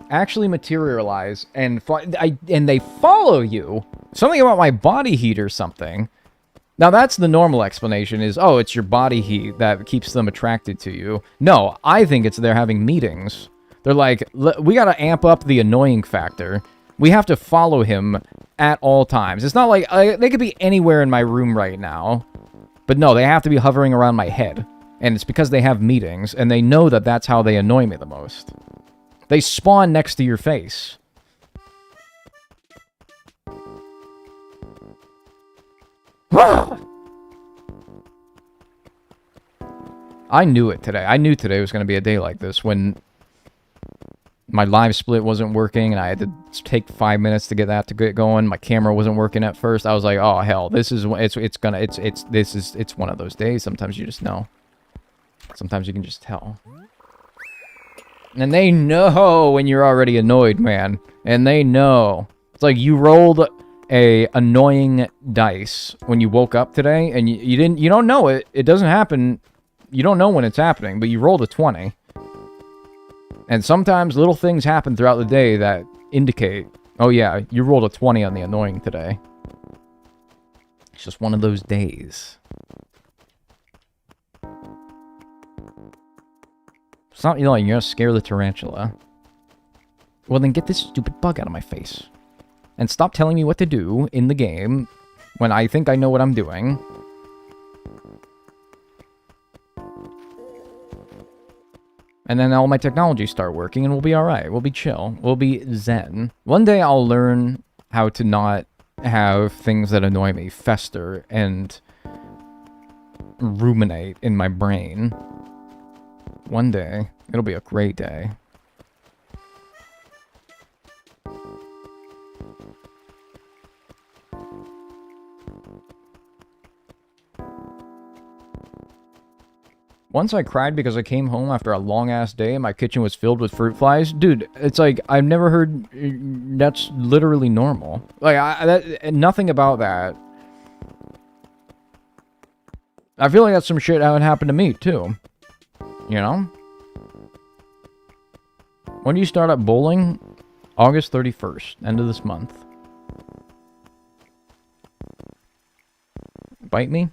Actually materialize and they follow you. Something about my body heat or something. Now that's the normal explanation is, oh, it's your body heat that keeps them attracted to you. No, I think it's they're having meetings. They're like, we gotta amp up the annoying factor. We have to follow him at all times. It's not like, they could be anywhere in my room right now. But no, they have to be hovering around my head. And it's because they have meetings, and they know that that's how they annoy me the most. They spawn next to your face. I knew it today. I knew today was going to be a day like this when my live split wasn't working and I had to take 5 minutes to get that to get going. My camera wasn't working at first. I was like, "Oh hell, this is it's one of those days. Sometimes you just know. Sometimes you can just tell." And they know when you're already annoyed, man. And they know. It's like you rolled a annoying dice when you woke up today, and you don't know it. It doesn't happen. You don't know when it's happening, but you rolled a 20. And sometimes little things happen throughout the day that indicate, oh yeah, you rolled a 20 on the annoying today. It's just one of those days. It's not, you know, you're gonna scare the tarantula. Well, then get this stupid bug out of my face. And stop telling me what to do in the game when I think I know what I'm doing. And then all my technology start working and we'll be alright. We'll be chill. We'll be zen. One day I'll learn how to not have things that annoy me fester and ruminate in my brain. One day. It'll be a great day. Once I cried because I came home after a long-ass day and my kitchen was filled with fruit flies. Dude, it's like, I've never heard... That's literally normal. Like, nothing about that. I feel like that's some shit that would happen to me, too. You know? When do you start up bowling? August 31st, end of this month. Bite me?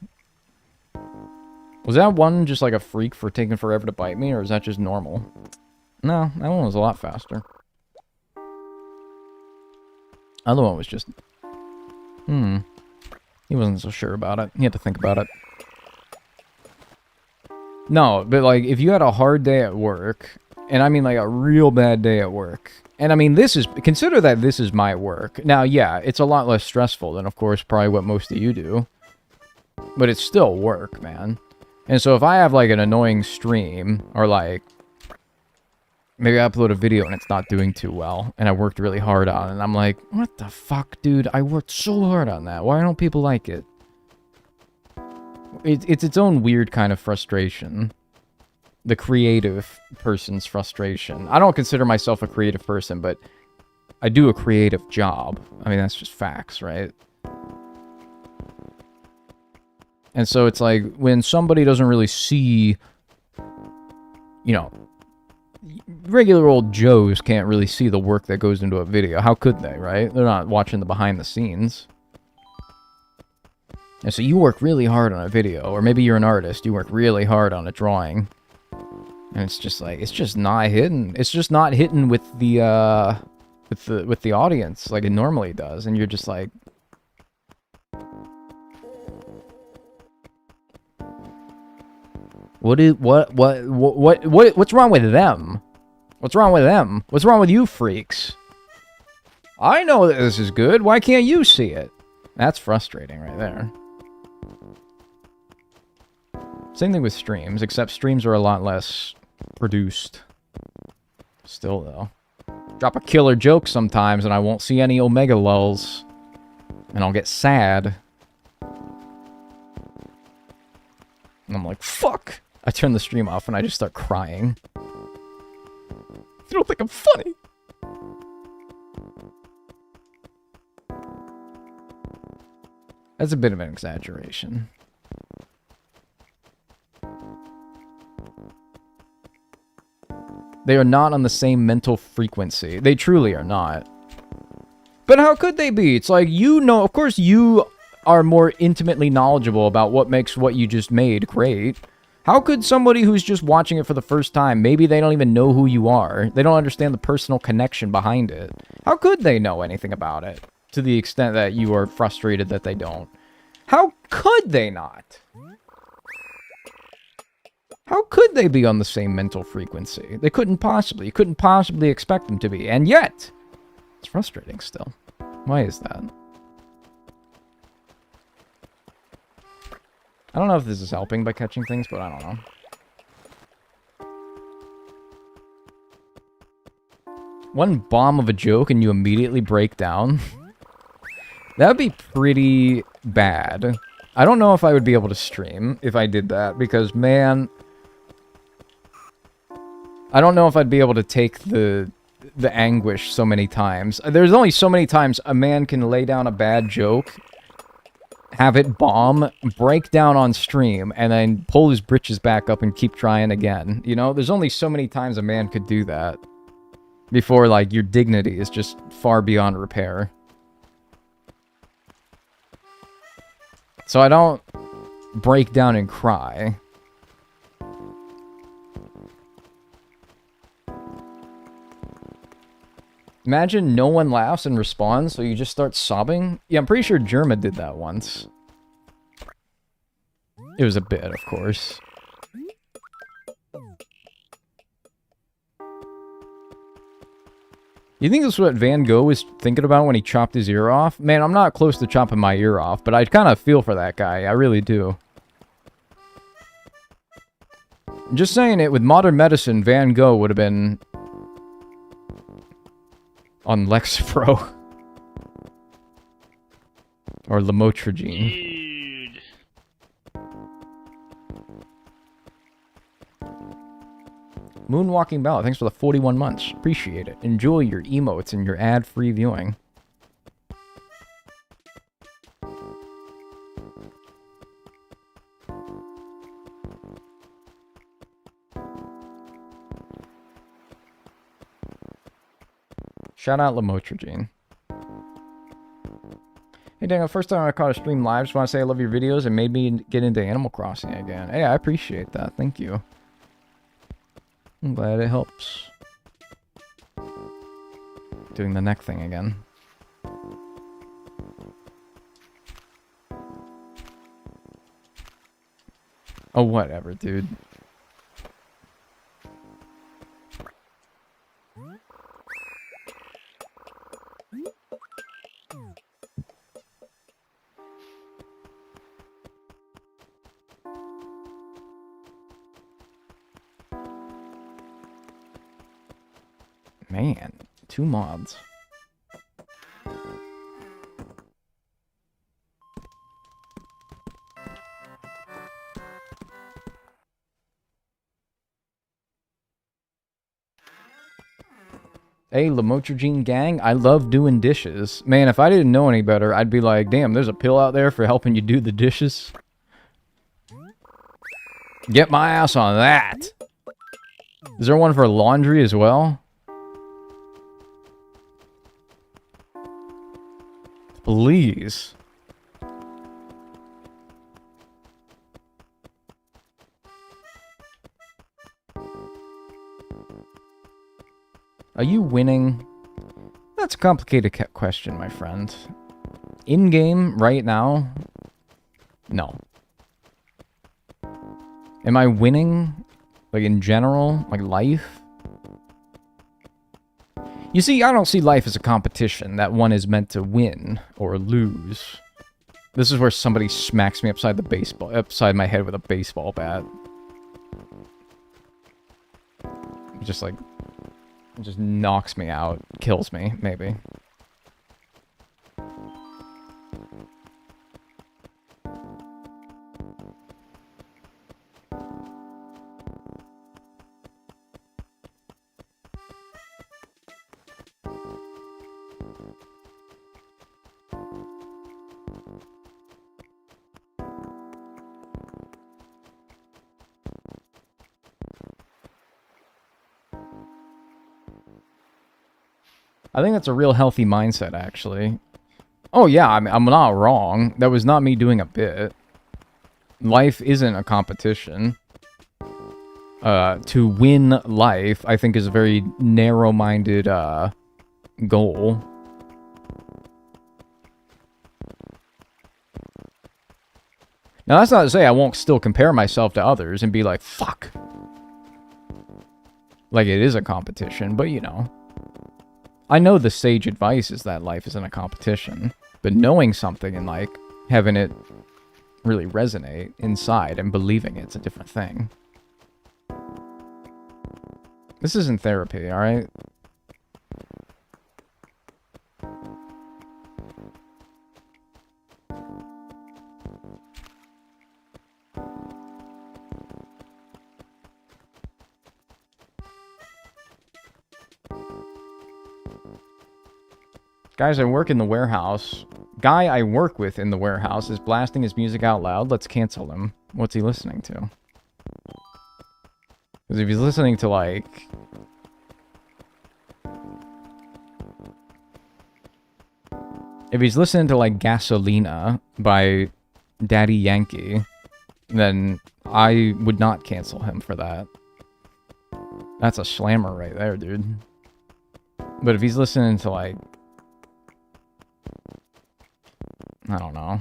Was that one just like a freak for taking forever to bite me, or is that just normal? No, that one was a lot faster. Other one was just... He wasn't so sure about it. He had to think about it. No, but like, if you had a hard day at work, and I mean like a real bad day at work, and I mean this is... Consider that this is my work. Now, yeah, it's a lot less stressful than, of course, probably what most of you do. But it's still work, man. And so if I have, like, an annoying stream, or, like, maybe I upload a video and it's not doing too well, and I worked really hard on it, and I'm like, what the fuck, dude? I worked so hard on that. Why don't people like it? It's its own weird kind of frustration. The creative person's frustration. I don't consider myself a creative person, but I do a creative job. I mean, that's just facts, right? And so it's like, when somebody doesn't really see, you know, regular old Joes can't really see the work that goes into a video. How could they, right? They're not watching the behind the scenes. And so you work really hard on a video, or maybe you're an artist, you work really hard on a drawing. And it's just like, it's just not hitting. It's just not hitting with the audience like it normally does. And you're just like, what's wrong with them? What's wrong with them? What's wrong with you freaks? I know that this is good. Why can't you see it? That's frustrating right there. Same thing with streams, except streams are a lot less produced. Still, though. Drop a killer joke sometimes and I won't see any Omega lulls. And I'll get sad. And I'm like, fuck! I turn the stream off and I just start crying. You don't think I'm funny? That's a bit of an exaggeration. They are not on the same mental frequency. They truly are not. But how could they be? It's like, you know, of course you are more intimately knowledgeable about what makes what you just made great. How could somebody who's just watching it for the first time, maybe they don't even know who you are, they don't understand the personal connection behind it, how could they know anything about it? To the extent that you are frustrated that they don't. How could they not? How could they be on the same mental frequency? They couldn't possibly. You couldn't possibly expect them to be. And yet, it's frustrating still. Why is that? I don't know if this is helping by catching things, but I don't know. One bomb of a joke and you immediately break down. That would be pretty bad. I don't know if I would be able to stream if I did that, because, man, I don't know if I'd be able to take the anguish so many times. There's only so many times a man can lay down a bad joke, have it bomb, break down on stream, and then pull his britches back up and keep trying again. You know, there's only so many times a man could do that before, like, your dignity is just far beyond repair. So I don't break down and cry. Imagine no one laughs and responds, so you just start sobbing. Yeah, I'm pretty sure Germa did that once. It was a bit, of course. You think this is what Van Gogh was thinking about when he chopped his ear off? Man, I'm not close to chopping my ear off, but I kind of feel for that guy. I really do. I'm just saying it, with modern medicine, Van Gogh would have been on Lexapro. Or Lamotrigine. Dude. Moonwalking Ballot, thanks for the 41 months. Appreciate it. Enjoy your emotes and your ad-free viewing. Shout out Lamotrigine. Hey Daniel, first time I caught a stream live, just want to say I love your videos. It made me get into Animal Crossing again. Hey, I appreciate that. Thank you. I'm glad it helps. Doing the neck thing again. Oh, whatever, dude. Man, 2 mods. Hey, Lamotrigine gang, I love doing dishes. Man, if I didn't know any better, I'd be like, damn, there's a pill out there for helping you do the dishes. Get my ass on that. Is there one for laundry as well? Please. Are you winning? That's a complicated question, my friend. In-game, right now? No. Am I winning? Like, in general? Like, life? You see, I don't see life as a competition that one is meant to win or lose. This is where somebody smacks me upside my head with a baseball bat. Just like... It just knocks me out. Kills me, maybe. I think that's a real healthy mindset, actually. Oh, yeah, I'm not wrong. That was not me doing a bit. Life isn't a competition. To win life, I think, is a very narrow-minded, goal. Now, that's not to say I won't still compare myself to others and be like, fuck. Like, it is a competition, but, you know. I know the sage advice is that life isn't a competition, but knowing something and, like, having it really resonate inside and believing it's a different thing. This isn't therapy, alright? Guys, I work in the warehouse. Guy I work with in the warehouse is blasting his music out loud. Let's cancel him. What's he listening to? Because if he's listening to, like... If he's listening to, like, Gasolina by Daddy Yankee, then I would not cancel him for that. That's a slammer right there, dude. But if he's listening to, like... I don't know.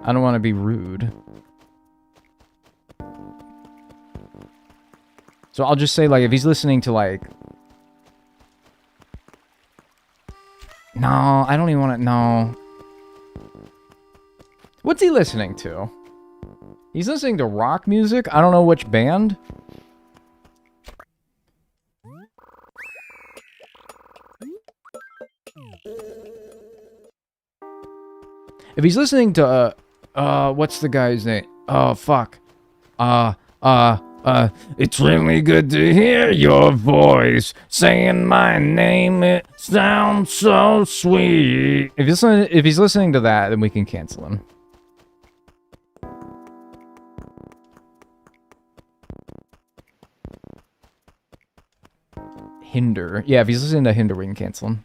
I don't want to be rude. So I'll just say, like, if he's listening to, like... No, I don't even want to... No. What's he listening to? He's listening to rock music? I don't know which band. If he's listening to, what's the guy's name? Oh, fuck. It's really good to hear your voice saying my name. It sounds so sweet. If he's listening to that, then we can cancel him. Hinder. Yeah, if he's listening to Hinder, we can cancel him.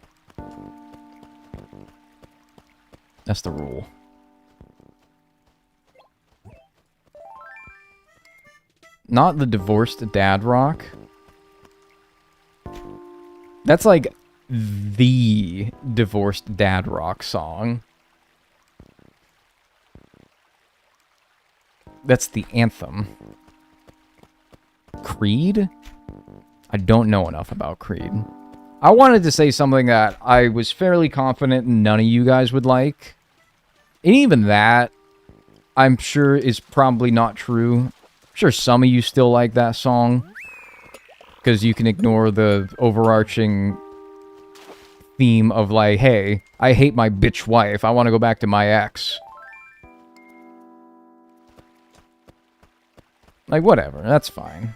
That's the rule. Not the divorced dad rock. That's like the divorced dad rock song. That's the anthem. Creed? I don't know enough about Creed. I wanted to say something that I was fairly confident none of you guys would like. And even that, I'm sure, is probably not true. I'm sure some of you still like that song. Because you can ignore the overarching theme of like, hey, I hate my bitch wife. I want to go back to my ex. Like, whatever. That's fine.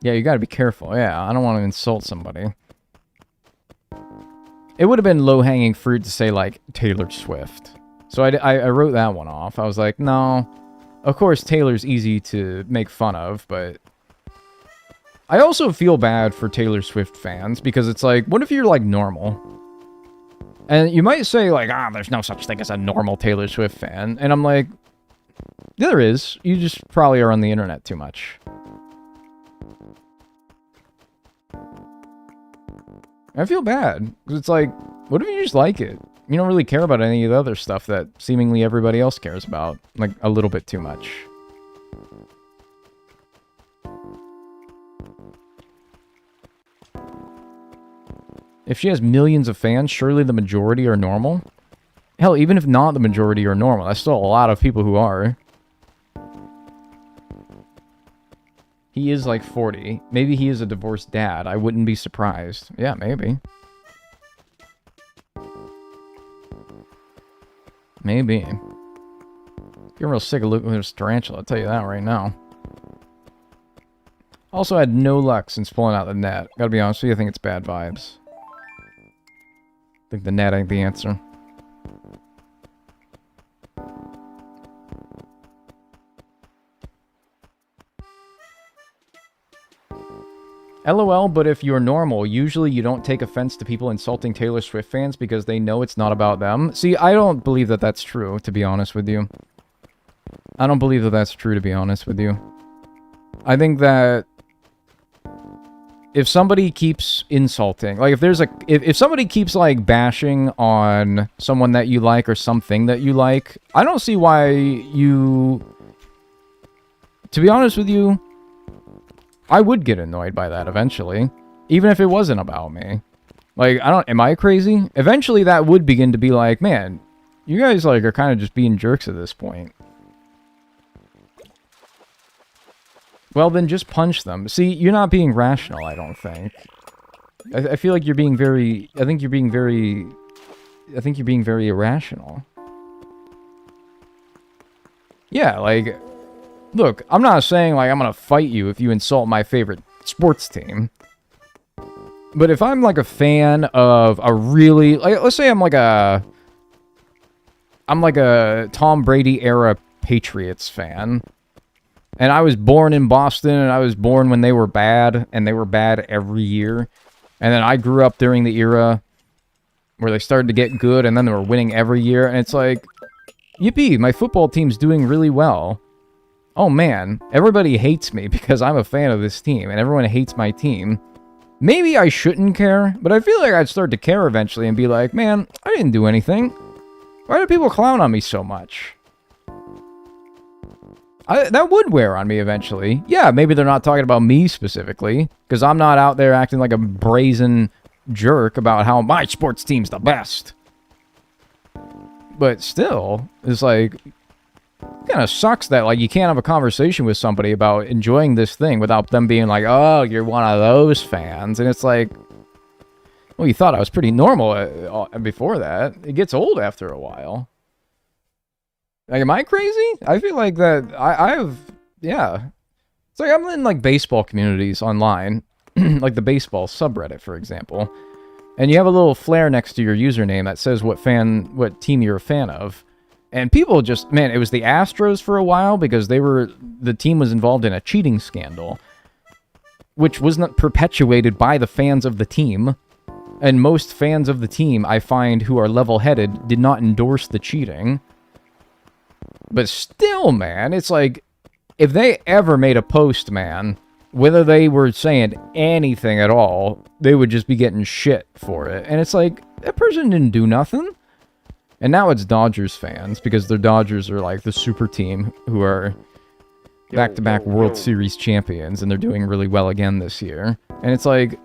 Yeah, you gotta be careful. Yeah, I don't want to insult somebody. It would have been low-hanging fruit to say, like, Taylor Swift. So I wrote that one off. I was like, no. Of course, Taylor's easy to make fun of, but... I also feel bad for Taylor Swift fans, because it's like, what if you're, like, normal? And you might say, like, there's no such thing as a normal Taylor Swift fan. And I'm like, yeah, there is. You just probably are on the internet too much. I feel bad, because it's like, what if you just like it? You don't really care about any of the other stuff that seemingly everybody else cares about, like, a little bit too much. If she has millions of fans, surely the majority are normal? Hell, even if not the majority are normal, that's still a lot of people who are. He is like 40. Maybe he is a divorced dad. I wouldn't be surprised. Yeah, maybe. Maybe. You're real sick of looking at this tarantula, I'll tell you that right now. Also had no luck since pulling out the net. Gotta be honest with you, I think it's bad vibes. I think the net ain't the answer. LOL, but if you're normal, usually you don't take offense to people insulting Taylor Swift fans because they know it's not about them. See, I don't believe that that's true, to be honest with you. I don't believe that that's true, to be honest with you. I think that if somebody keeps insulting, like if somebody keeps like bashing on someone that you like or something that you like, I don't see why you, to be honest with you, I would get annoyed by that eventually, even if it wasn't about me. Like, am I crazy? Eventually that would begin to be like, man, you guys like are kind of just being jerks at this point. Well, then just punch them. See, you're not being rational, I don't think. I feel like you're being very... I think you're being very irrational. Yeah, like... Look, I'm not saying, like, I'm gonna fight you if you insult my favorite sports team. But if I'm, like, a fan of a really... Like, let's say I'm like a Tom Brady-era Patriots fan. And I was born in Boston, and I was born when they were bad, and they were bad every year. And then I grew up during the era where they started to get good, and then they were winning every year. And it's like, yippee, my football team's doing really well. Oh man, everybody hates me because I'm a fan of this team, and everyone hates my team. Maybe I shouldn't care, but I feel like I'd start to care eventually and be like, man, I didn't do anything. Why do people clown on me so much? That would wear on me eventually. Yeah, maybe they're not talking about me specifically, because I'm not out there acting like a brazen jerk about how my sports team's the best. But still, it's like, it kind of sucks that like you can't have a conversation with somebody about enjoying this thing without them being like, oh, you're one of those fans. And it's like, well, you thought I was pretty normal before that. It gets old after a while. Like, am I crazy? I feel like that yeah. It's like I'm in, like, baseball communities online. Like the baseball subreddit, for example. And you have a little flare next to your username that says what team you're a fan of. And people just, man, it was the Astros for a while because the team was involved in a cheating scandal. Which was not perpetuated by the fans of the team. And most fans of the team, I find, who are level-headed, did not endorse the cheating. But still, man, it's like, if they ever made a post, man, whether they were saying anything at all, they would just be getting shit for it. And it's like, that person didn't do nothing. And now it's Dodgers fans, because the Dodgers are like the super team who are back-to-back World Series champions, and they're doing really well again this year. And it's like,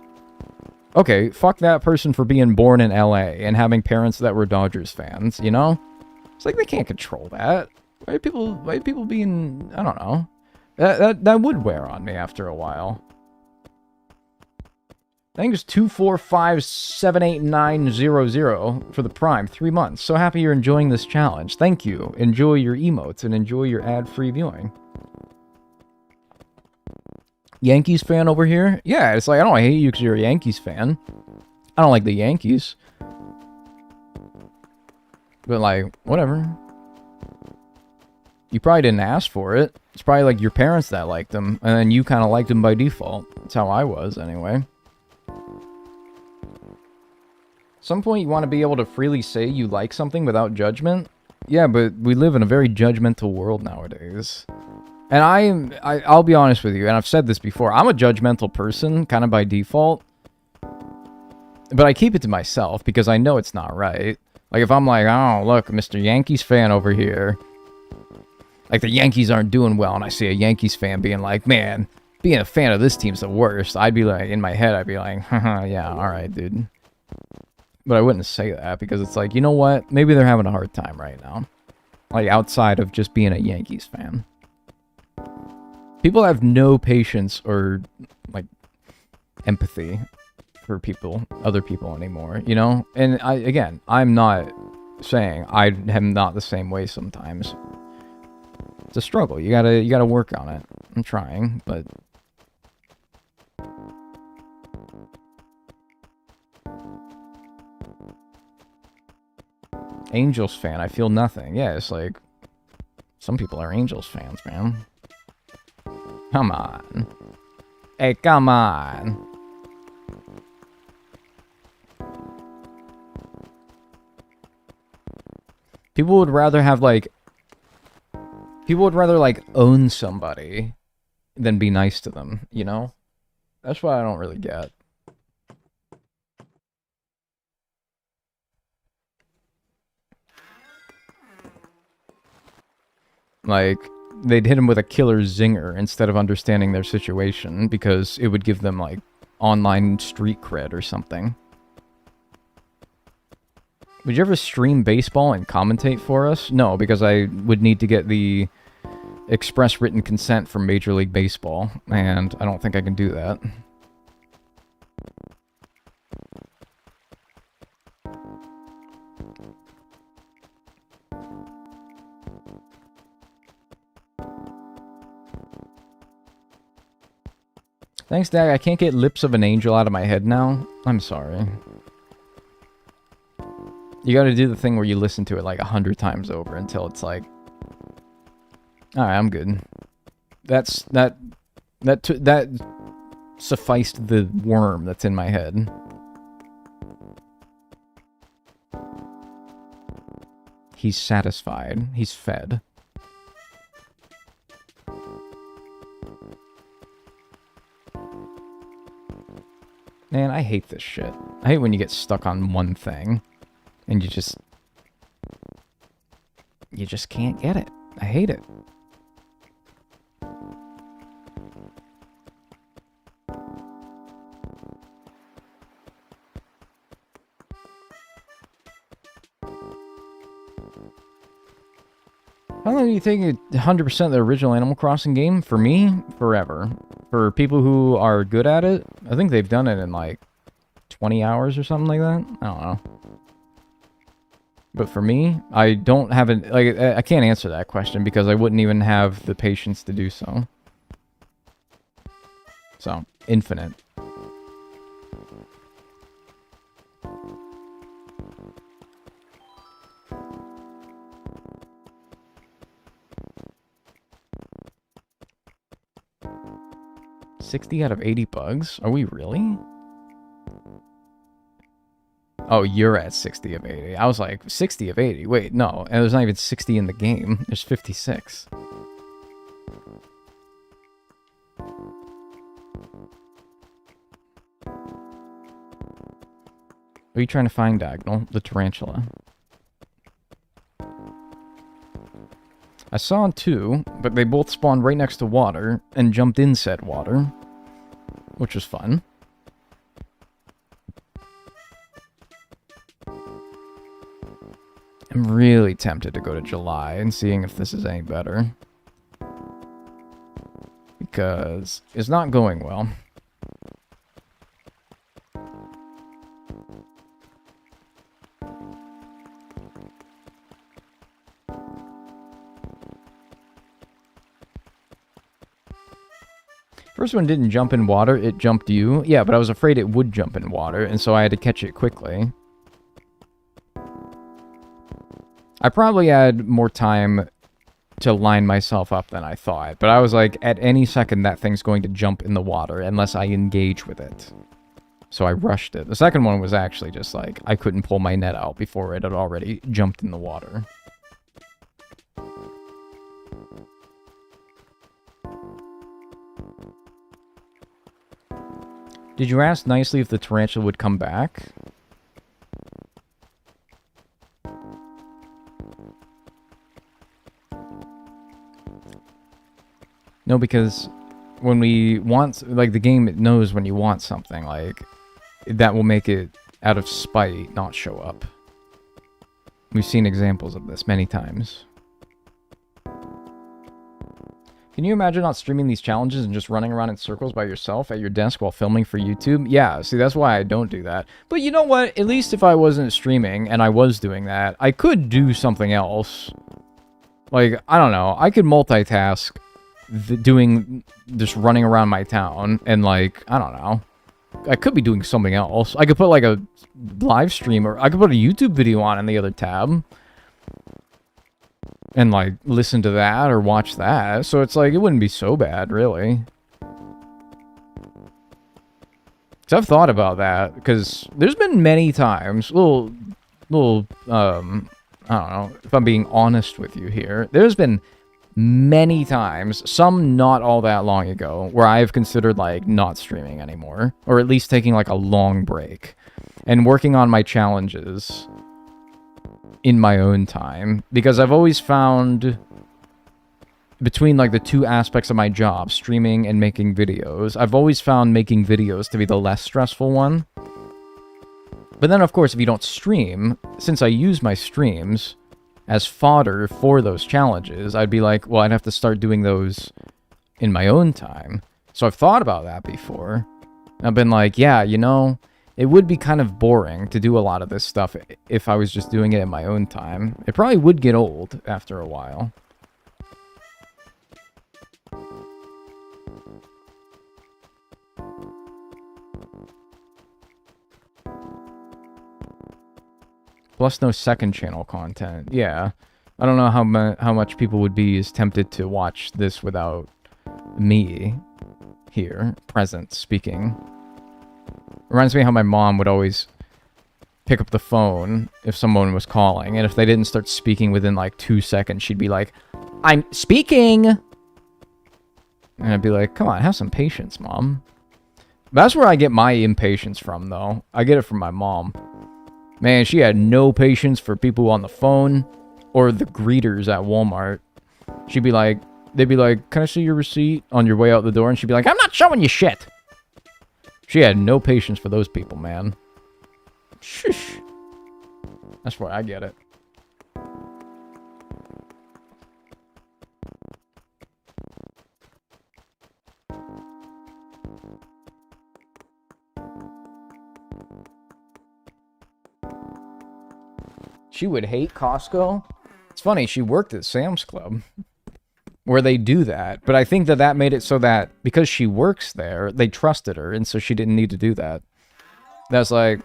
okay, fuck that person for being born in LA and having parents that were Dodgers fans, you know? It's like, they can't control that. Why are people being, I don't know. That would wear on me after a while. Thanks 2457890 for the Prime, 3 months. So happy you're enjoying this challenge. Thank you. Enjoy your emotes and enjoy your ad-free viewing. Yankees fan over here? Yeah, it's like, I don't hate you because you're a Yankees fan. I don't like the Yankees. But, like, whatever. You probably didn't ask for it. It's probably, like, your parents that liked them. And then you kind of liked them by default. That's how I was, anyway. At some point, you want to be able to freely say you like something without judgment. Yeah, but we live in a very judgmental world nowadays. And I'll be honest with you, and I've said this before, I'm a judgmental person, kind of by default. But I keep it to myself, because I know it's not right. Like, if I'm like, oh, look, Mr. Yankees fan over here. Like, the Yankees aren't doing well, and I see a Yankees fan being like, man, being a fan of this team's the worst. I'd be like, in my head, I'd be like, haha, yeah, alright, dude. But I wouldn't say that, because it's like, you know what? Maybe they're having a hard time right now. Like, outside of just being a Yankees fan. People have no patience or, like, empathy for people, other people anymore, you know? And, again, I'm not saying I am not the same way sometimes. It's a struggle. You gotta work on it. I'm trying, but... Angels fan, I feel nothing. Yeah, it's like... Some people are Angels fans, man. Come on. Hey, come on. People would rather have, like... People would rather, like, own somebody than be nice to them, you know? That's what I don't really get. Like, they'd hit him with a killer zinger instead of understanding their situation because it would give them, like, online street cred or something. Would you ever stream baseball and commentate for us? No, because I would need to get the express written consent from Major League Baseball, and I don't think I can do that. Thanks, Dag. I can't get Lips of an Angel out of my head now. I'm sorry. You gotta do the thing where you listen to it like 100 times over until it's like... Alright, I'm good. That sufficed the worm that's in my head. He's satisfied. He's fed. Man, I hate this shit. I hate when you get stuck on one thing. And you just can't get it. I hate it. How long do you think 100% of the original Animal Crossing game? For me, forever. For people who are good at it, I think they've done it in like 20 hours or something like that. I don't know. But for me, I don't have it. Like, I can't answer that question because I wouldn't even have the patience to do so. So, infinite. $60 out of 80 bugs? Are we really? Oh, you're at 60 of 80. I was like, 60 of 80? Wait, no. And there's not even 60 in the game. There's 56. What are you trying to find, Dagnel? The tarantula. I saw two, but they both spawned right next to water and jumped in said water, which was fun. I'm really tempted to go to July and seeing if this is any better. Because it's not going well. First one didn't jump in water, it jumped you. Yeah, but I was afraid it would jump in water, and so I had to catch it quickly. I probably had more time to line myself up than I thought, but I was like, at any second that thing's going to jump in the water unless I engage with it. So I rushed it. The second one was actually just like, I couldn't pull my net out before it had already jumped in the water. Did you ask nicely if the tarantula would come back? No, because when we want, like, the game knows when you want something, like, that will make it, out of spite, not show up. We've seen examples of this many times. Can you imagine not streaming these challenges and just running around in circles by yourself at your desk while filming for YouTube? Yeah, see, that's why I don't do that. But you know what? At least if I wasn't streaming and I was doing that, I could do something else. Like, I don't know. I could multitask just running around my town and, like, I don't know. I could be doing something else. I could put, like, a live stream, or I could put a YouTube video on in the other tab. And, like, listen to that or watch that. So it's like, it wouldn't be so bad, really. So I've thought about that, because there's been many times, I don't know, if I'm being honest with you here, there's been many times, some not all that long ago, where I've considered, like, not streaming anymore. Or at least taking, like, a long break. And working on my challenges in my own time, because I've always found between, like, the two aspects of my job, streaming and making videos, I've always found making videos to be the less stressful one. But then, of course, if you don't stream, since I use my streams as fodder for those challenges, I'd be like, well, I'd have to start doing those in my own time. So I've thought about that before. I've been like, yeah, you know, it would be kind of boring to do a lot of this stuff if I was just doing it in my own time. It probably would get old after a while. Plus no second channel content. Yeah. I don't know how much people would be as tempted to watch this without me here, present, speaking. Reminds me how my mom would always pick up the phone if someone was calling, and if they didn't start speaking within like 2 seconds, she'd be like, "I'm speaking!" And I'd be like, come on, have some patience, Mom. That's where I get my impatience from, though. I get it from my mom. Man, she had no patience for people on the phone or the greeters at Walmart. They'd be like, "Can I see your receipt?" on your way out the door, and she'd be like, "I'm not showing you shit." She had no patience for those people, man. Shush. That's where I get it. She would hate Costco. It's funny, she worked at Sam's Club, where they do that. But I think that made it so that, because she works there, they trusted her, and so she didn't need to do that. That's like,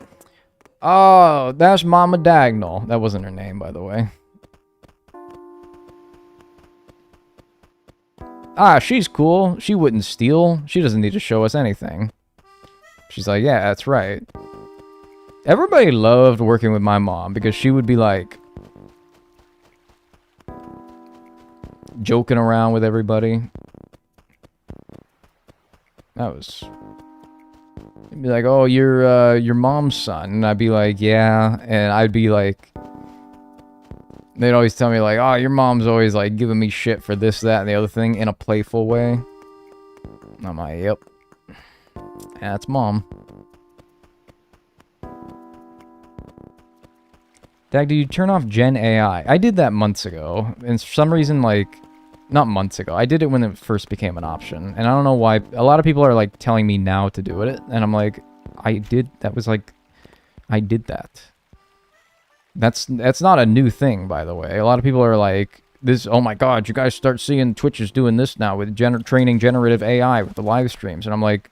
oh, that's Mama Dagnel. That wasn't her name, by the way. Ah, she's cool. She wouldn't steal. She doesn't need to show us anything. She's like, yeah, that's right. Everybody loved working with my mom because she would be like joking around with everybody. That was... He'd be like, "Oh, you're your mom's son." And I'd be like, "Yeah." And I'd be like... They'd always tell me like, "Oh, your mom's always like giving me shit for this, that, and the other thing," in a playful way. And I'm like, "Yep. That's Mom." Dag, did you turn off Gen AI? I did that months ago. And for some reason, like... Not months ago. I did it when it first became an option. And I don't know why. A lot of people are, like, telling me now to do it. And I'm like, I did... That was, like... I did that. That's not a new thing, by the way. A lot of people are, like, this, oh my god, you guys start seeing Twitch is doing this now with training generative AI with the live streams. And I'm like,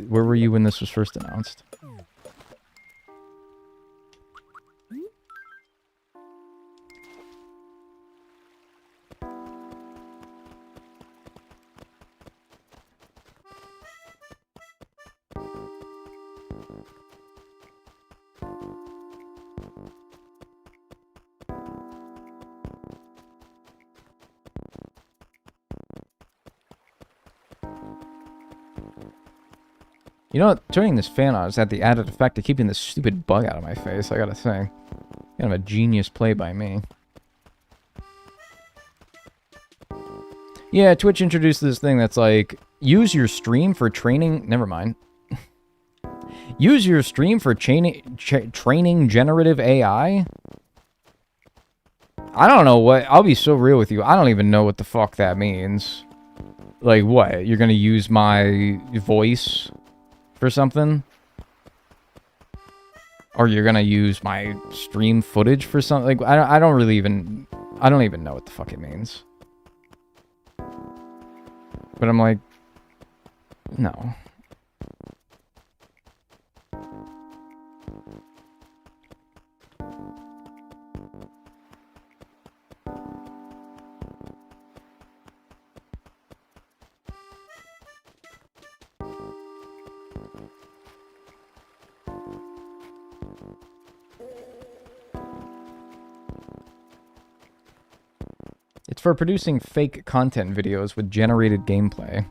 where were you when this was first announced? You know what? Turning this fan on has had the added effect of keeping this stupid bug out of my face, I gotta say. Kind of a genius play by me. Yeah, Twitch introduced this thing that's like, use your stream for training... Never mind. Use your stream for training generative AI? I don't know what... I'll be so real with you. I don't even know what the fuck that means. Like, what? You're gonna use my voice for something? Or you're gonna use my stream footage for something? Like, I don't really even... I don't even know what the fuck it means. But I'm like... No. It's for producing fake content videos with generated gameplay.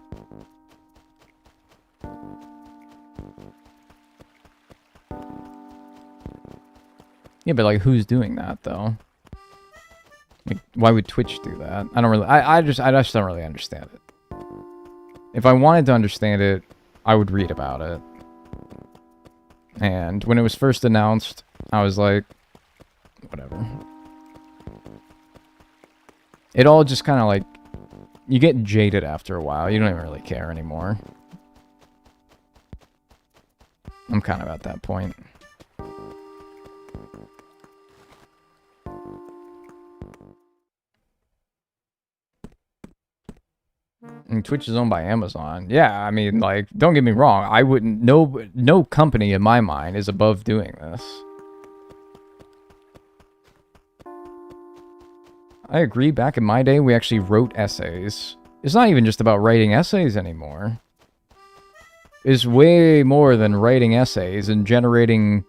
Yeah, but like, who's doing that though? Like, why would Twitch do that? I don't really. I just don't really understand it. If I wanted to understand it, I would read about it. And when it was first announced, I was like, whatever. It all just kind of like, you get jaded after a while. You don't even really care anymore. I'm kind of at that point. And Twitch is owned by Amazon. Yeah, I mean, like, don't get me wrong. I wouldn't... No company in my mind is above doing this. I agree. Back in my day, we actually wrote essays. It's not even just about writing essays anymore. It's way more than writing essays and generating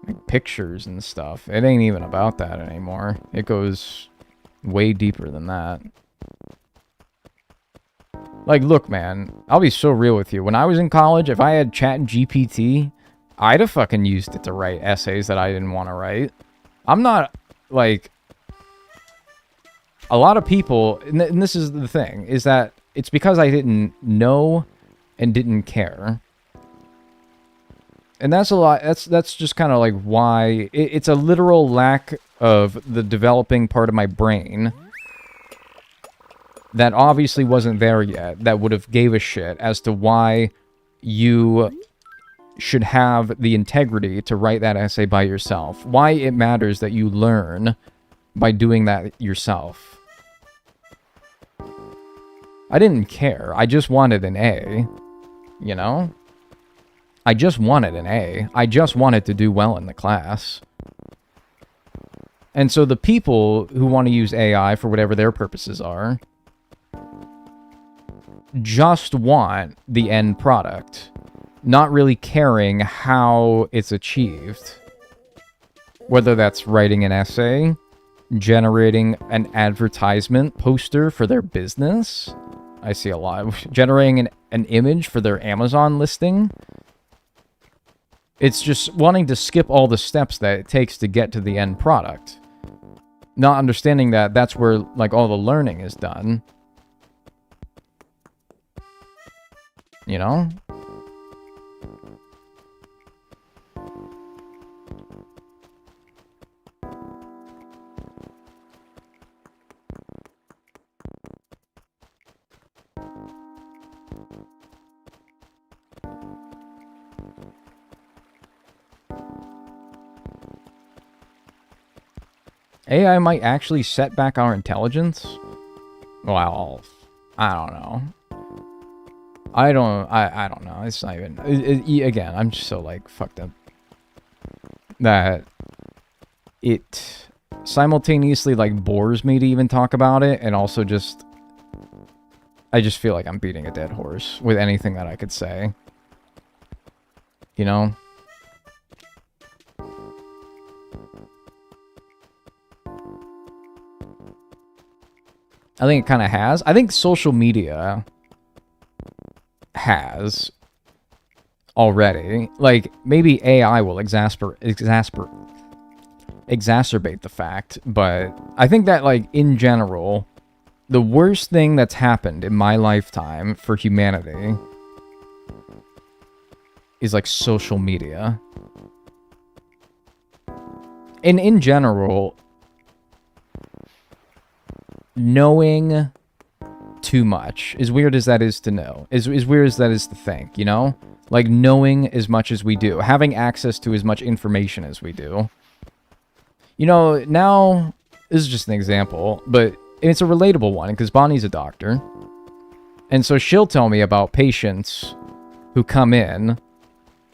like, pictures and stuff. It ain't even about that anymore. It goes way deeper than that. Like, look, man, I'll be so real with you. When I was in college, if I had ChatGPT, I'd have fucking used it to write essays that I didn't want to write. I'm not, like... A lot of people, and this is the thing, is that it's because I didn't know and didn't care. And that's a lot, that's just kind of like why, it's a literal lack of the developing part of my brain that obviously wasn't there yet, that would have gave a shit as to why you should have the integrity to write that essay by yourself. Why it matters that you learn by doing that yourself. I didn't care. I just wanted an A. You know? I just wanted an A. I just wanted to do well in the class. And so the people who want to use AI for whatever their purposes are just want the end product, not really caring how it's achieved. Whether that's writing an essay, generating an advertisement poster for their business. I see a lot. Generating an image for their Amazon listing. It's just wanting to skip all the steps that it takes to get to the end product. Not understanding that that's where, like, all the learning is done. You know? AI might actually set back our intelligence? Well, I don't know. I don't know. It's not even... again, I'm just so, like, fucked up. That it simultaneously, like, bores me to even talk about it, and also just... I just feel like I'm beating a dead horse with anything that I could say. You know? I think it kind of has. I think social media has already. Like, maybe AI will exacerbate the fact, but I think that, like, in general, the worst thing that's happened in my lifetime for humanity is, like, social media. And in general, knowing too much, as weird as that is to know, as weird as that is to think, you know? Like, knowing as much as we do, having access to as much information as we do. You know, now, this is just an example, but it's a relatable one, because Bonnie's a doctor. And so she'll tell me about patients who come in,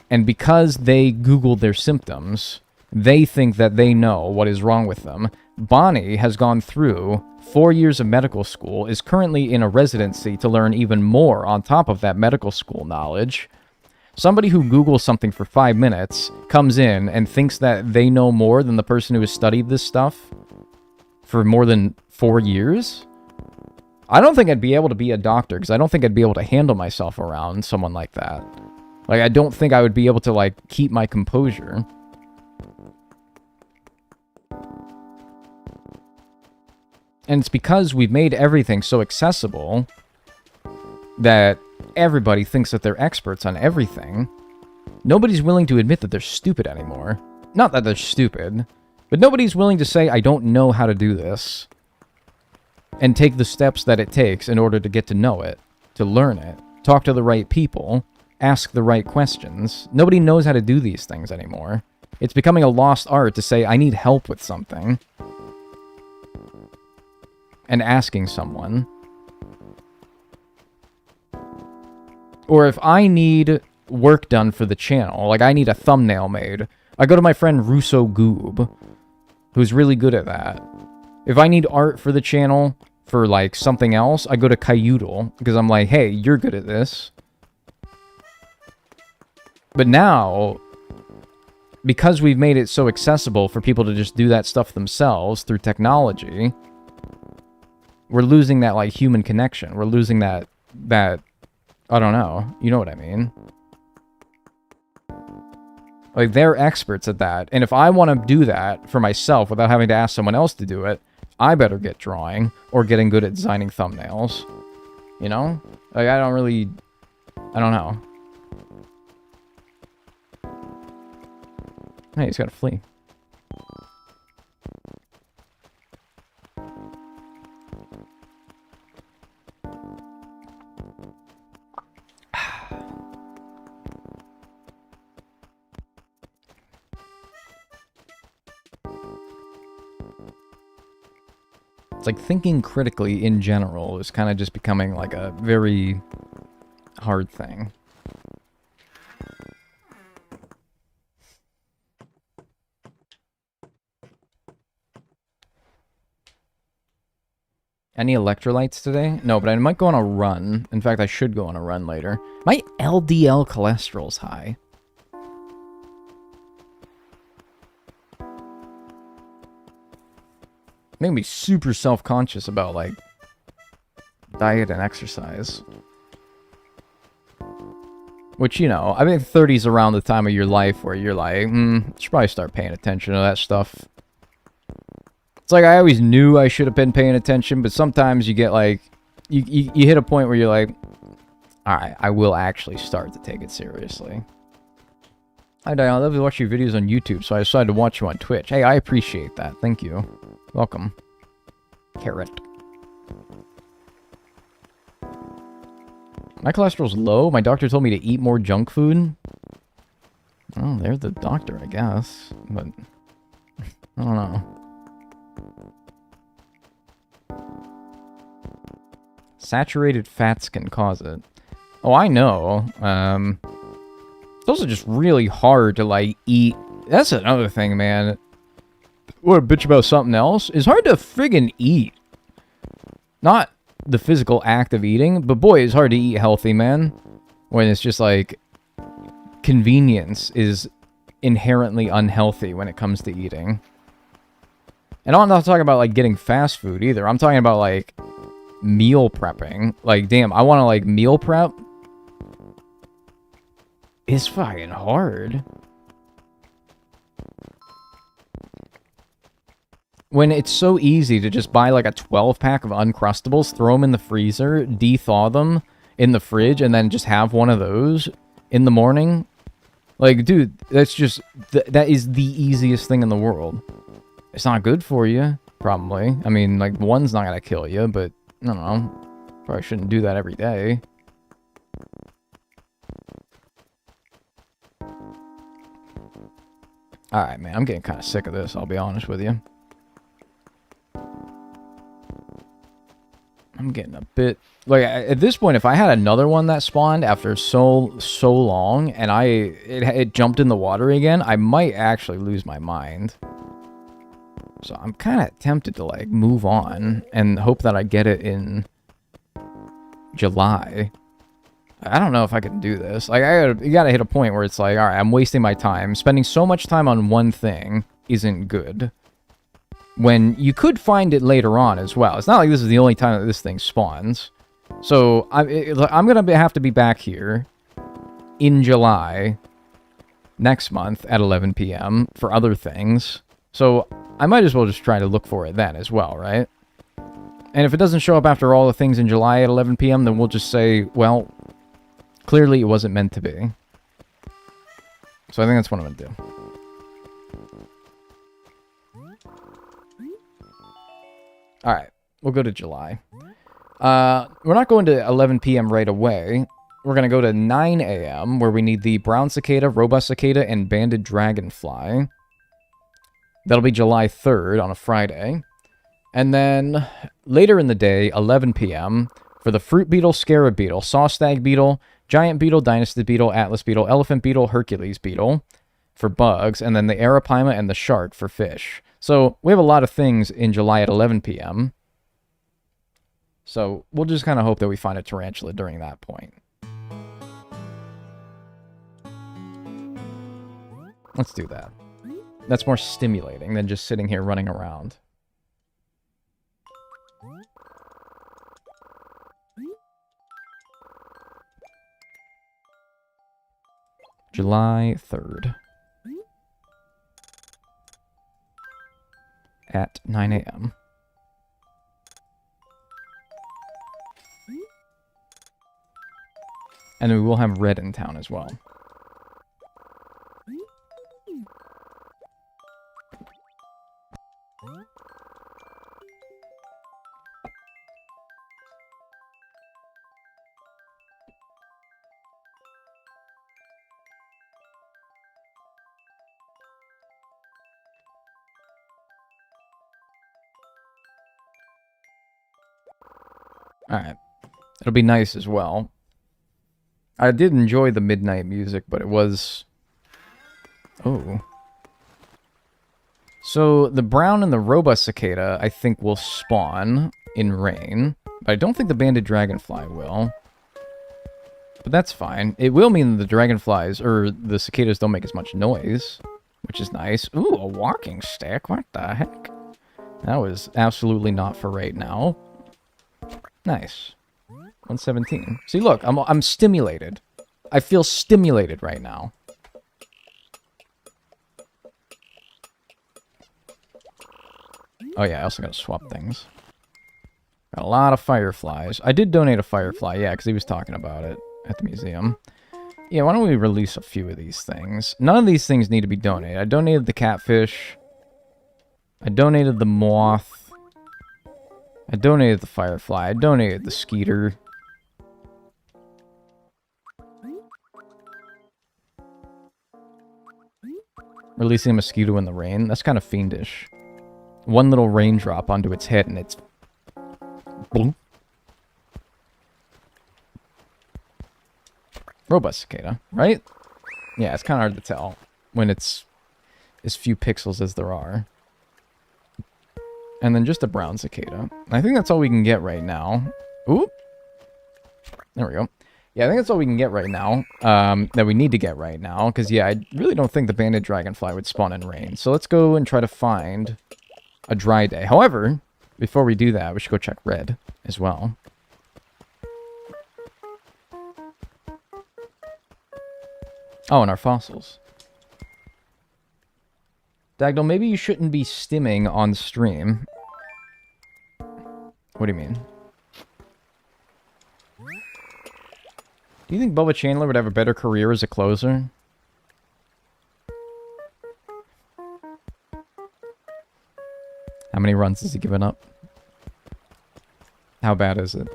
and because they Googled their symptoms, they think that they know what is wrong with them. Bonnie has gone through 4 years of medical school, is currently in a residency to learn even more on top of that medical school knowledge. Somebody who Googles something for 5 minutes comes in and thinks that they know more than the person who has studied this stuff for more than 4 years? I don't think I'd be able to be a doctor, because I don't think I'd be able to handle myself around someone like that. Like, I don't think I would be able to, like, keep my composure. And it's because we've made everything so accessible that everybody thinks that they're experts on everything. Nobody's willing to admit that they're stupid anymore. Not that they're stupid, but nobody's willing to say, I don't know how to do this. And take the steps that it takes in order to get to know it, to learn it, talk to the right people, ask the right questions. Nobody knows how to do these things anymore. It's becoming a lost art to say, I need help with something. And asking someone. Or if I need work done for the channel, like I need a thumbnail made, I go to my friend Russo Goob, who's really good at that. If I need art for the channel, for like something else, I go to Kayudal, because I'm like, hey, you're good at this. But now, because we've made it so accessible for people to just do that stuff themselves through technology, we're losing that, like, human connection. We're losing that, I don't know. You know what I mean? Like, they're experts at that. And if I want to do that for myself without having to ask someone else to do it, I better get drawing or getting good at designing thumbnails. You know? Like, I don't know. Hey, he's got a flea. It's like thinking critically in general is kind of just becoming like a very hard thing. Any electrolytes today? No, but I might go on a run. In fact, I should go on a run later. My LDL cholesterol's high. Make me super self-conscious about, like, diet and exercise. Which, you know, I think 30's around the time of your life where you're like, should probably start paying attention to that stuff. It's like, I always knew I should have been paying attention, but sometimes you get, like, you hit a point where you're like, alright, I will actually start to take it seriously. Hi, Dagnel. I love to watch your videos on YouTube, so I decided to watch you on Twitch. Hey, I appreciate that. Thank you. Welcome. Carrot. My cholesterol's low. My doctor told me to eat more junk food. Oh, they're the doctor, I guess. But, I don't know. Saturated fats can cause it. Oh, I know. It's also just really hard to, like, eat. That's another thing, man. What a bitch about something else? It's hard to friggin' eat. Not the physical act of eating, but boy, it's hard to eat healthy, man. When it's just, like, convenience is inherently unhealthy when it comes to eating. And I'm not talking about, like, getting fast food either. I'm talking about, like, meal prepping. Like, damn, I want to, like, meal prep. It's fucking hard. When it's so easy to just buy, like, a 12-pack of Uncrustables, throw them in the freezer, de-thaw them in the fridge, and then just have one of those in the morning. Like, dude, that's just... that is the easiest thing in the world. It's not good for you, probably. I mean, like, one's not gonna kill you, but, I don't know. Probably shouldn't do that every day. Alright, man, I'm getting kind of sick of this, I'll be honest with you. I'm getting a bit... Like, at this point, if I had another one that spawned after so long, and it jumped in the water again, I might actually lose my mind. So I'm kind of tempted to, like, move on and hope that I get it in July. I don't know if I can do this. Like, you gotta hit a point where it's like, alright, I'm wasting my time. Spending so much time on one thing isn't good. When you could find it later on as well. It's not like this is the only time that this thing spawns. So, I'm gonna have to be back here in July next month at 11 p.m. for other things. So, I might as well just try to look for it then as well, right? And if it doesn't show up after all the things in July at 11 p.m., then we'll just say, well, clearly it wasn't meant to be. So I think that's what I'm going to do. Alright, we'll go to July. We're not going to 11 p.m. right away. We're going to go to 9 a.m., where we need the brown cicada, robust cicada, and banded dragonfly. That'll be July 3rd on a Friday. And then later in the day, 11 p.m., for the fruit beetle, scarab beetle, saw stag beetle, giant beetle, dynasty beetle, atlas beetle, elephant beetle, Hercules beetle for bugs, and then the arapaima and the shark for fish. So we have a lot of things in July at 11 p.m. So we'll just kind of hope that we find a tarantula during that point. Let's do that. That's more stimulating than just sitting here running around. July 3rd. At 9 a.m. And we will have red in town as well. Alright. It'll be nice as well. I did enjoy the midnight music, but it was... Oh. So, the brown and the robust cicada, I think, will spawn in rain. But I don't think the banded dragonfly will. But that's fine. It will mean that the dragonflies, or the cicadas, don't make as much noise. Which is nice. Ooh, a walking stick? What the heck? That was absolutely not for right now. Nice. 117. See, look, I'm stimulated. I feel stimulated right now. Oh yeah, I also gotta swap things. Got a lot of fireflies. I did donate a firefly, yeah, because he was talking about it at the museum. Yeah, why don't we release a few of these things? None of these things need to be donated. I donated the catfish. I donated the moth. I donated the firefly. I donated the skeeter. Releasing a mosquito in the rain. That's kind of fiendish. One little raindrop onto its head and it's... Boom. Robust cicada, right? Yeah, it's kind of hard to tell when it's as few pixels as there are. And then just a brown cicada. I think that's all we can get right now. Ooh. There we go. Yeah, I think that's all we can get right now. That we need to get right now. Because, yeah, I really don't think the banded dragonfly would spawn in rain. So let's go and try to find a dry day. However, before we do that, we should go check red as well. Oh, and our fossils. Dagnel, maybe you shouldn't be stimming on stream. What do you mean? Do you think Bubba Chandler would have a better career as a closer? How many runs has he given up? How bad is it?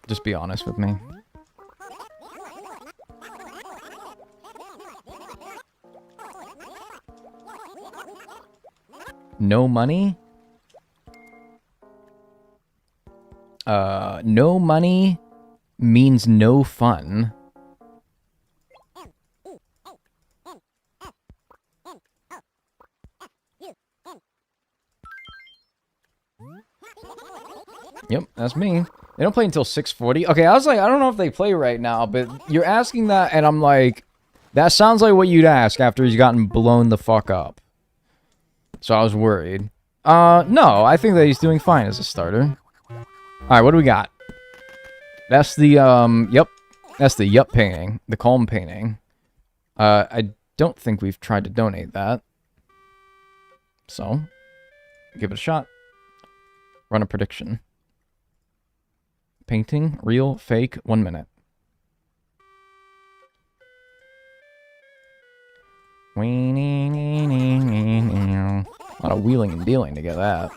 Just be honest with me. No money? No money means no fun. Yep, that's me. They don't play until 6:40. Okay, I was like, I don't know if they play right now, but you're asking that, and I'm like, that sounds like what you'd ask after he's gotten blown the fuck up. So I was worried. No, I think that he's doing fine as a starter. Alright, what do we got? That's the, yep. That's the yup painting. The calm painting. I don't think we've tried to donate that. So, give it a shot. Run a prediction. Painting, real, fake, 1 minute. A lot of wheeling and dealing to get that.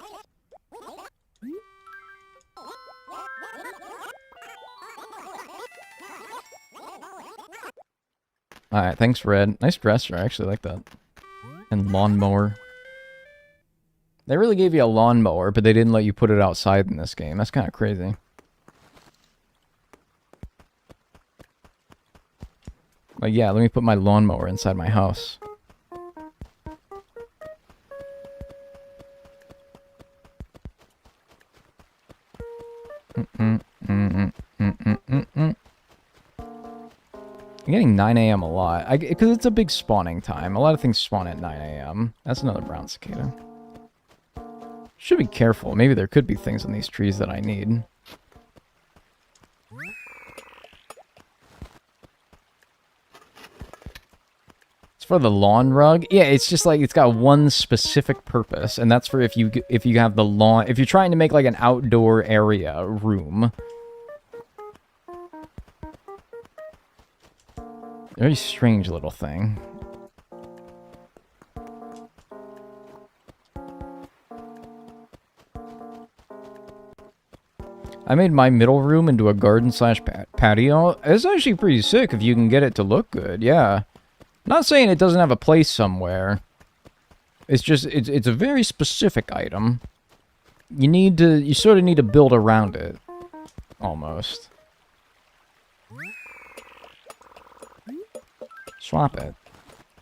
Alright, thanks, Red. Nice dresser, I actually like that. And lawnmower. They really gave you a lawnmower, but they didn't let you put it outside in this game. That's kind of crazy. Like, yeah, let me put my lawnmower inside my house. I'm getting 9 a.m. a lot. Because it's a big spawning time. A lot of things spawn at 9 a.m. That's another brown cicada. Should be careful. Maybe there could be things in these trees that I need. It's for the lawn rug. Yeah, it's just like it's got one specific purpose, and that's for if you have the lawn. If you're trying to make like an outdoor area room. Very strange little thing. I made my middle room into a garden/patio. It's actually pretty sick if you can get it to look good, yeah. Not saying it doesn't have a place somewhere. It's just, it's a very specific item. You sort of need to build around it. Almost. Swap it.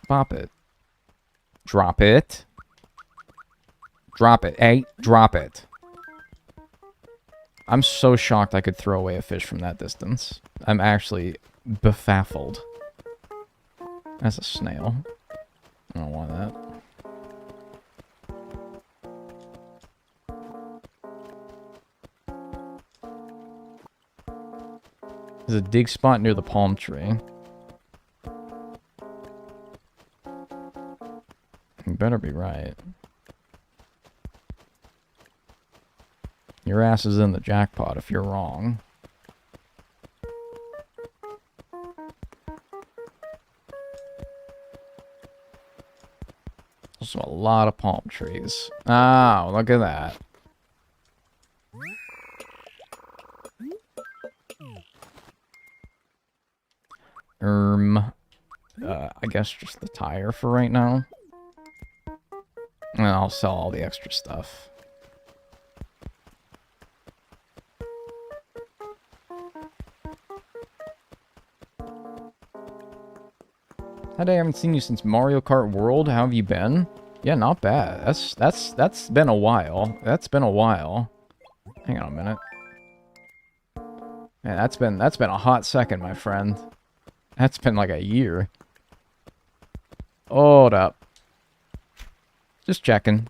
Pop it. Drop it. Drop it. Hey, drop it. I'm so shocked I could throw away a fish from that distance. I'm actually befuddled. That's a snail. I don't want that. There's a dig spot near the palm tree. You better be right. Your ass is in the jackpot if you're wrong. Also a lot of palm trees. Oh, look at that. I guess just the tire for right now. And I'll sell all the extra stuff. I haven't seen you since Mario Kart World. How have you been? Yeah, not bad. That's been a while. That's been a while. Hang on a minute. Man, that's been a hot second, my friend. That's been like a year. Hold up. Just checking.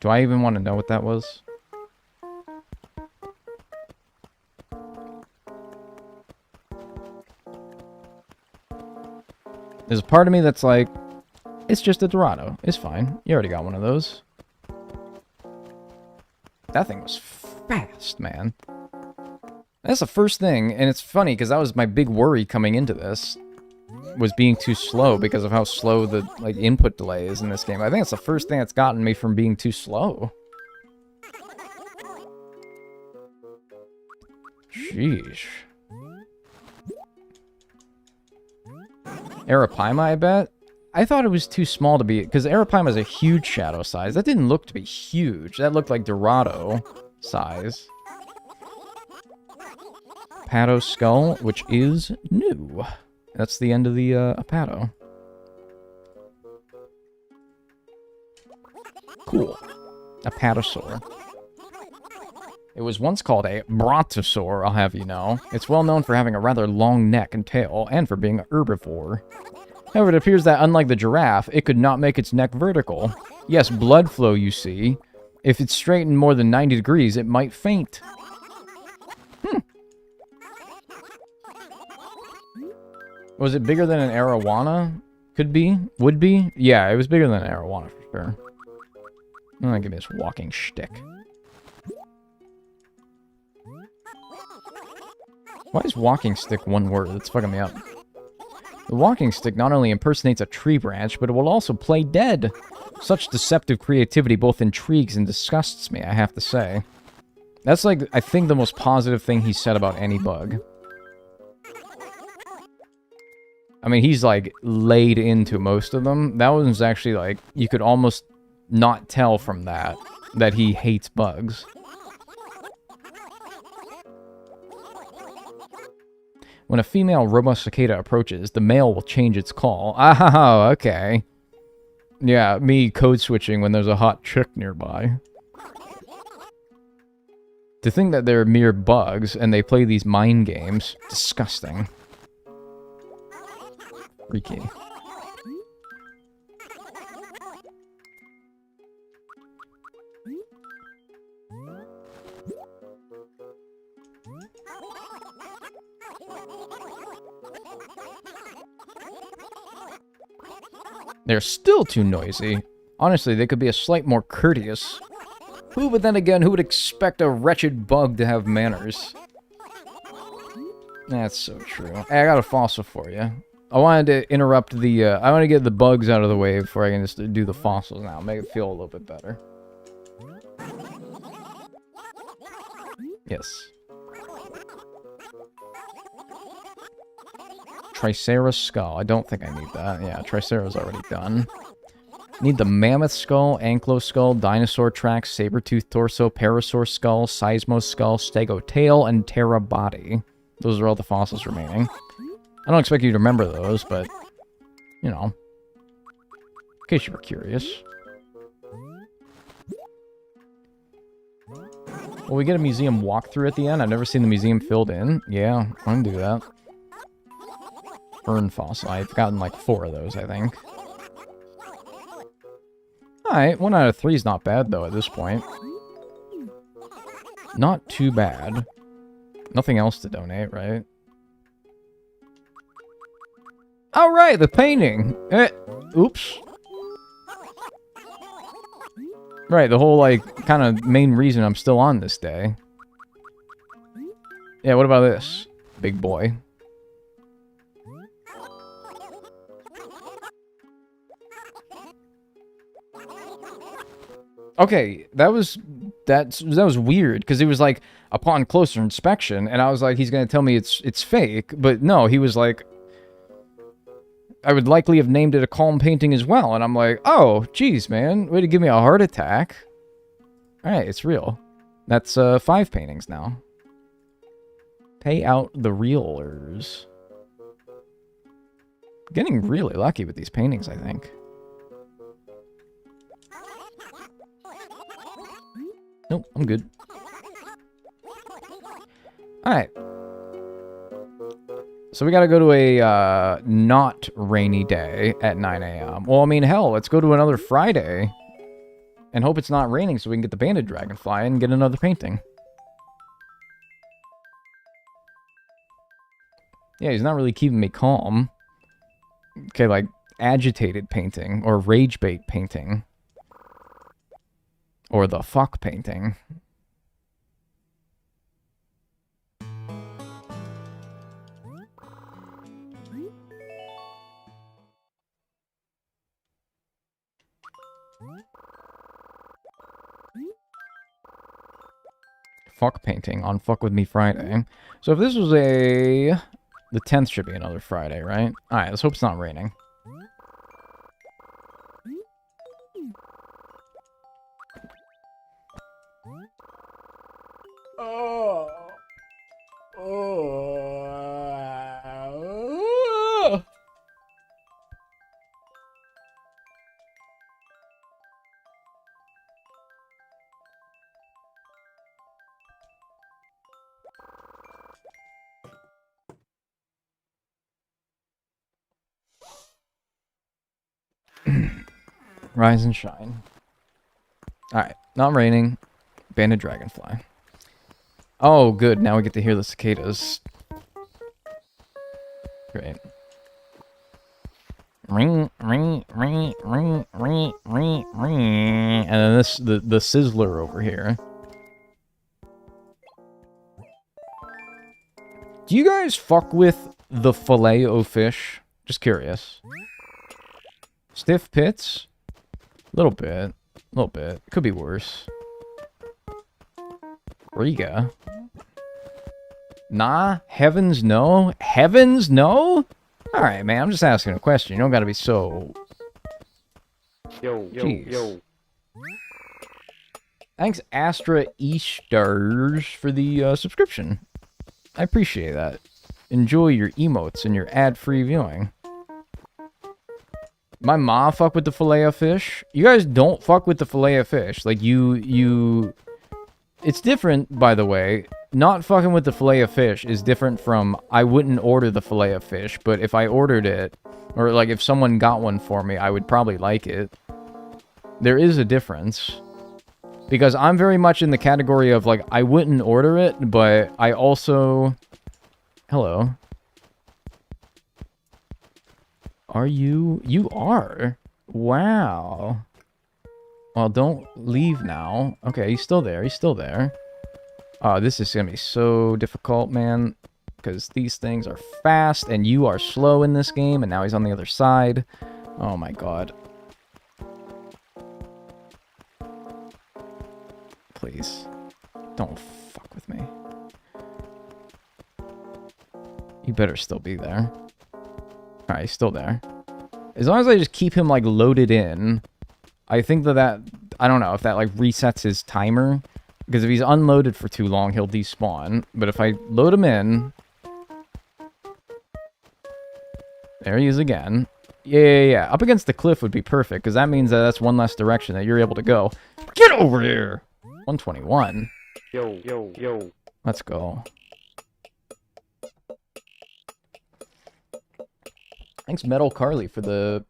Do I even want to know what that was? There's a part of me that's like, it's just a Dorado. It's fine. You already got one of those. That thing was fast, man. That's the first thing, and it's funny because that was my big worry coming into this, was being too slow because of how slow the like input delay is in this game. I think it's the first thing that's gotten me from being too slow. Sheesh. Arapaima, I bet? I thought it was too small to be... Because Arapaima is a huge shadow size. That didn't look to be huge. That looked like Dorado size. Pato skull, which is new. That's the end of the Apato. Cool. Apatosaur. It was once called a brontosaur, I'll have you know. It's well known for having a rather long neck and tail, and for being a herbivore. However, it appears that, unlike the giraffe, it could not make its neck vertical. Yes, blood flow, you see. If it's straightened more than 90 degrees, it might faint. Was it bigger than an arowana? Could be? Would be? Yeah, it was bigger than an arowana, for sure. I'm gonna give me this walking shtick. Why is walking stick one word? That's fucking me up. The walking stick not only impersonates a tree branch, but it will also play dead. Such deceptive creativity both intrigues and disgusts me, I have to say. That's like, I think, the most positive thing he said about any bug. I mean, he's like laid into most of them. That one's actually like, you could almost not tell from that he hates bugs. When a female robust cicada approaches, the male will change its call. Oh, okay. Yeah, me code switching when there's a hot chick nearby. To think that they're mere bugs and they play these mind games, disgusting. Freaky. They're still too noisy. Honestly, they could be a slight more courteous. But then again, who would expect a wretched bug to have manners? That's so true. Hey, I got a fossil for you. I wanted to interrupt the, I want to get the bugs out of the way before I can just do the fossils now. Make it feel a little bit better. Yes. Triceratops skull. I don't think I need that. Yeah, Triceratops already done. Need the mammoth skull, ankylosed skull, dinosaur tracks, saber-toothed torso, parasaur skull, seismos skull, stego tail, and ptera body. Those are all the fossils remaining. I don't expect you to remember those, but, you know, in case you were curious. Will we get a museum walkthrough at the end? I've never seen the museum filled in. Yeah, I can do that. Fern fossil. I've gotten like 4 of those, I think. Alright, 1 out of 3 is not bad, though, at this point. Not too bad. Nothing else to donate, right? Alright, the painting! Oops. Right, the whole, like, kind of main reason I'm still on this day. Yeah, what about this? Big boy. Okay, that was weird, because it was like, upon closer inspection, and I was like, he's gonna tell me it's fake, but no, he was like, I would likely have named it a calm painting as well, and I'm like, oh, geez, man, way to give me a heart attack. Alright, it's real. That's 5 paintings now. Pay out the realers. Getting really lucky with these paintings, I think. Nope, I'm good. Alright. So we gotta go to a not rainy day at 9 a.m. Well, I mean, hell, let's go to another Friday and hope it's not raining so we can get the banded dragonfly and get another painting. Yeah, he's not really keeping me calm. Okay, like, agitated painting, or rage bait painting. Or the fuck painting. Fuck painting on Fuck With Me Friday. So if this was a... The 10th should be another Friday, right? Alright, let's hope it's not raining. Oh. Oh. Rise and shine. Alright, not raining. Banded dragonfly. Oh, good. Now we get to hear the cicadas. Great. Ring, ring, ring, ring, ring, ring, ring. And then this, the sizzler over here. Do you guys fuck with the fillet o fish? Just curious. Stiff pits? Little bit. Little bit. Could be worse. Riga. Nah. Heavens no. Heavens no? Alright, man. I'm just asking a question. You don't gotta be so... Yo, yo, Jeez. yo. Thanks, Astra Easters, for the subscription. I appreciate that. Enjoy your emotes and your ad-free viewing. My ma fuck with the fillet of fish. You guys don't fuck with the fillet of fish. Like, you... It's different, by the way. Not fucking with the fillet of fish is different from I wouldn't order the fillet of fish, but if I ordered it, or like if someone got one for me, I would probably like it. There is a difference. Because I'm very much in the category of, like, I wouldn't order it, but I also... Hello. Are you? You are. Wow. Well, don't leave now. Okay, he's still there. He's still there. Oh, this is gonna be so difficult, man. Because these things are fast, and you are slow in this game, and now he's on the other side. Oh my god. Please. Don't fuck with me. You better still be there. Alright, he's still there. As long as I just keep him, like, loaded in, I think that I don't know if that, like, resets his timer. Because if he's unloaded for too long, he'll despawn. But if I load him in... There he is again. Yeah. Up against the cliff would be perfect, because that means that that's one less direction that you're able to go. Get over here! 121. Yo, yo, yo. Let's go. Thanks, Metal Carly, for the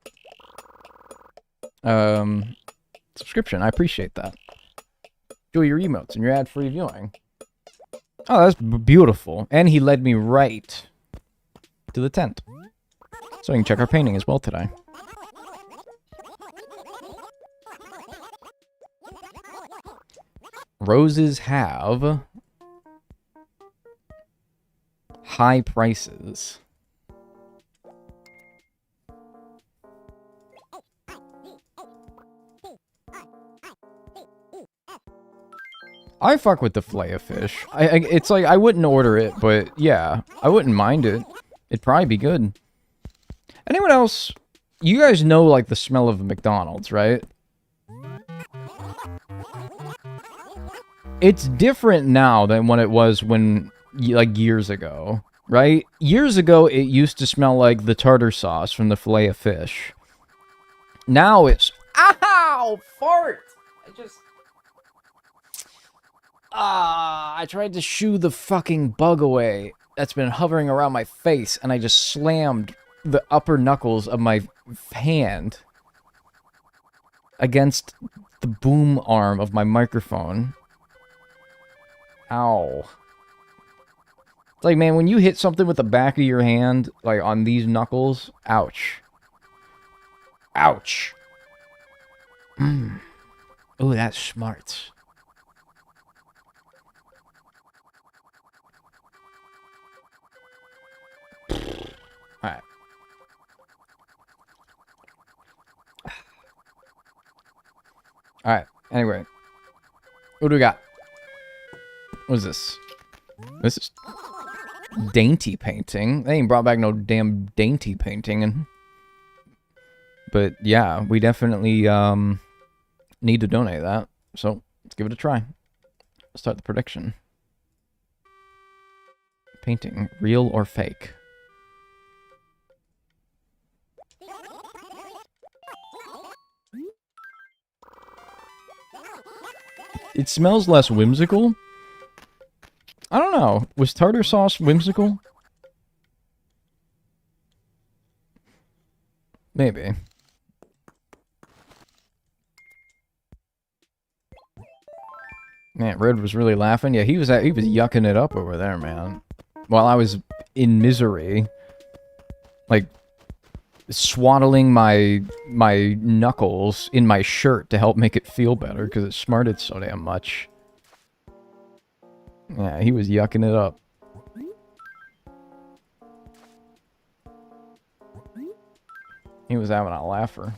subscription. I appreciate that. Enjoy your emotes and your ad-free viewing. Oh, that's beautiful. And he led me right to the tent. So I can check our painting as well today. Roses have high prices. I fuck with the fillet of fish. It's like, I wouldn't order it, but yeah, I wouldn't mind it. It'd probably be good. Anyone else? You guys know, like, the smell of McDonald's, right? It's different now than when it was like, years ago, right? Years ago, it used to smell like the tartar sauce from the fillet of fish. Now it's... Ow! Fart! I tried to shoo the fucking bug away that's been hovering around my face, and I just slammed the upper knuckles of my hand against the boom arm of my microphone. Ow. It's like, man, when you hit something with the back of your hand, like on these knuckles, ouch. Ouch. Ooh, that's smart. Alright. Alright, anyway. What do we got? What is this? This is dainty painting. They ain't brought back no damn dainty painting. But yeah, we definitely need to donate that. So let's give it a try. Let's start the prediction. Painting, real or fake? It smells less whimsical. I don't know. Was tartar sauce whimsical? Maybe. Man, Red was really laughing. Yeah, he was yucking it up over there, man. While I was in misery, like swaddling my knuckles in my shirt to help make it feel better because it smarted so damn much. Yeah, he was yucking it up. He was having a laugher.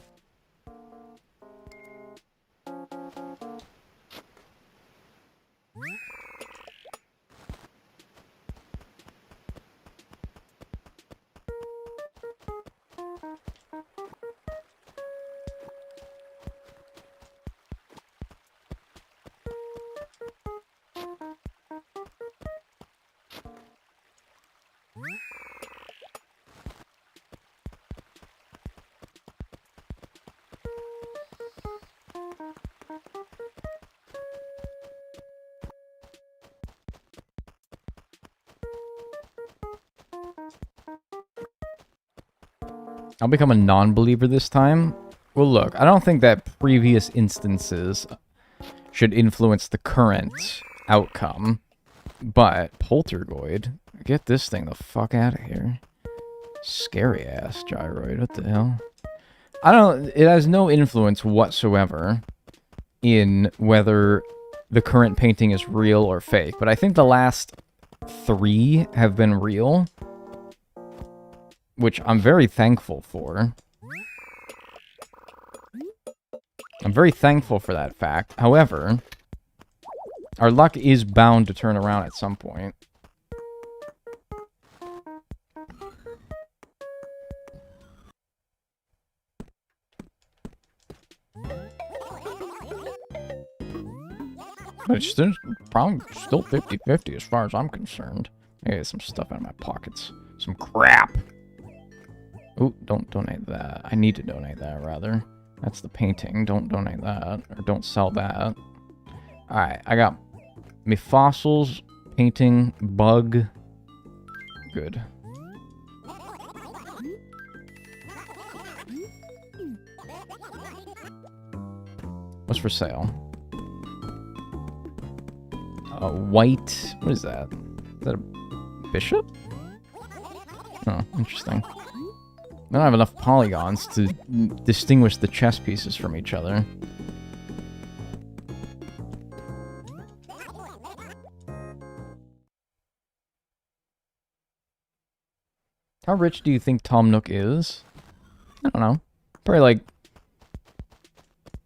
I'll become a non-believer this time. Well, look, I don't think that previous instances should influence the current outcome. But, Poltergoid, get this thing the fuck out of here. Scary ass gyroid, what the hell? It has no influence whatsoever in whether the current painting is real or fake. But I think the last 3 have been real. Which I'm very thankful for. I'm very thankful for that fact. However, our luck is bound to turn around at some point. But it's probably still 50-50 as far as I'm concerned. I get some stuff out of my pockets. Some crap! Ooh, don't donate that. I need to donate that, rather. That's the painting. Don't donate that. Or don't sell that. Alright, I got me fossils, painting, bug. Good. What's for sale? White... What is that? Is that a bishop? Oh, interesting. I don't have enough polygons to distinguish the chess pieces from each other. How rich do you think Tom Nook is? I don't know. Probably like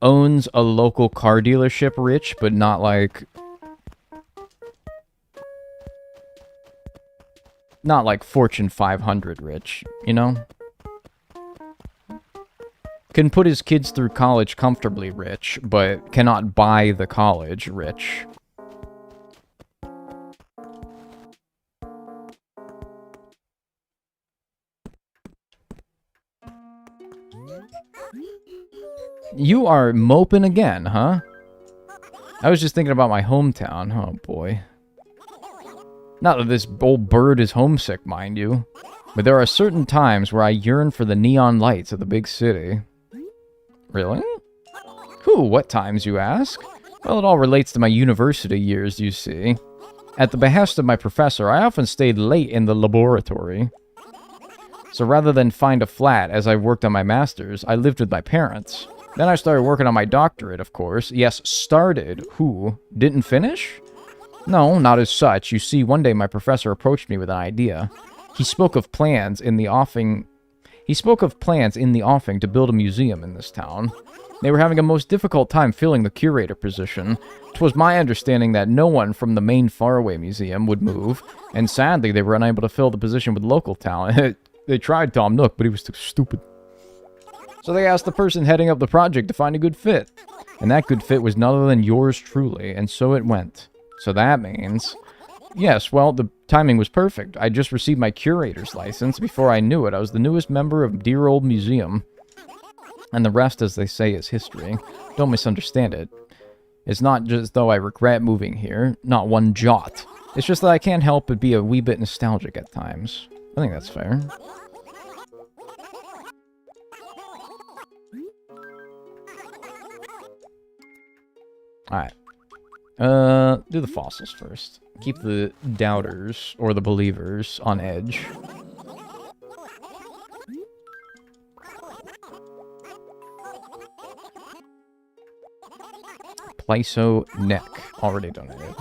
owns a local car dealership rich, but not like... Not like Fortune 500 rich, you know? Can put his kids through college comfortably rich, but cannot buy the college rich. You are moping again, huh? I was just thinking about my hometown. Oh, boy. Not that this old bird is homesick, mind you. But there are certain times where I yearn for the neon lights of the big city. Really? What times, you ask? Well, it all relates to my university years, you see. At the behest of my professor, I often stayed late in the laboratory. So rather than find a flat as I worked on my master's, I lived with my parents. Then I started working on my doctorate, of course. Yes, started. Who? Didn't finish? No, not as such. You see, one day my professor approached me with an idea. He spoke of plans in the offing to build a museum in this town. They were having a most difficult time filling the curator position. 'Twas my understanding that no one from the main faraway museum would move, and sadly they were unable to fill the position with local talent. They tried Tom Nook, but he was too stupid. So they asked the person heading up the project to find a good fit. And that good fit was none other than yours truly, and so it went. So that means... Yes, well, the timing was perfect. I just received my curator's license. Before I knew it, I was the newest member of dear old museum. And the rest, as they say, is history. Don't misunderstand it. It's not just though I regret moving here. Not one jot. It's just that I can't help but be a wee bit nostalgic at times. I think that's fair. Alright. Do the fossils first. Keep the doubters, or the believers, on edge. Plyso neck. Already donated.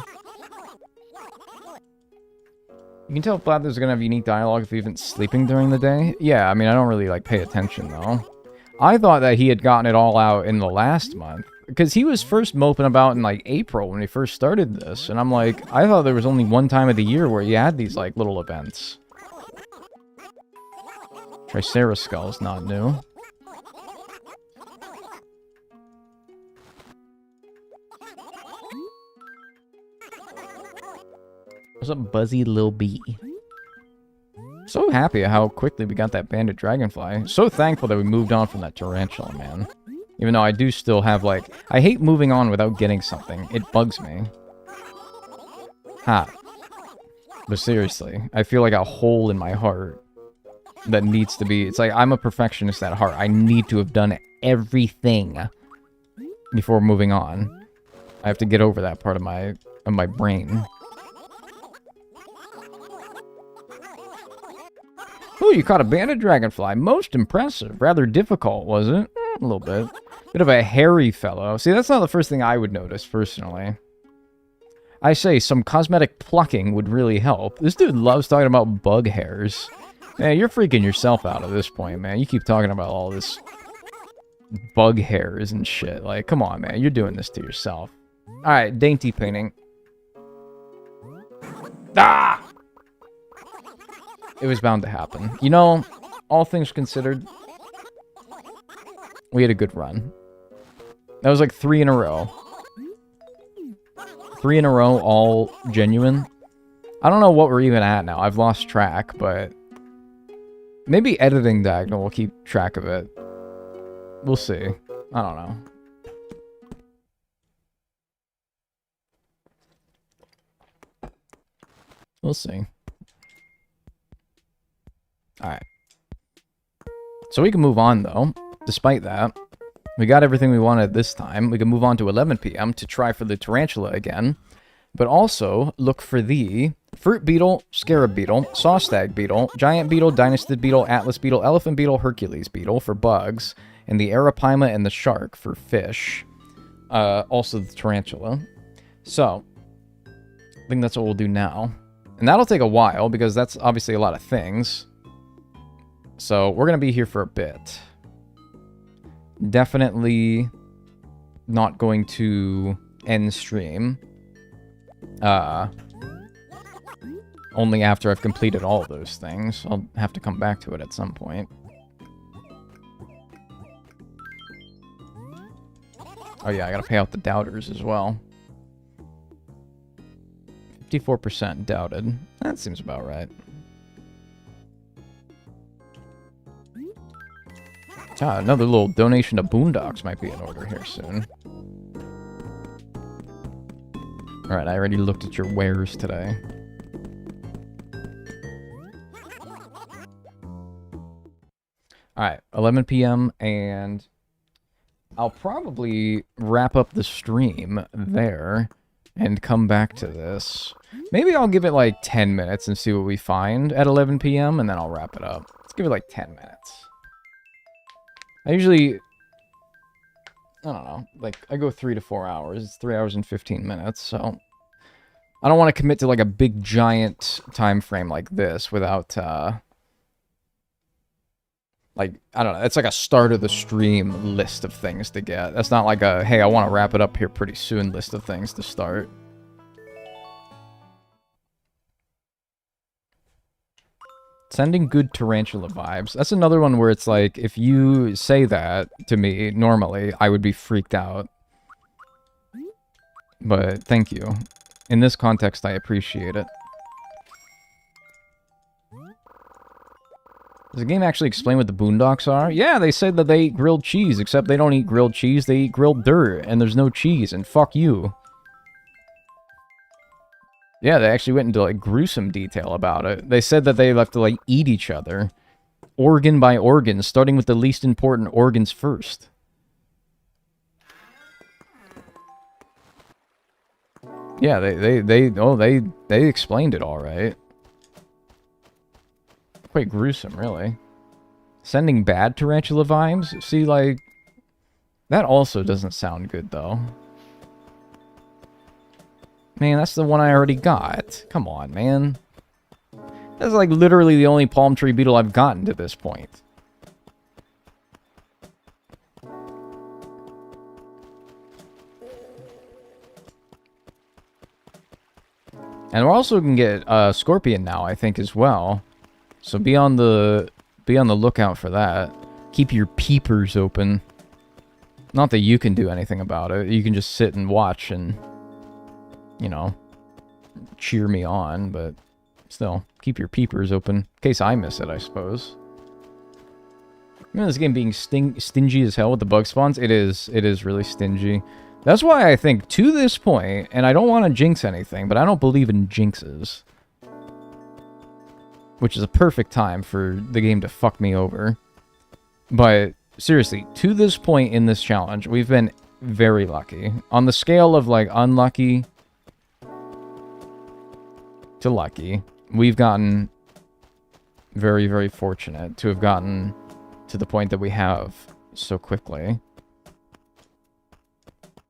You can tell if Blathers are gonna have unique dialogue if he's even sleeping during the day. Yeah, I mean, I don't really, like, pay attention, though. I thought that he had gotten it all out in the last month. Because he was first moping about in, like, April when he first started this. And I'm like, I thought there was only one time of the year where you had these, like, little events. Triceratops skull's not new. What's up, Buzzy Lil B? So happy at how quickly we got that banded dragonfly. So thankful that we moved on from that tarantula, man. Even though I do still have, like... I hate moving on without getting something. It bugs me. Ha. But seriously, I feel like a hole in my heart that needs to be... It's like, I'm a perfectionist at heart. I need to have done everything before moving on. I have to get over that part of my brain. Ooh, you caught a banded dragonfly. Most impressive. Rather difficult, was it? A little bit. Bit of a hairy fellow. See, that's not the first thing I would notice, personally. I say, some cosmetic plucking would really help. This dude loves talking about bug hairs. Man, you're freaking yourself out at this point, man. You keep talking about all this bug hairs and shit. Like, come on, man. You're doing this to yourself. Alright, dainty painting. Ah! It was bound to happen. You know, all things considered, we had a good run. That was like 3 in a row. 3 in a row, all genuine. I don't know what we're even at now. I've lost track, but... maybe editing Dagnel will keep track of it. We'll see. I don't know. We'll see. Alright. So we can move on, though. Despite that, we got everything we wanted this time. We can move on to 11 p.m. to try for the tarantula again. But also, look for the fruit beetle, scarab beetle, sawstag beetle, giant beetle, dynastid beetle, atlas beetle, elephant beetle, Hercules beetle for bugs, and the arapaima and the shark for fish. Also the tarantula. So, I think that's what we'll do now. And that'll take a while, because that's obviously a lot of things. So, we're going to be here for a bit. Definitely not going to end stream. Only after I've completed all of those things. I'll have to come back to it at some point. Oh yeah, I gotta pay out the doubters as well. 54% doubted. That seems about right. Ah, another little donation to Boondocks might be in order here soon. Alright, I already looked at your wares today. Alright, 11 p.m. and I'll probably wrap up the stream there and come back to this. Maybe I'll give it like 10 minutes and see what we find at 11 p.m. and then I'll wrap it up. Let's give it like 10 minutes. I usually, I don't know, like I go 3 to 4 hours. It's 3 hours and 15 minutes, so I don't want to commit to like a big giant time frame like this without, like, I don't know, it's like a start of the stream list of things to get. That's not like a, hey, I want to wrap it up here pretty soon list of things to start. Sending good tarantula vibes. That's another one where it's like, if you say that to me normally, I would be freaked out. But thank you. In this context, I appreciate it. Does the game actually explain what the Boondocks are? Yeah, they said that they eat grilled cheese, except they don't eat grilled cheese, they eat grilled dirt, and there's no cheese, and fuck you. Yeah, they actually went into, like, gruesome detail about it. They said that they have to, like, eat each other, organ by organ, starting with the least important organs first. Yeah, they explained it all right. Quite gruesome, really. Sending bad tarantula vibes? See, like, that also doesn't sound good, though. Man, that's the one I already got. Come on, man. That's, like, literally the only palm tree beetle I've gotten to this point. And we're also going to get Scorpion now, I think, as well. So be on the lookout for that. Keep your peepers open. Not that you can do anything about it. You can just sit and watch and, you know, cheer me on. But still, keep your peepers open in case I miss it, I suppose. You know, this game being stingy as hell with the bug spawns. It is really stingy. That's why I think to this point, and I don't want to jinx anything, but I don't believe in jinxes. Which is a perfect time for the game to fuck me over. But, seriously, to this point in this challenge, we've been very lucky. On the scale of, like, unlucky to lucky, we've gotten very, very fortunate to have gotten to the point that we have so quickly.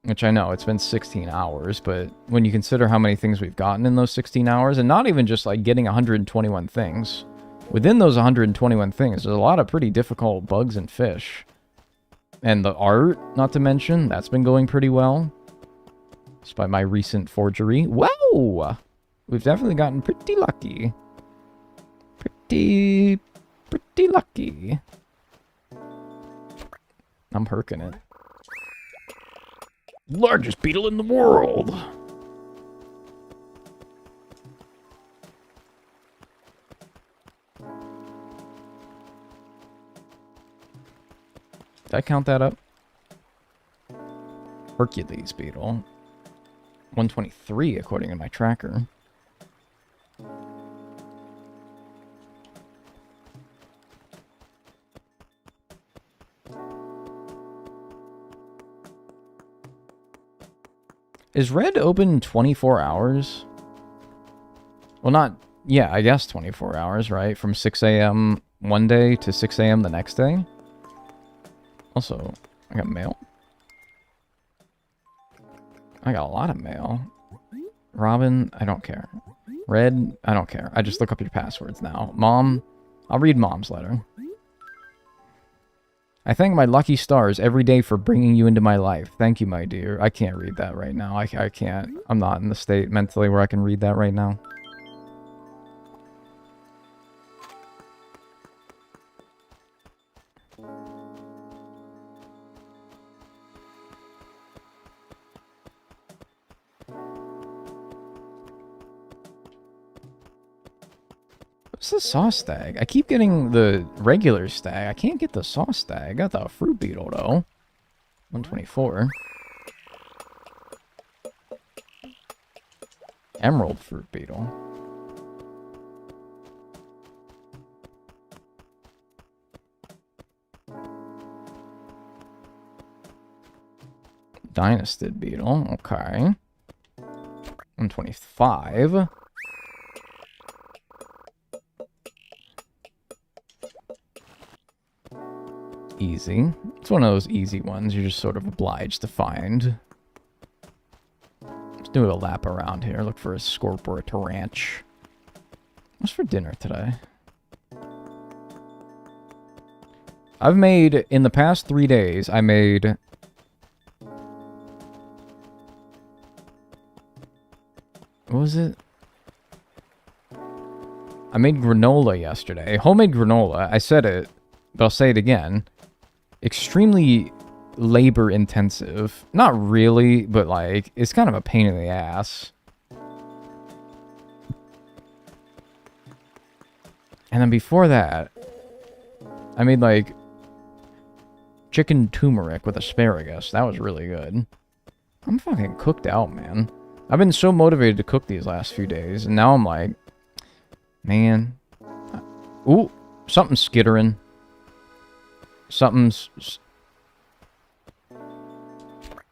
Which I know, it's been 16 hours, but when you consider how many things we've gotten in those 16 hours, and not even just, like, getting 121 things. Within those 121 things, there's a lot of pretty difficult bugs and fish. And the art, not to mention, that's been going pretty well. Despite my recent forgery. Whoa! We've definitely gotten pretty lucky. Pretty lucky. I'm herking it. Largest beetle in the world. Did I count that up? Hercules beetle. 123 according to my tracker. Is Red open 24 hours? Well, not... Yeah, I guess 24 hours, right? From 6 a.m. one day to 6 a.m. the next day? Also, I got mail. I got a lot of mail. Robin, I don't care. Red, I don't care. I just look up your passwords now. Mom, I'll read Mom's letter. I thank my lucky stars every day for bringing you into my life. Thank you, my dear. I can't read that right now. I can't. I'm not in the state mentally where I can read that right now. What's the saw stag? I keep getting the regular stag. I can't get the saw stag. I got the fruit beetle, though. 124. Emerald fruit beetle. Dynastid beetle. Okay. 125. Easy. It's one of those easy ones you're just sort of obliged to find. Let's do a lap around here. Look for a scorp or a taranch. What's for dinner today? I've made, in the past 3 days, I made... What was it? I made granola yesterday. Homemade granola. I said it, but I'll say it again. Extremely labor intensive. Not really, but like, it's kind of a pain in the ass. And then before that, I made like chicken turmeric with asparagus. That was really good. I'm fucking cooked out, man. I've been so motivated to cook these last few days, and now I'm like, man. Ooh, something's skittering. Something's...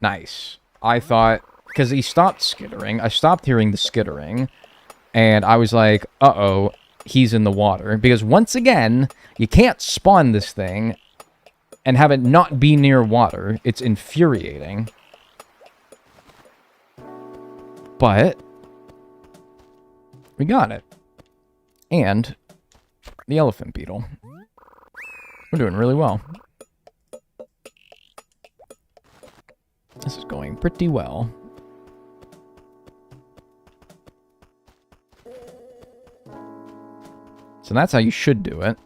Nice. I thought... Because he stopped skittering. I stopped hearing the skittering. And I was like, uh-oh, he's in the water. Because once again, you can't spawn this thing and have it not be near water. It's infuriating. But we got it. And the elephant beetle. We're doing really well. This is going pretty well. So that's how you should do it.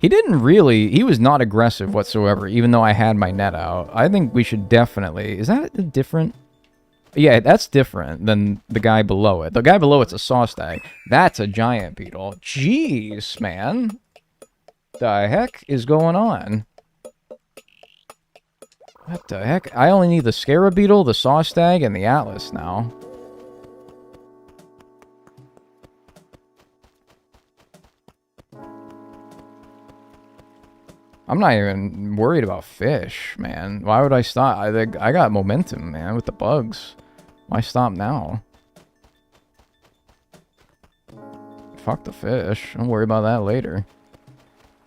He didn't really... He was not aggressive whatsoever, even though I had my net out. I think we should definitely... Is that different? Yeah, that's different than the guy below it. The guy below it's a saw stag. That's a giant beetle. Jeez, man. The heck is going on? What the heck? I only need the scarab beetle, the saw stag, and the atlas now. I'm not even worried about fish, man. Why would I stop? I got momentum, man, with the bugs. Why stop now? Fuck the fish. Don't worry about that later.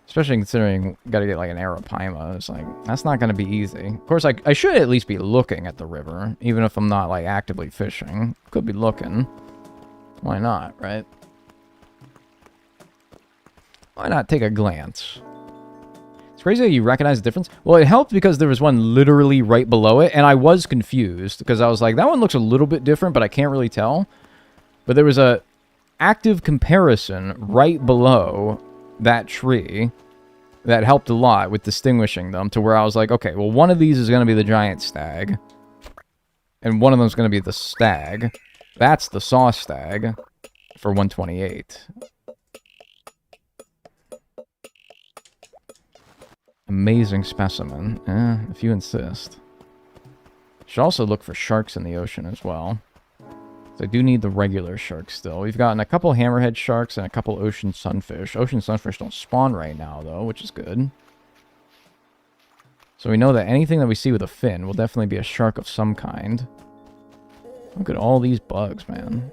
Especially considering you gotta get like an arapaima. It's like, that's not gonna be easy. Of course, I should at least be looking at the river, even if I'm not like actively fishing. Could be looking. Why not, right? Why not take a glance? It's crazy that you recognize the difference. Well, it helped because there was one literally right below it, and I was confused because I was like, that one looks a little bit different, but I can't really tell. But there was a active comparison right below that tree that helped a lot with distinguishing them to where I was like, okay, well, one of these is going to be the giant stag, and one of them is going to be the stag. That's the saw stag for 128. Amazing specimen. If you insist. Should also look for sharks in the ocean as well. So I do need the regular sharks still. We've gotten a couple hammerhead sharks and a couple ocean sunfish. Ocean sunfish don't spawn right now, though, which is good. So we know that anything that we see with a fin will definitely be a shark of some kind. Look at all these bugs, man.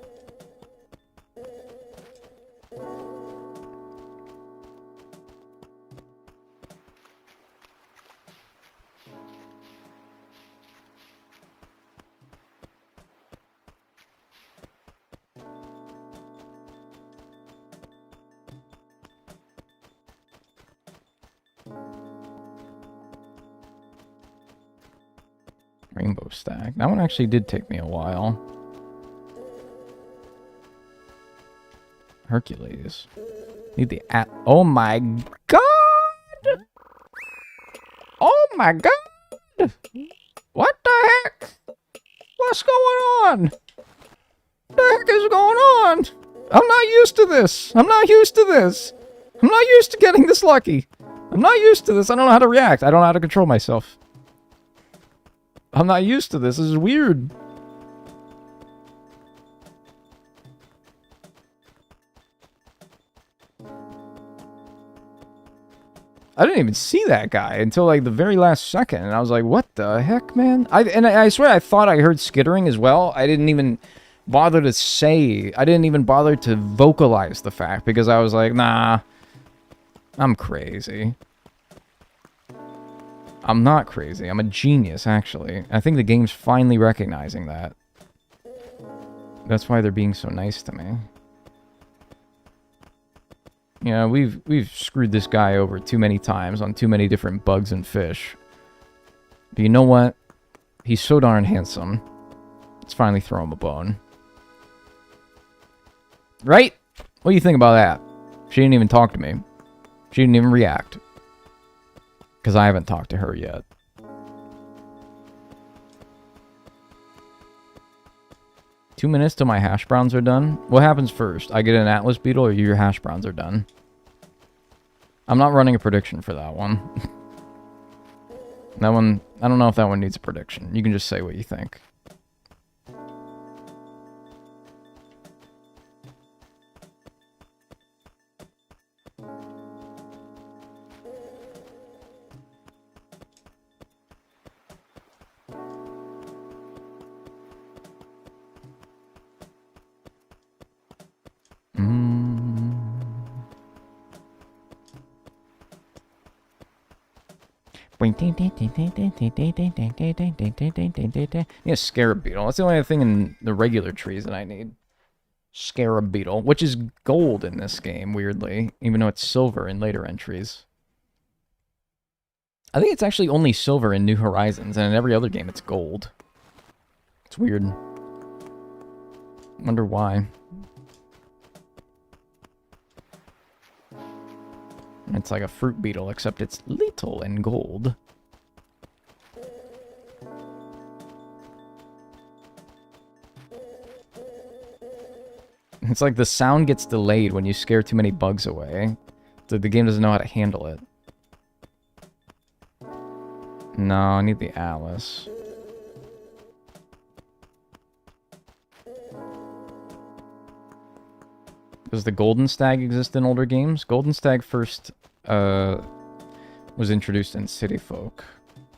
Rainbow stack. That one actually did take me a while. Hercules. Need the oh my god! Oh my god! What the heck? What's going on? What the heck is going on? I'm not used to this. I'm not used to this. I'm not used to getting this lucky. I'm not used to this. I don't know how to react. I don't know how to control myself. I'm not used to this. This is weird. I didn't even see that guy until like the very last second, and I was like, "What the heck, man?" I swear I thought I heard skittering as well. I didn't even bother to say. I didn't even bother to vocalize the fact because I was like, "Nah, I'm crazy." I'm not crazy. I'm a genius, actually. I think the game's finally recognizing that. That's why they're being so nice to me. Yeah, we've screwed this guy over too many times on too many different bugs and fish. But you know what? He's so darn handsome. Let's finally throw him a bone. Right? What do you think about that? She didn't even talk to me. She didn't even react. Because I haven't talked to her yet. Two minutes till my hash browns are done. What happens first? I get an Atlas beetle or your hash browns are done? I'm not running a prediction for that one. That one, I don't know if that one needs a prediction. You can just say what you think. Yeah, scarab beetle. That's the only thing in the regular trees that I need. Scarab beetle, which is gold in this game, weirdly, even though it's silver in later entries. I think it's actually only silver in New Horizons, and in every other game it's gold. It's weird. Wonder why. It's like a fruit beetle, except it's little and gold. It's like the sound gets delayed when you scare too many bugs away. So the game doesn't know how to handle it. No, I need the Atlas. Does the Golden Stag exist in older games? Golden Stag first was introduced in City Folk.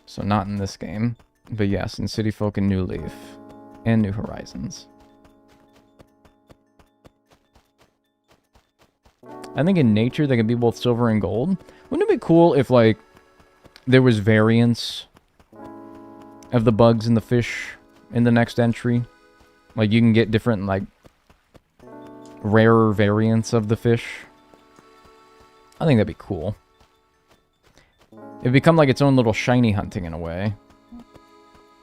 So not in this game. But yes, in City Folk and New Leaf. And New Horizons. I think in nature they can be both silver and gold. Wouldn't it be cool if, like, there was variants of the bugs and the fish in the next entry? Like, you can get different, like, rarer variants of the fish. I think that'd be cool. It'd become like its own little shiny hunting in a way.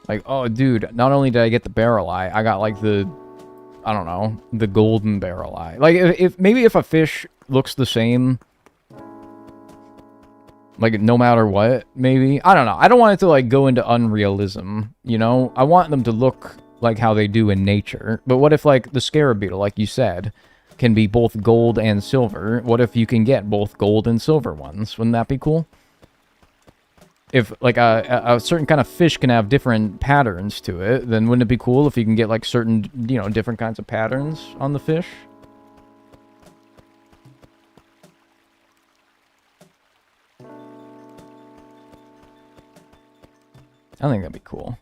Like, oh, dude, not only did I get the barrel eye, I got, like, the, I don't know, the golden barrel eye. Like, maybe if a fish looks the same, like, no matter what, maybe. I don't know. I don't want it to, like, go into unrealism, you know? I want them to look like how they do in nature. But what if, like, the scarab beetle, like you said, can be both gold and silver? What if you can get both gold and silver ones? Wouldn't that be cool? If, like, a certain kind of fish can have different patterns to it, then wouldn't it be cool if you can get, like, certain, you know, different kinds of patterns on the fish? I think that'd be cool.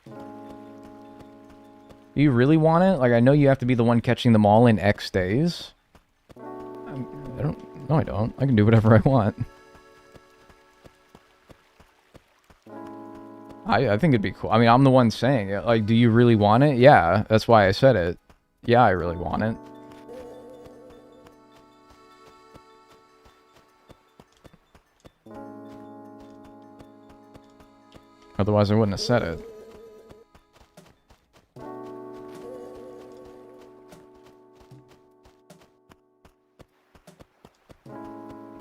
Do you really want it? Like, I know you have to be the one catching them all in X days. I don't... No, I don't. I can do whatever I want. I think it'd be cool. I mean, I'm the one saying it. Like, do you really want it? Yeah, that's why I said it. Yeah, I really want it. Otherwise, I wouldn't have said it.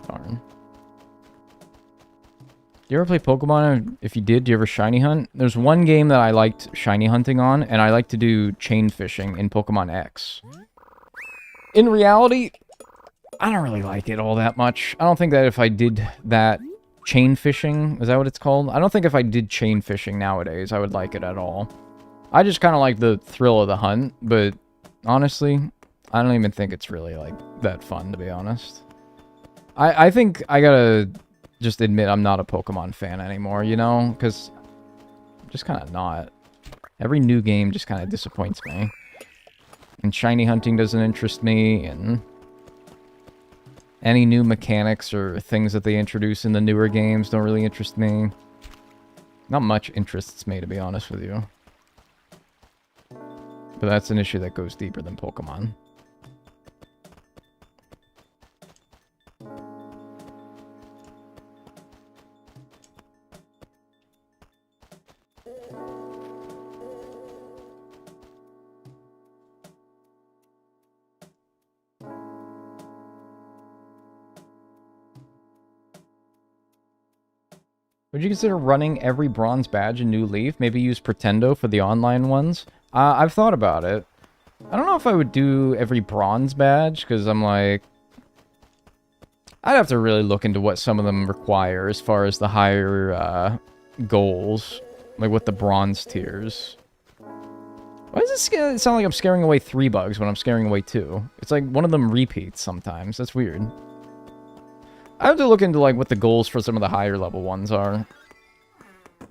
Darn. you ever play Pokemon? If you did, do you ever shiny hunt? There's one game that I liked shiny hunting on, and I like to do chain fishing in Pokemon X. In reality, I don't really like it all that much. I don't think that if I did that chain fishing, is that what it's called? I don't think if I did chain fishing nowadays, I would like it at all. I just kind of like the thrill of the hunt, but honestly, I don't even think it's really, like, that fun, to be honest. I think I gotta just admit I'm not a Pokemon fan anymore, you know? Because I'm just kind of not. Every new game just kind of disappoints me. And shiny hunting doesn't interest me, and any new mechanics or things that they introduce in the newer games don't really interest me. Not much interests me, to be honest with you. But that's an issue that goes deeper than Pokemon. Would you consider running every bronze badge in New Leaf? Maybe use Pretendo for the online ones? I've thought about it. I don't know if I would do every bronze badge, because I'm like... I'd have to really look into what some of them require as far as the higher goals. Like with the bronze tiers. Why does it sound like I'm scaring away 3 bugs when I'm scaring away 2? It's like one of them repeats sometimes. That's weird. I have to look into, like, what the goals for some of the higher level ones are.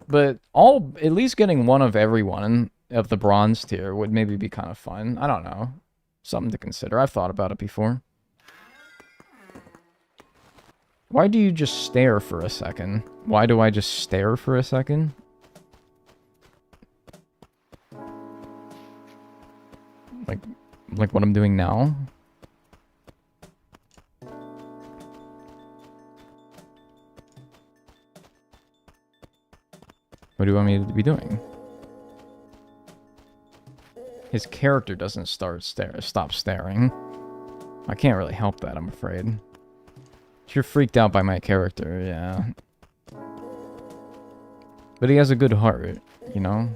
But at least getting one of every one of the bronze tier would maybe be kind of fun. I don't know. Something to consider. I've thought about it before. Why do you just stare for a second? Why do I just stare for a second? Like what I'm doing now? What do you want me to be doing? His character doesn't stop staring. I can't really help that, I'm afraid. You're freaked out by my character, yeah. But he has a good heart, you know?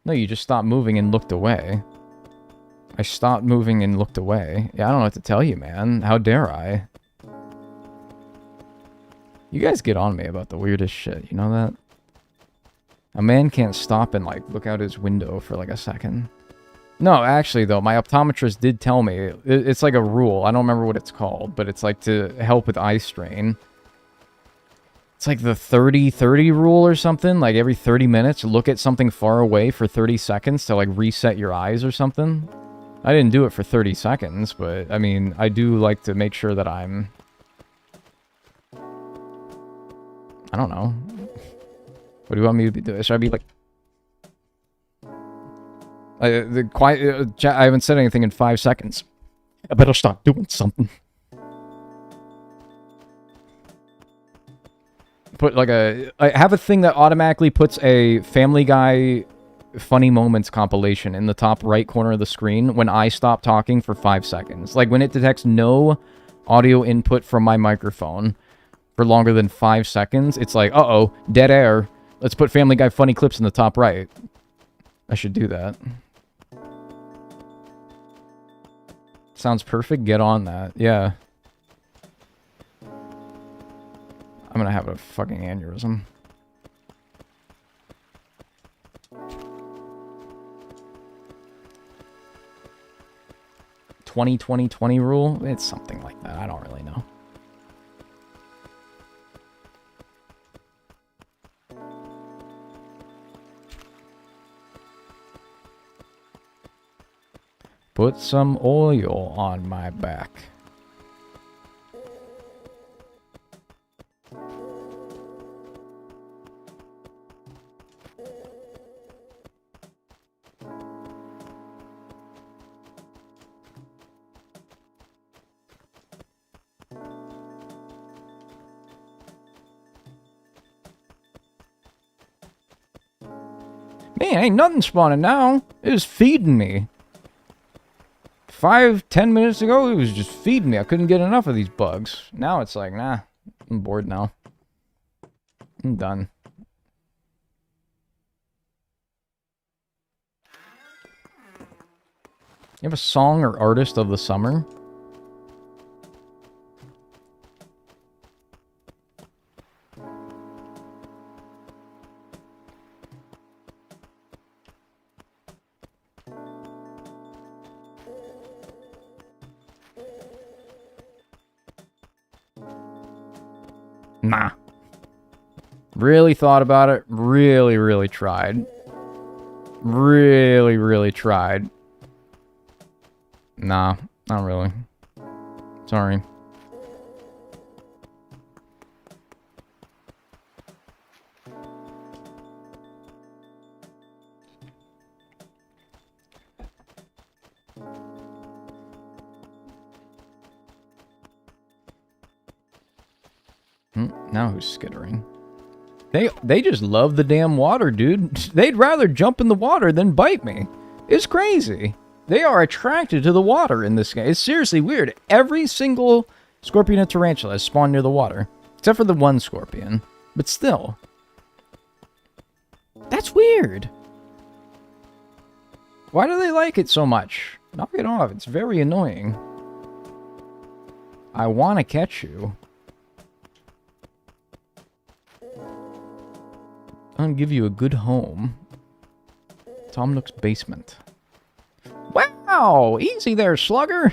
No, you just stopped moving and looked away. I stopped moving and looked away. Yeah, I don't know what to tell you, man. How dare I? You guys get on me about the weirdest shit, you know that? A man can't stop and, like, look out his window for, like, a second. No, actually, though, my optometrist did tell me. It's like a rule. I don't remember what it's called, but it's, like, to help with eye strain. It's like the 30-30 rule or something. Like, every 30 minutes, look at something far away for 30 seconds to, like, reset your eyes or something. I didn't do it for 30 seconds, but, I mean, I do like to make sure that I'm... I don't know. What do you want me to be doing? Should I be like... I haven't said anything in 5 seconds. I better start doing something. Put like I have a thing that automatically puts a Family Guy funny moments compilation in the top right corner of the screen when I stop talking for 5 seconds. Like when it detects no audio input from my microphone for longer than 5 seconds, it's like, uh-oh, dead air. Let's put Family Guy funny clips in the top right. I should do that. Sounds perfect. Get on that. Yeah. I'm gonna have a fucking aneurysm. "20-20-20 rule? It's something like that. I don't really know. Put some oil on my back. Man, ain't nothing spawning now. It was feeding me. 5-10 minutes ago, it was just feeding me. I couldn't get enough of these bugs. Now it's like, nah, I'm bored now. I'm done. You have a song or artist of the summer? Nah. Really thought about it. Really, really tried. Really, really tried. Nah, not really. Sorry. Now who's skittering? They just love the damn water, dude. They'd rather jump in the water than bite me. It's crazy. They are attracted to the water in this game. It's seriously weird. Every single scorpion and tarantula has spawned near the water. Except for the one scorpion. But still. That's weird. Why do they like it so much? Knock it off. It's very annoying. I want to catch you. I'm gonna give you a good home. Tom Nook's basement. Wow! Easy there, slugger!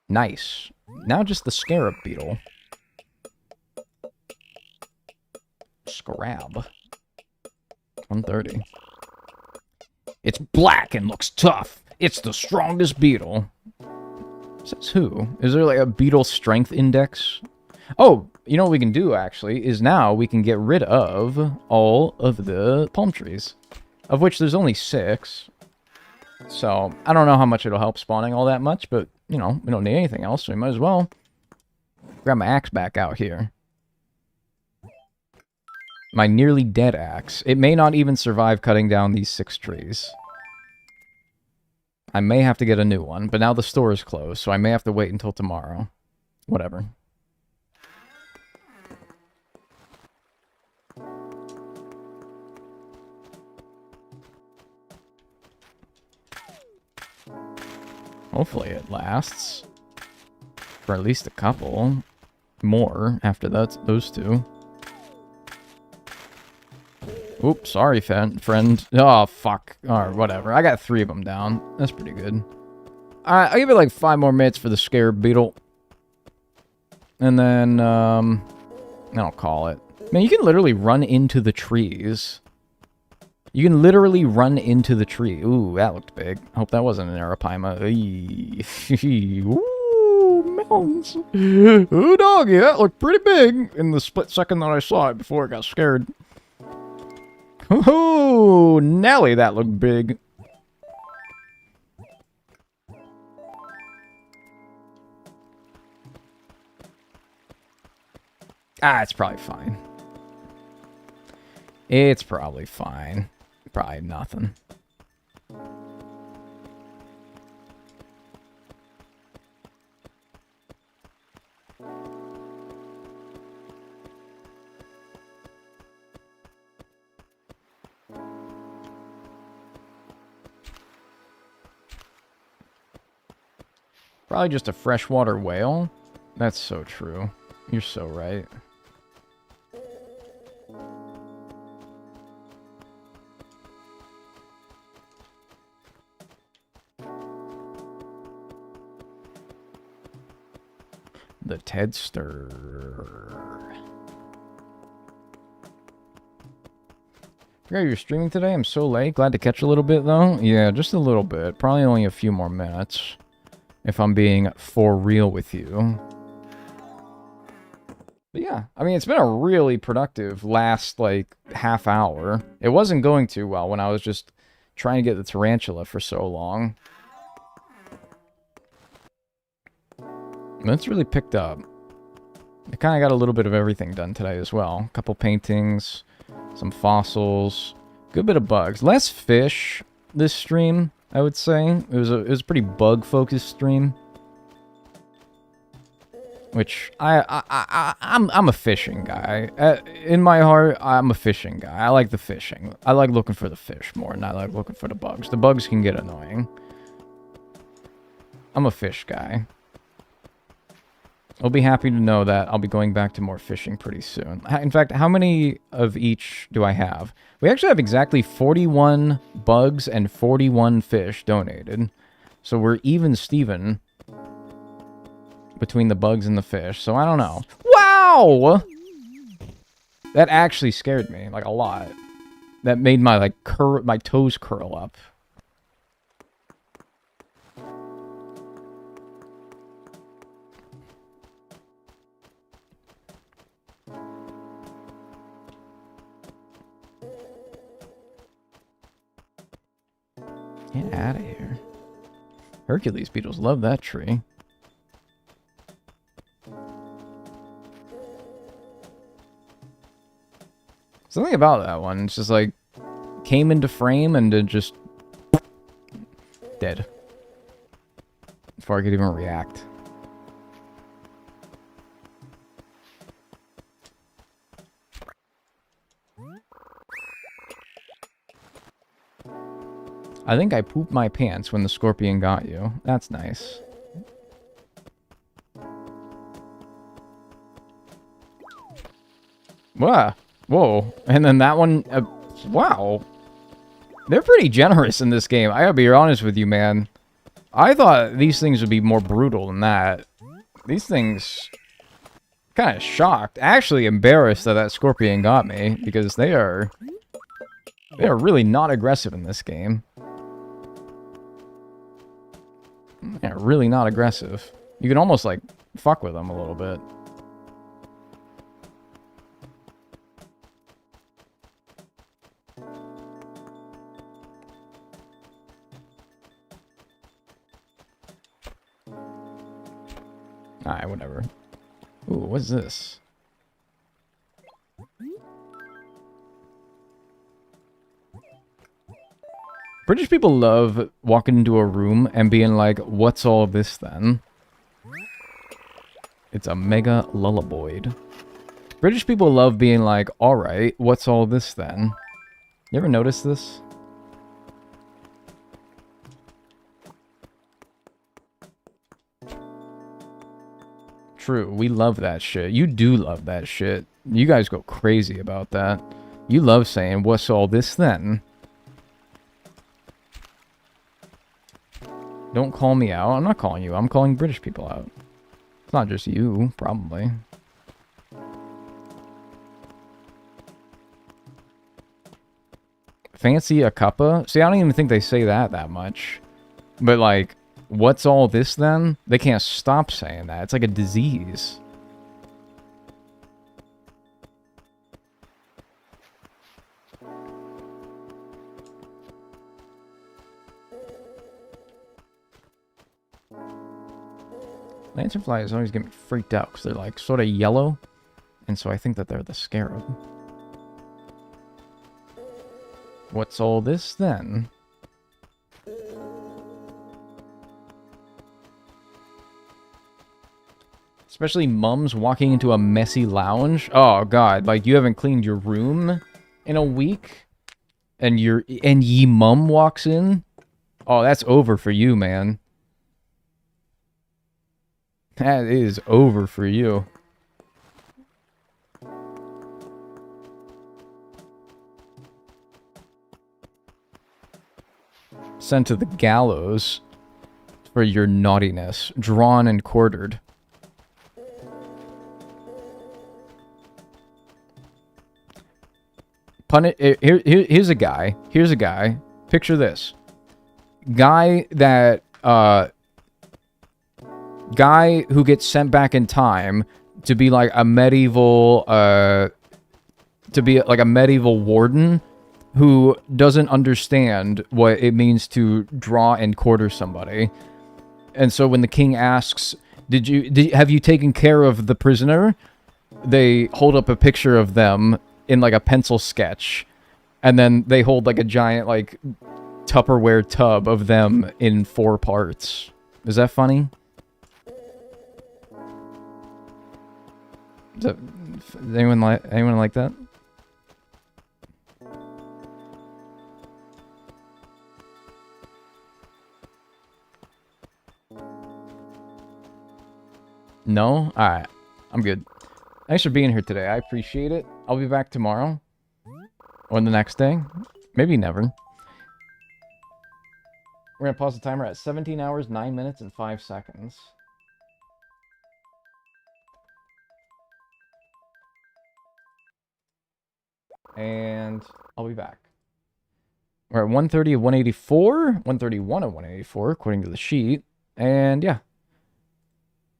Nice. Now just the scarab beetle. Scarab. 130. It's black and looks tough. It's the strongest beetle. Says who? Is there like a beetle strength index? Oh, you know what we can do, actually, is now we can get rid of all of the palm trees. Of which there's only 6. So, I don't know how much it'll help spawning all that much, but, you know, we don't need anything else, so we might as well grab my axe back out here. My nearly dead axe. It may not even survive cutting down these 6 trees. I may have to get a new one, but now the store is closed, so I may have to wait until tomorrow. Whatever. Hopefully it lasts. For at least a couple. More after those 2. Oops, sorry, friend. Oh, fuck. Alright, whatever. I got 3 of them down. That's pretty good. Alright, I'll give it like 5 more minutes for the scarab beetle. And then, I'll call it. Man, you can literally run into the trees. You can literally run into the tree. Ooh, that looked big. I hope that wasn't an arapaima. Ooh, mountains. Ooh, doggy, that looked pretty big in the split second that I saw it before I got scared. Ooh, Nelly, that looked big. Ah, it's probably fine. It's probably fine. Probably nothing. Probably just a freshwater whale. That's so true. You're so right. The Tedster. Forgot you were streaming today. I'm so late. Glad to catch a little bit, though. Yeah, just a little bit. Probably only a few more minutes. If I'm being for real with you. But yeah, I mean, it's been a really productive last, like, half hour. It wasn't going too well when I was just trying to get the tarantula for so long. It's really picked up. I kind of got a little bit of everything done today as well. A couple paintings, some fossils, good bit of bugs. Less fish this stream, I would say. It was a pretty bug-focused stream. Which I'm a fishing guy. In my heart, I'm a fishing guy. I like the fishing. I like looking for the fish more than I like looking for the bugs. The bugs can get annoying. I'm a fish guy. I'll be happy to know that I'll be going back to more fishing pretty soon. In fact, how many of each do I have? We actually have exactly 41 bugs and 41 fish donated. So we're even Steven between the bugs and the fish. So I don't know. Wow! That actually scared me, like, a lot. That made my, like, my toes curl up. Get out of here. Hercules beetles love that tree. Something about that one. It's just like, came into frame and then just dead. Before I could even react. I think I pooped my pants when the scorpion got you. That's nice. Wow. Whoa. And then that one... wow. They're pretty generous in this game. I gotta be honest with you, man. I thought these things would be more brutal than that. These things... kind of shocked. Actually embarrassed that that scorpion got me. Because they are... they are really not aggressive in this game. Yeah, really not aggressive. You can almost, like, fuck with them a little bit. Alright, whatever. Ooh, what's this? British people love walking into a room and being like, what's all this then? It's a mega lullaboid. British people love being like, alright, what's all this then? You ever notice this? True, we love that shit. You do love that shit. You guys go crazy about that. You love saying, what's all this then? Don't call me out. I'm not calling you. I'm calling British people out. It's not just you, probably. Fancy a cuppa? See, I don't even think they say that much. But, like, what's all this then? They can't stop saying that. It's like a disease. Lanternflies always get me freaked out because they're like sort of yellow, and so I think that they're the scarab. What's all this then? Especially mums walking into a messy lounge. Oh god, like you haven't cleaned your room in a week, and ye mum walks in. Oh, that's over for you, man. That is over for you. Sent to the gallows for your naughtiness. Drawn and quartered. Here's a guy. Here's a guy. Picture this. Guy that, guy who gets sent back in time to be like a medieval, warden who doesn't understand what it means to draw and quarter somebody. And so when the king asks, have you taken care of the prisoner? They hold up a picture of them in like a pencil sketch, and then they hold like a giant like Tupperware tub of them in 4 parts. Is that funny? Does anyone like that? No? Alright. I'm good. Thanks for being here today. I appreciate it. I'll be back tomorrow. Or the next day. Maybe never. We're going to pause the timer at 17 hours, 9 minutes, and 5 seconds. And I'll be back. We're at 130 of 184. 131 of 184, according to the sheet. And yeah.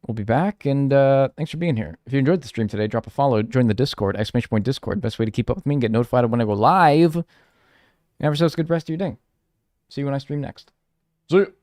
We'll be back, and thanks for being here. If you enjoyed the stream today, drop a follow, join the Discord, !Discord. Best way to keep up with me and get notified of when I go live. And have yourselves a good rest of your day. See you when I stream next. See you.